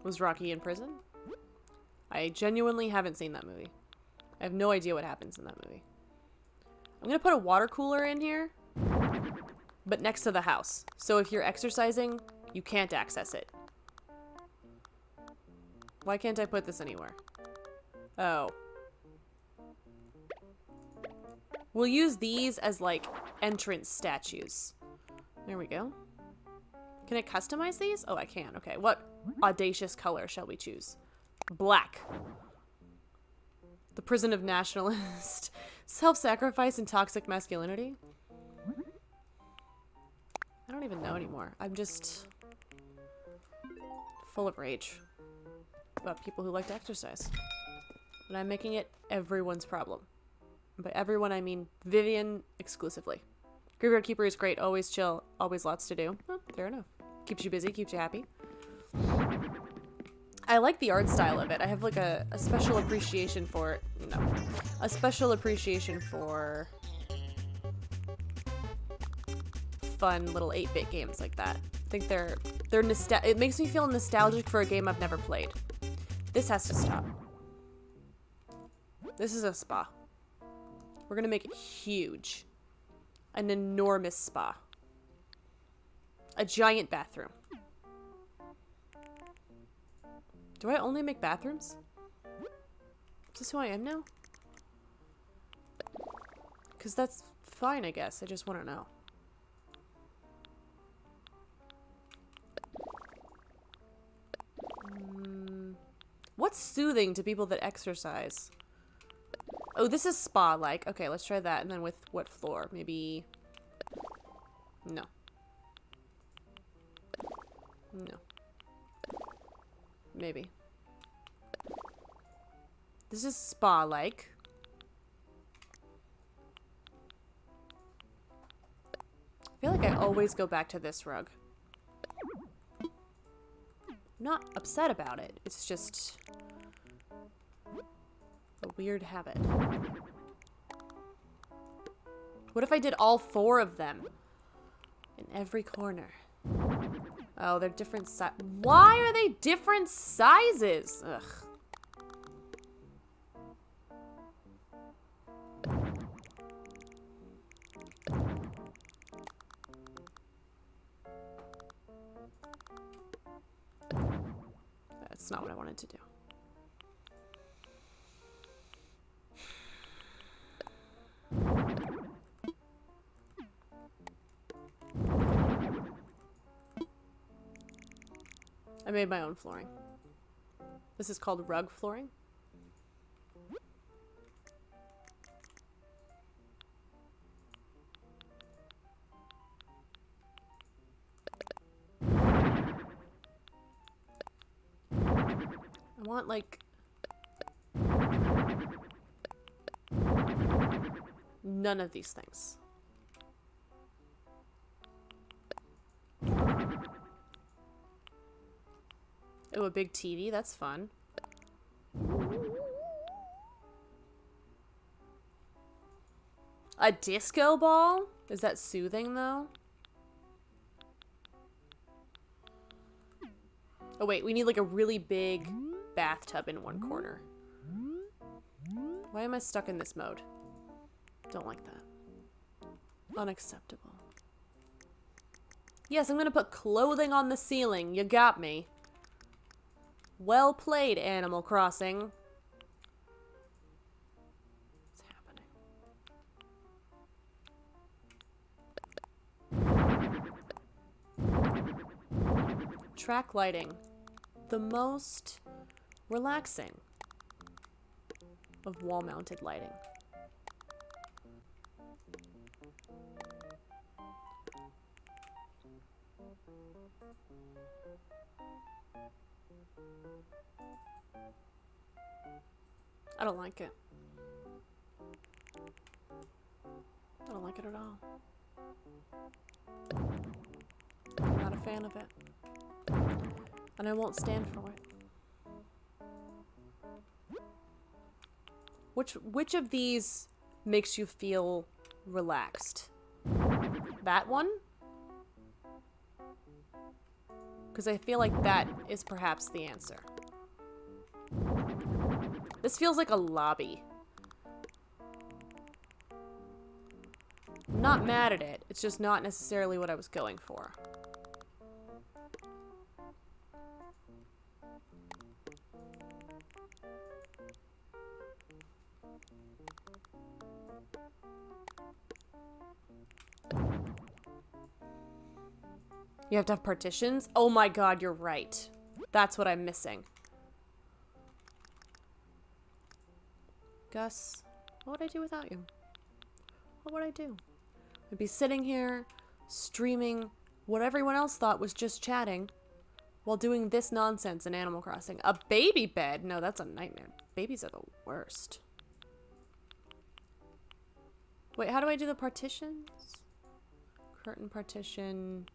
Was Rocky in prison? I genuinely haven't seen that movie. I have no idea what happens in that movie. I'm gonna put a water cooler in here, but next to the house. So if you're exercising, you can't access it. Why can't I put this anywhere? Oh. We'll use these as like entrance statues. There we go. Can I customize these? Oh, I can. Okay. What audacious color shall we choose? Black. The prison of nationalist self-sacrifice and toxic masculinity. I don't even know anymore. I'm just full of rage about people who like to exercise. And I'm making it everyone's problem. And by everyone, I mean Vivian exclusively. Graveyard Keeper is great. Always chill. Always lots to do. Oh, fair enough. Keeps you busy. Keeps you happy. I like the art style of it. I have like a special appreciation for... No. A special appreciation for... fun little 8-bit games like that. I think they're it makes me feel nostalgic for a game I've never played. This has to stop. This is a spa. We're gonna make it huge. An enormous spa. A giant bathroom. Do I only make bathrooms? Is this who I am now? Because that's fine, I guess. I just want to know. What's soothing to people that exercise? Oh, this is spa-like. Okay, let's try that. And then with what floor? Maybe... No. No. Maybe. This is spa-like. I feel like I always go back to this rug. I'm not upset about it. It's just a weird habit. What if I did all 4 of them in every corner? Oh, they're different Why are they different sizes? Ugh. That's not what I wanted to do. I made my own flooring. This is called rug flooring. I want, like, none of these things. Oh, a big TV. That's fun. A disco ball? Is that soothing, though? Oh, wait. We need, like, a really big bathtub in one corner. Why am I stuck in this mode? Don't like that. Unacceptable. Yes, I'm gonna put clothing on the ceiling. You got me. Well played, Animal Crossing. What's happening? Track lighting. The most relaxing of wall-mounted lighting. I don't like it. I don't like it at all. I'm not a fan of it. And I won't stand for it. Which of these makes you feel relaxed? That one? Because I feel like that is perhaps the answer. This feels like a lobby. I'm not mad at it. It's just not necessarily what I was going for. You have to have partitions? Oh my god, you're right. That's what I'm missing. Gus, what would I do without you? What would I do? I'd be sitting here, streaming what everyone else thought was just chatting, while doing this nonsense in Animal Crossing. A baby bed? No, that's a nightmare. Babies are the worst. Wait, how do I do the partitions? Curtain partition.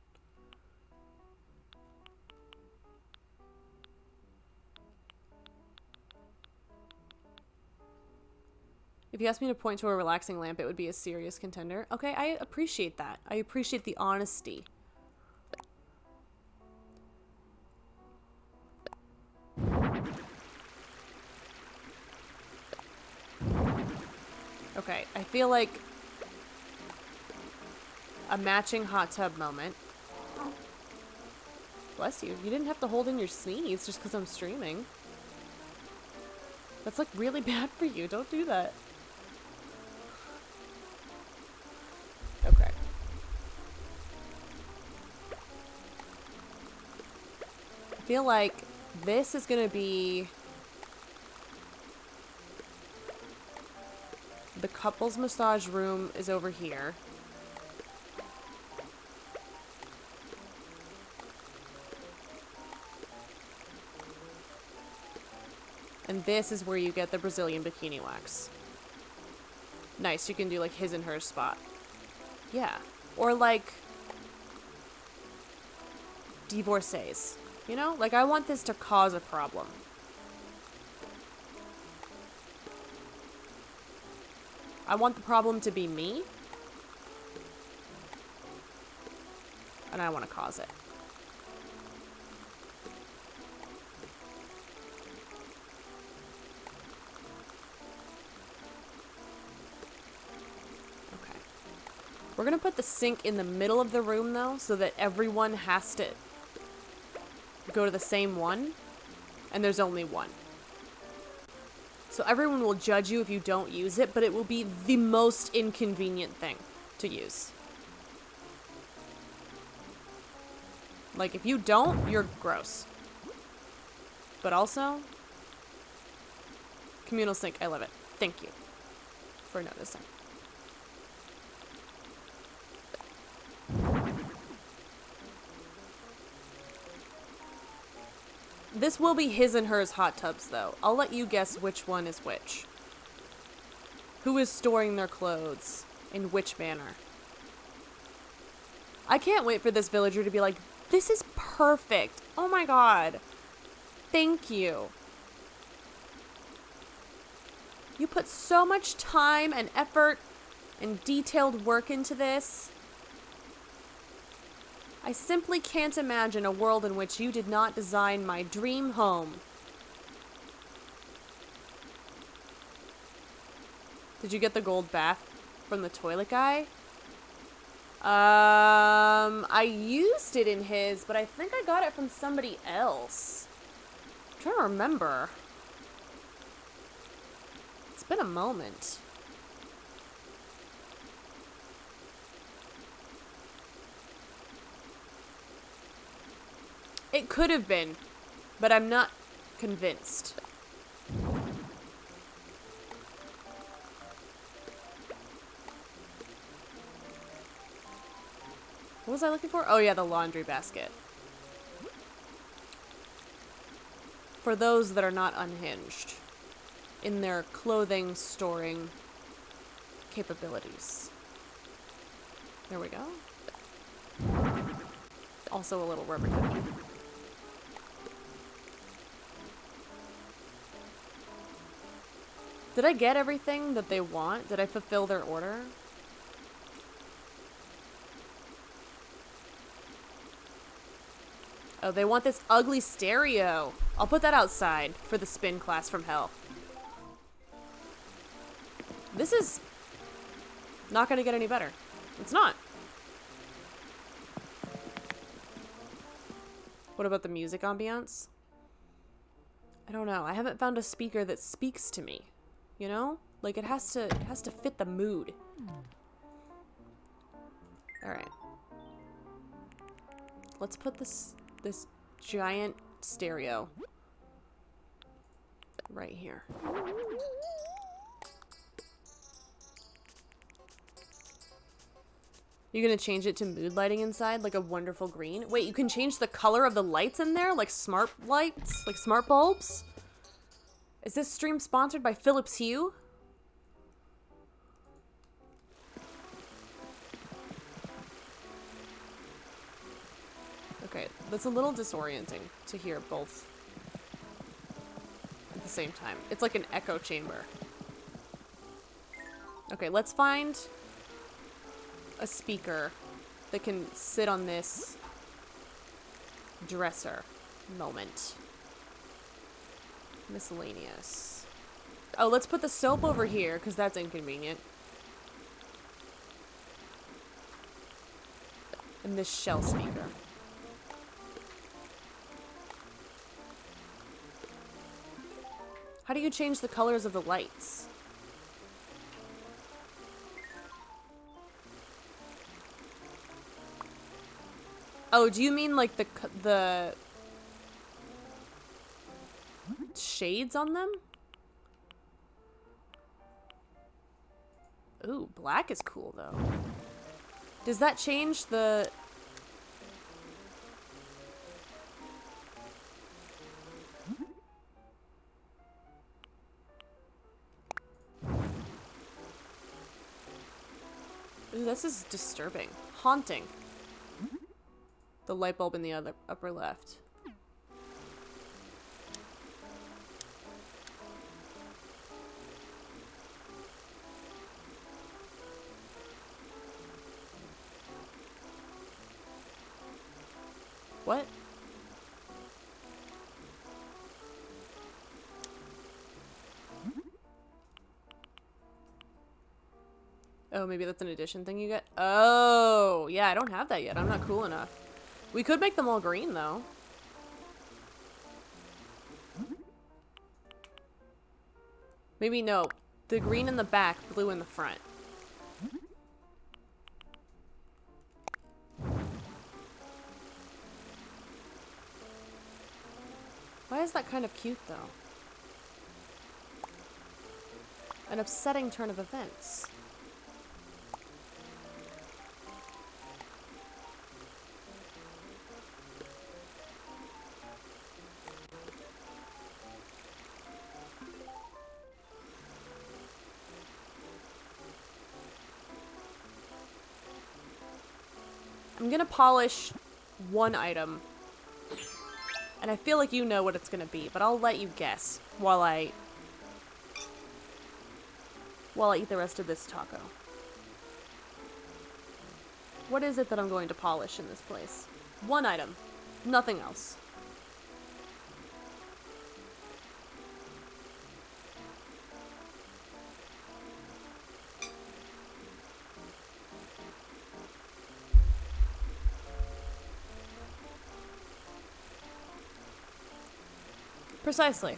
If you asked me to point to a relaxing lamp, it would be a serious contender. Okay, I appreciate that. I appreciate the honesty. Okay, I feel like a matching hot tub moment. Bless you. You didn't have to hold in your sneeze just because I'm streaming. That's like really bad for you. Don't do that. Okay. I feel like this is gonna be the couple's massage room is over here. And this is where you get the Brazilian bikini wax. Nice, you can do like his and her spot. Yeah. Or like divorcees. You know? Like, I want this to cause a problem. I want the problem to be me. And I want to cause it. Okay. We're going to put the sink in the middle of the room, though, so that everyone has to go to the same one. And there's only one. So everyone will judge you if you don't use it, but it will be the most inconvenient thing to use. Like, if you don't, you're gross. But also, communal sink, I love it. Thank you for noticing. This will be his and hers hot tubs, though. I'll let you guess which one is which. Who is storing their clothes? In which manner? I can't wait for this villager to be like, this is perfect. Oh my god. Thank you. You put so much time and effort and detailed work into this. I simply can't imagine a world in which you did not design my dream home. Did you get the gold bath from the toilet guy? I used it in his, but I think I got it from somebody else. I'm trying to remember. It's been a moment. It could have been, but I'm not convinced. What was I looking for? Oh yeah, the laundry basket. For those that are not unhinged in their clothing storing capabilities. There we go. Also a little rubber ducky. Did I get everything that they want? Did I fulfill their order? Oh, they want this ugly stereo. I'll put that outside for the spin class from hell. This is not gonna get any better. It's not. What about the music ambiance? I don't know. I haven't found a speaker that speaks to me. You know? Like, it has to fit the mood. Alright. Let's put this giant stereo right here. You're gonna change it to mood lighting inside, like a wonderful green? Wait, you can change the color of the lights in there? Like smart lights? Like smart bulbs? Is this stream sponsored by Philips Hue? Okay, that's a little disorienting to hear both at the same time. It's like an echo chamber. Okay, let's find a speaker that can sit on this dresser moment. Miscellaneous. Oh, let's put the soap over here, because that's inconvenient. And this shell speaker. How do you change the colors of the lights? Oh, do you mean like the shades on them? Ooh, black is cool though. Does that change the... Ooh, this is disturbing. Haunting. The light bulb in the upper left. What? Oh, maybe that's an addition thing you get? Oh, yeah, I don't have that yet. I'm not cool enough. We could make them all green, though. Maybe no. The green in the back, blue in the front. Why is that kind of cute, though? An upsetting turn of events. I'm gonna polish one item. And I feel like you know what it's gonna be, but I'll let you guess while I eat the rest of this taco. What is it that I'm going to polish in this place? One item. Nothing else. Precisely.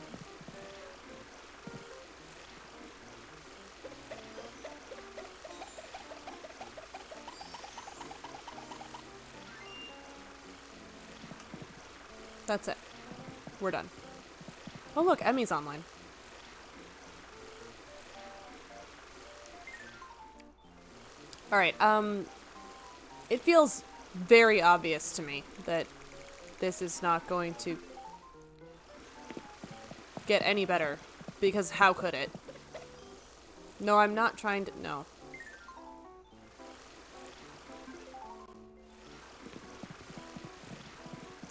That's it. We're done. Oh look, Emmy's online. Alright, it feels very obvious to me that this is not going to get any better, because how could it? No, I'm not trying to, no.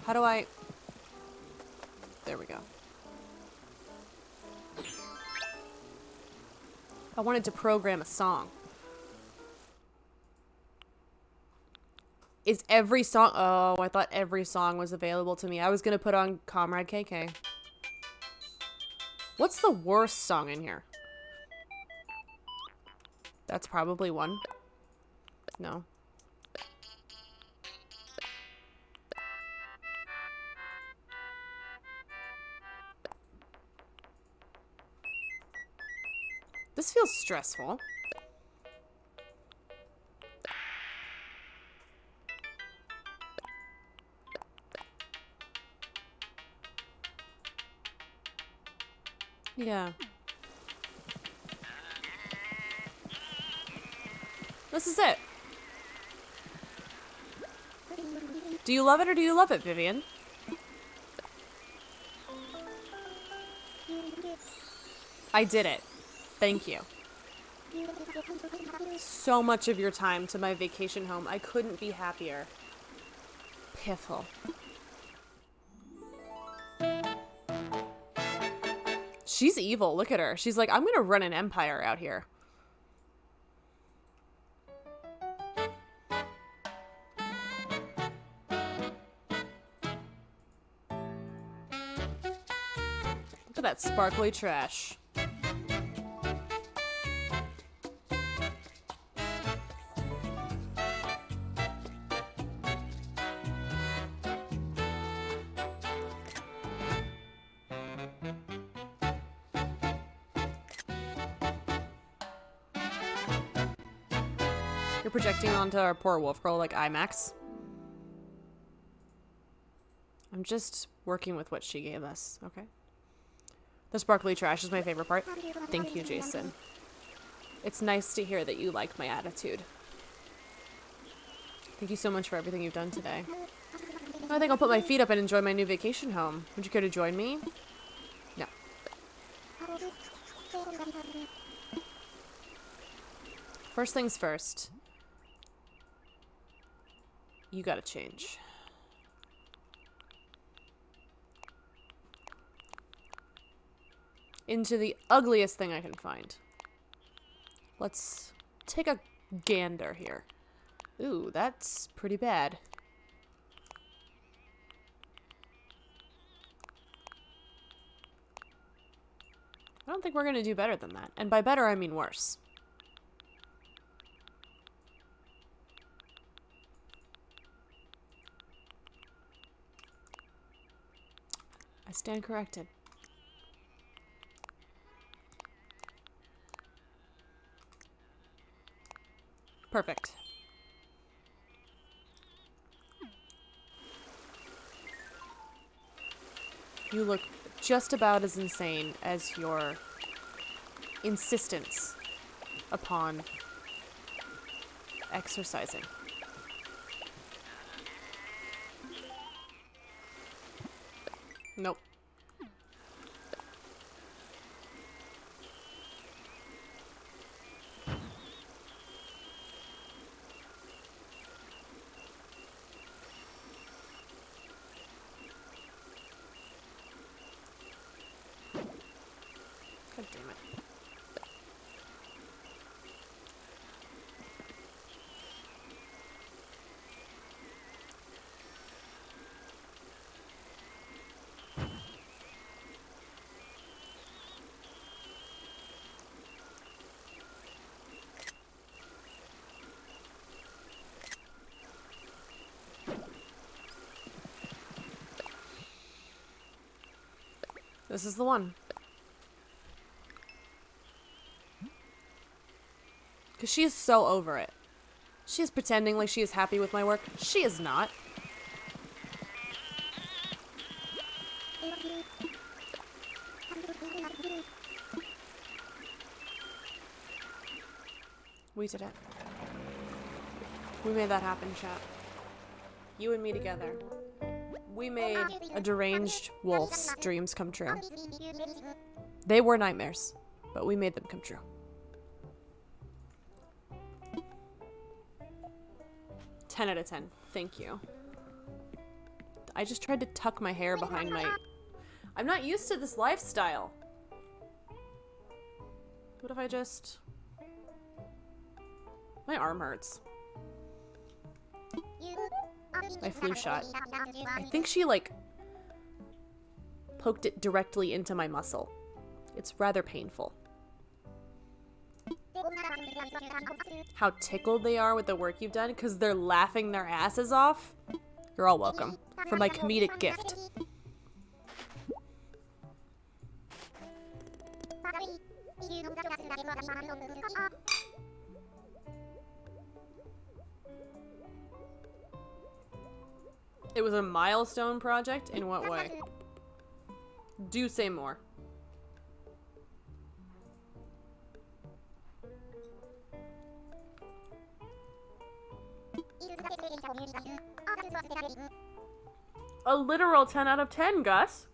How do I... There we go. I wanted to program a song. Is every song... Oh, I thought every song was available to me. I was gonna put on Comrade KK. What's the worst song in here? That's probably one. No. This feels stressful. Yeah. This is it. Do you love it or do you love it, Vivian? I did it. Thank you. So much of your time to my vacation home. I couldn't be happier. Piffle. She's evil. Look at her. She's like, I'm gonna run an empire out here. Look at that sparkly trash. You're projecting onto our poor wolf girl like IMAX. I'm just working with what she gave us, okay? The sparkly trash is my favorite part. Thank you, Jason. It's nice to hear that you like my attitude. Thank you so much for everything you've done today. I think I'll put my feet up and enjoy my new vacation home. Would you care to join me? No. First things first. You gotta change. Into the ugliest thing I can find. Let's take a gander here. Ooh, that's pretty bad. I don't think we're gonna do better than that. And by better, I mean worse. I stand corrected. Perfect. You look just about as insane as your insistence upon exercising. Nope. God damn it. This is the one. Because she is so over it. She is pretending like she is happy with my work. She is not. We did it. We made that happen, chat. You and me together. We made a deranged wolf's dreams come true. They were nightmares, but we made them come true. 10 out of 10. Thank you. I just tried to tuck my hair behind my... I'm not used to this lifestyle. What if I just... My arm hurts. My flu shot. I think she, like, poked it directly into my muscle. It's rather painful. How tickled they are with the work you've done because they're laughing their asses off. You're all welcome for my comedic gift. It was a milestone project? In what way? Do say more. A literal 10 out of 10, Gus.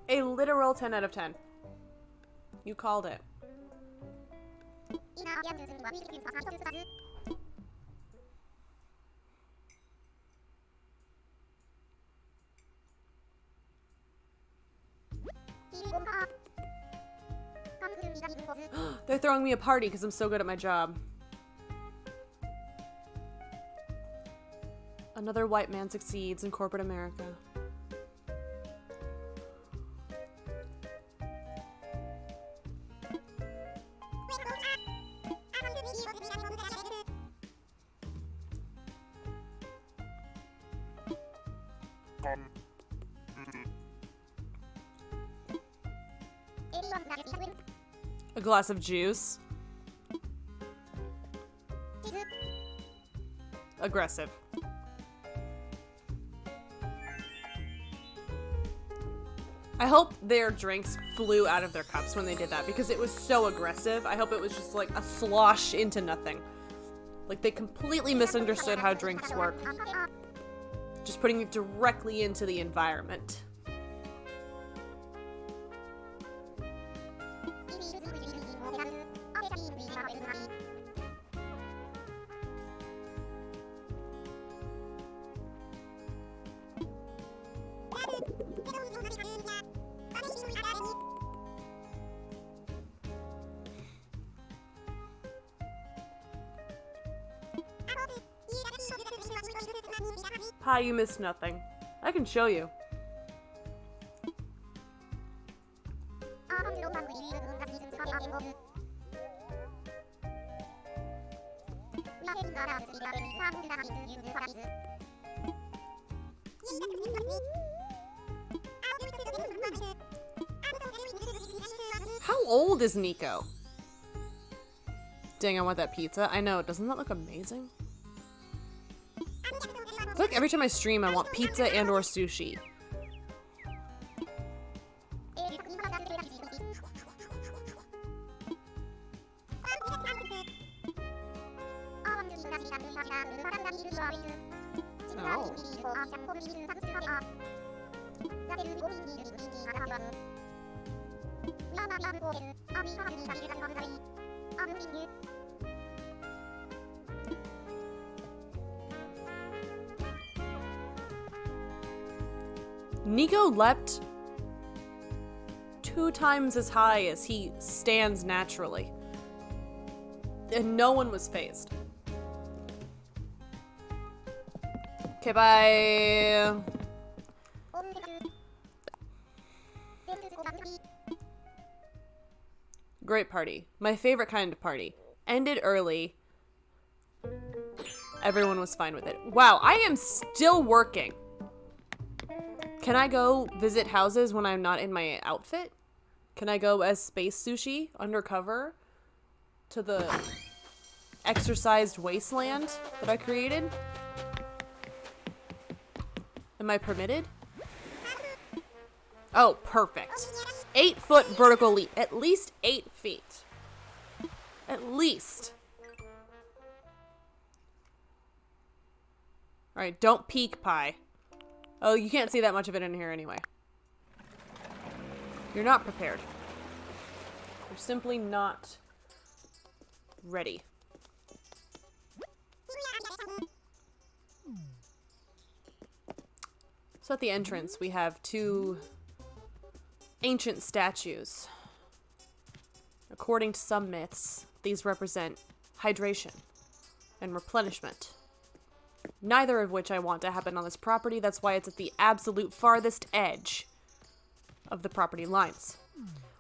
A literal 10 out of 10. You called it. They're throwing me a party because I'm so good at my job. Another white man succeeds in corporate America. A glass of juice. Aggressive. I hope their drinks flew out of their cups when they did that because it was so aggressive. I hope it was just like a slosh into nothing. Like they completely misunderstood how drinks work. Just putting it directly into the environment. Hi, you missed nothing. I can show you. How old is Nico? Dang, I want that pizza. I know, doesn't that look amazing? I feel like every time I stream, I want pizza and or sushi. Oh. Nico leapt 2 times as high as he stands naturally. And no one was fazed. Okay, bye. Great party. My favorite kind of party. Ended early. Everyone was fine with it. Wow, I am still working. Can I go visit houses when I'm not in my outfit? Can I go as Space Sushi undercover to the exercised wasteland that I created? Am I permitted? Oh, perfect. 8-foot vertical leap. At least 8 feet. At least. Alright, don't peek, Pie. Oh, you can't see that much of it in here anyway. You're not prepared. You're simply not ready. So at the entrance, we have 2 ancient statues. According to some myths, these represent hydration and replenishment. Neither of which I want to happen on this property. That's why it's at the absolute farthest edge of the property lines.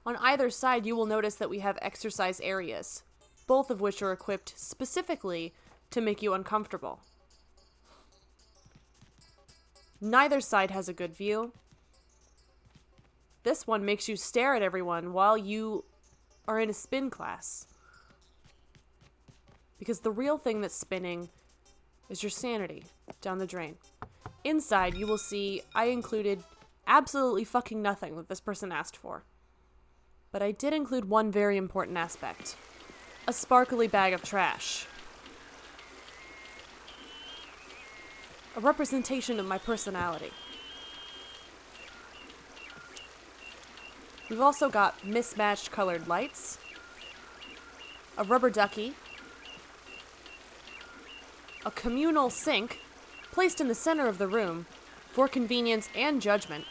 On either side, you will notice that we have exercise areas, both of which are equipped specifically to make you uncomfortable. Neither side has a good view. This one makes you stare at everyone while you are in a spin class. Because the real thing that's spinning is your sanity down the drain. Inside, you will see I included absolutely fucking nothing that this person asked for. But I did include one very important aspect. A sparkly bag of trash. A representation of my personality. We've also got mismatched colored lights, a rubber ducky, a communal sink placed in the center of the room for convenience and judgment,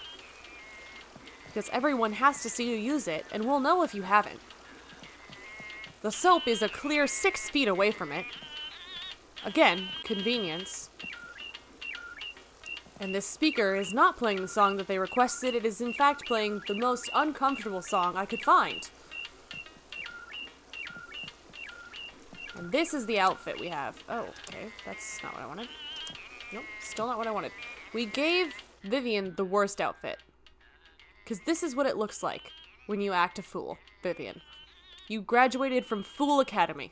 because everyone has to see you use it and will know if you haven't. The soap is a clear 6 feet away from it. Again, convenience. And this speaker is not playing the song that they requested. It is in fact playing the most uncomfortable song I could find. And this is the outfit we have. Oh, okay. That's not what I wanted. Nope, still not what I wanted. We gave Vivian the worst outfit. Because this is what it looks like when you act a fool, Vivian. You graduated from Fool Academy.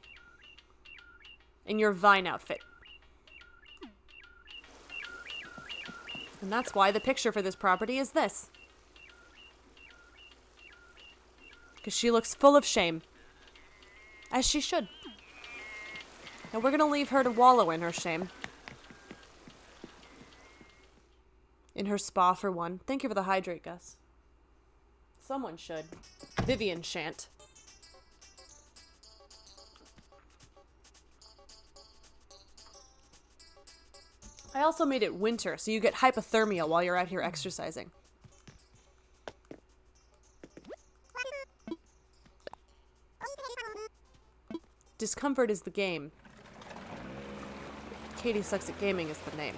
In your Vine outfit. And that's why the picture for this property is this. Because she looks full of shame. As she should. And we're going to leave her to wallow in her shame. In her spa, for one. Thank you for the hydrate, Gus. Someone should. Vivian shan't. I also made it winter, so you get hypothermia while you're out here exercising. Discomfort is the game. Katie Sucks at Gaming is the name.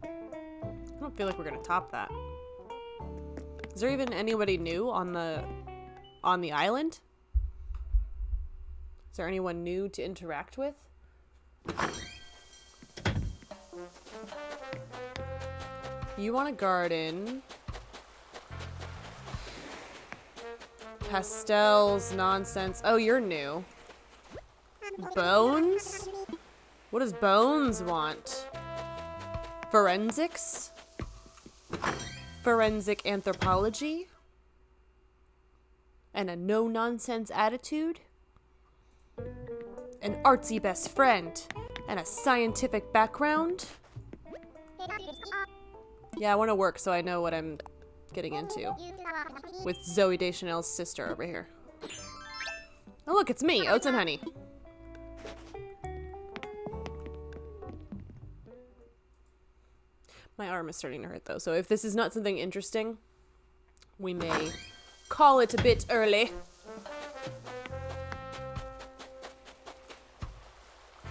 I don't feel like we're gonna top that. Is there even anybody new on the on the island? Is there anyone new to interact with? You want a garden. Pastels, nonsense. Oh, you're new. Bones? What does Bones want? Forensics? Forensic anthropology? And a no-nonsense attitude? An artsy best friend? And a scientific background? Yeah, I want to work so I know what I'm getting into. With Zoe Deschanel's sister over here. Oh look, it's me, Oats and Honey. My arm is starting to hurt though, so if this is not something interesting, we may call it a bit early.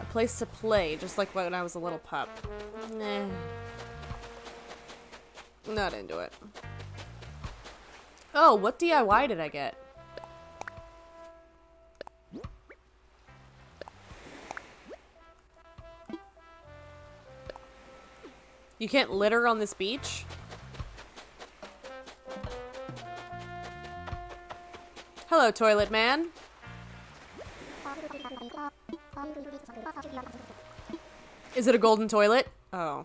A place to play, just like when I was a little pup. Nah. Not into it. Oh, what DIY did I get? You can't litter on this beach? Hello, toilet man. Is it a golden toilet? Oh.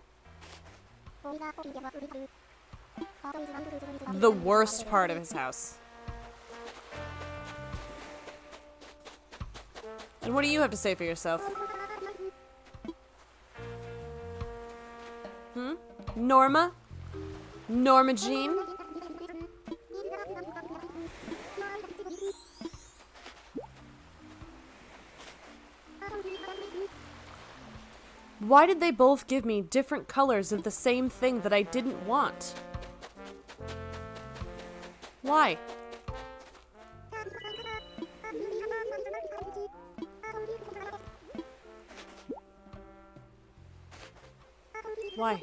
The worst part of his house. And what do you have to say for yourself? Norma? Norma Jean? Why did they both give me different colors of the same thing that I didn't want? Why? Why?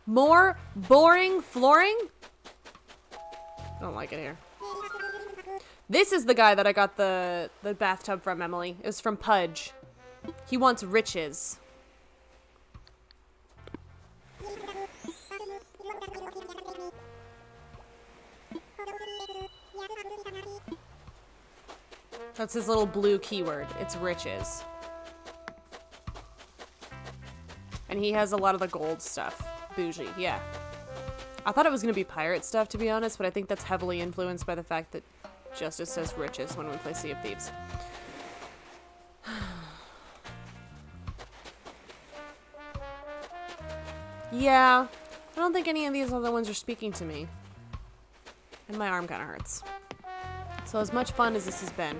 More boring flooring? I don't like it here. This is the guy that I got the bathtub from, Emily. It was from Pudge. He wants riches. That's his little blue keyword. It's riches. And he has a lot of the gold stuff. Bougie, yeah. I thought it was going to be pirate stuff, to be honest, but I think that's heavily influenced by the fact that Justice says riches when we play Sea of Thieves. Yeah, I don't think any of these other ones are speaking to me. And my arm kind of hurts. So as much fun as this has been,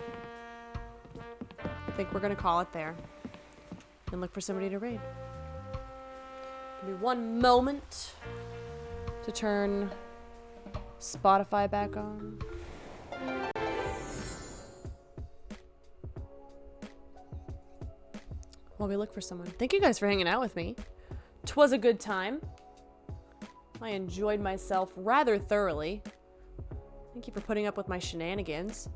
I think we're going to call it there. And look for somebody to raid. Give me one moment to turn Spotify back on. While we look for someone. Thank you guys for hanging out with me. 'Twas a good time. I enjoyed myself rather thoroughly. Thank you for putting up with my shenanigans.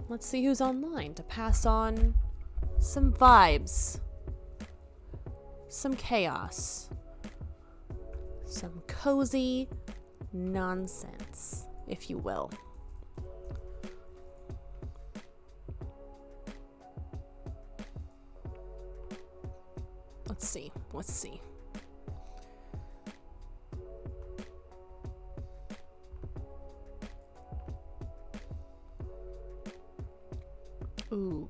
Let's see who's online to pass on some vibes. Some chaos. Some cozy nonsense, if you will. Let's see. Let's see. Ooh.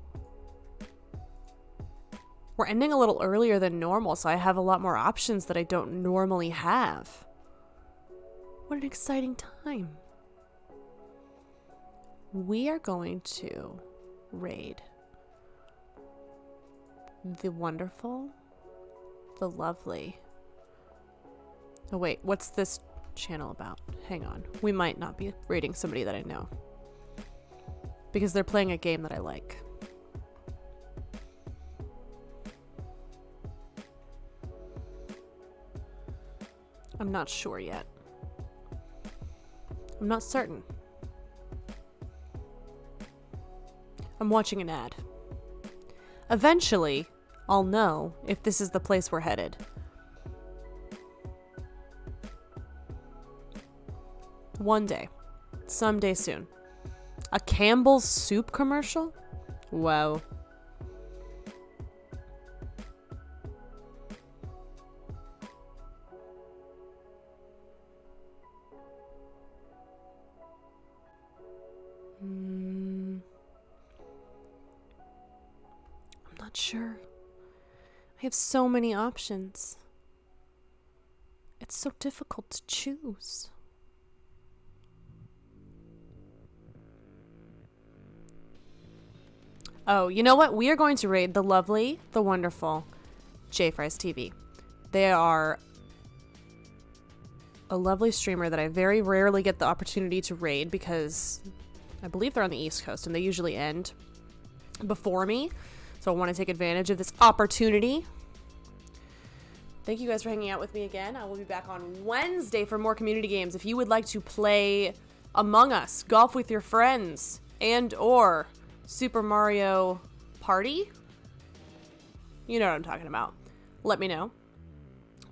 We're ending a little earlier than normal, so I have a lot more options that I don't normally have. What an exciting time. We are going to raid the wonderful, the lovely. Oh wait, what's this channel about? Hang on. We might not be raiding somebody that I know. Because they're playing a game that I like. I'm not sure yet. I'm not certain. I'm watching an ad. Eventually, I'll know if this is the place we're headed. One day. Someday soon. A Campbell's soup commercial? Wow. I'm not sure. I have so many options. It's so difficult to choose. Oh, you know what? We are going to raid the lovely, the wonderful J Fries TV. They are a lovely streamer that I very rarely get the opportunity to raid because I believe they're on the East Coast and they usually end before me. So I want to take advantage of this opportunity. Thank you guys for hanging out with me again. I will be back on Wednesday for more community games. If you would like to play Among Us, golf with your friends, and or Super Mario Party, you know what I'm talking about. Let me know.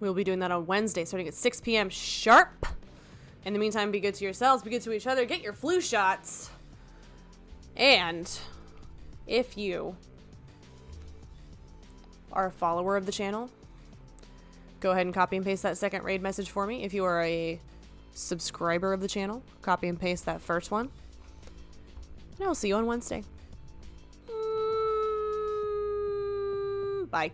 We'll be doing that on Wednesday starting at 6 p.m. sharp. In the meantime, be good to yourselves, be good to each other, get your flu shots. And if you are a follower of the channel, go ahead and copy and paste that second raid message for me. If you are a subscriber of the channel, copy and paste that first one. And I'll see you on Wednesday. Bye.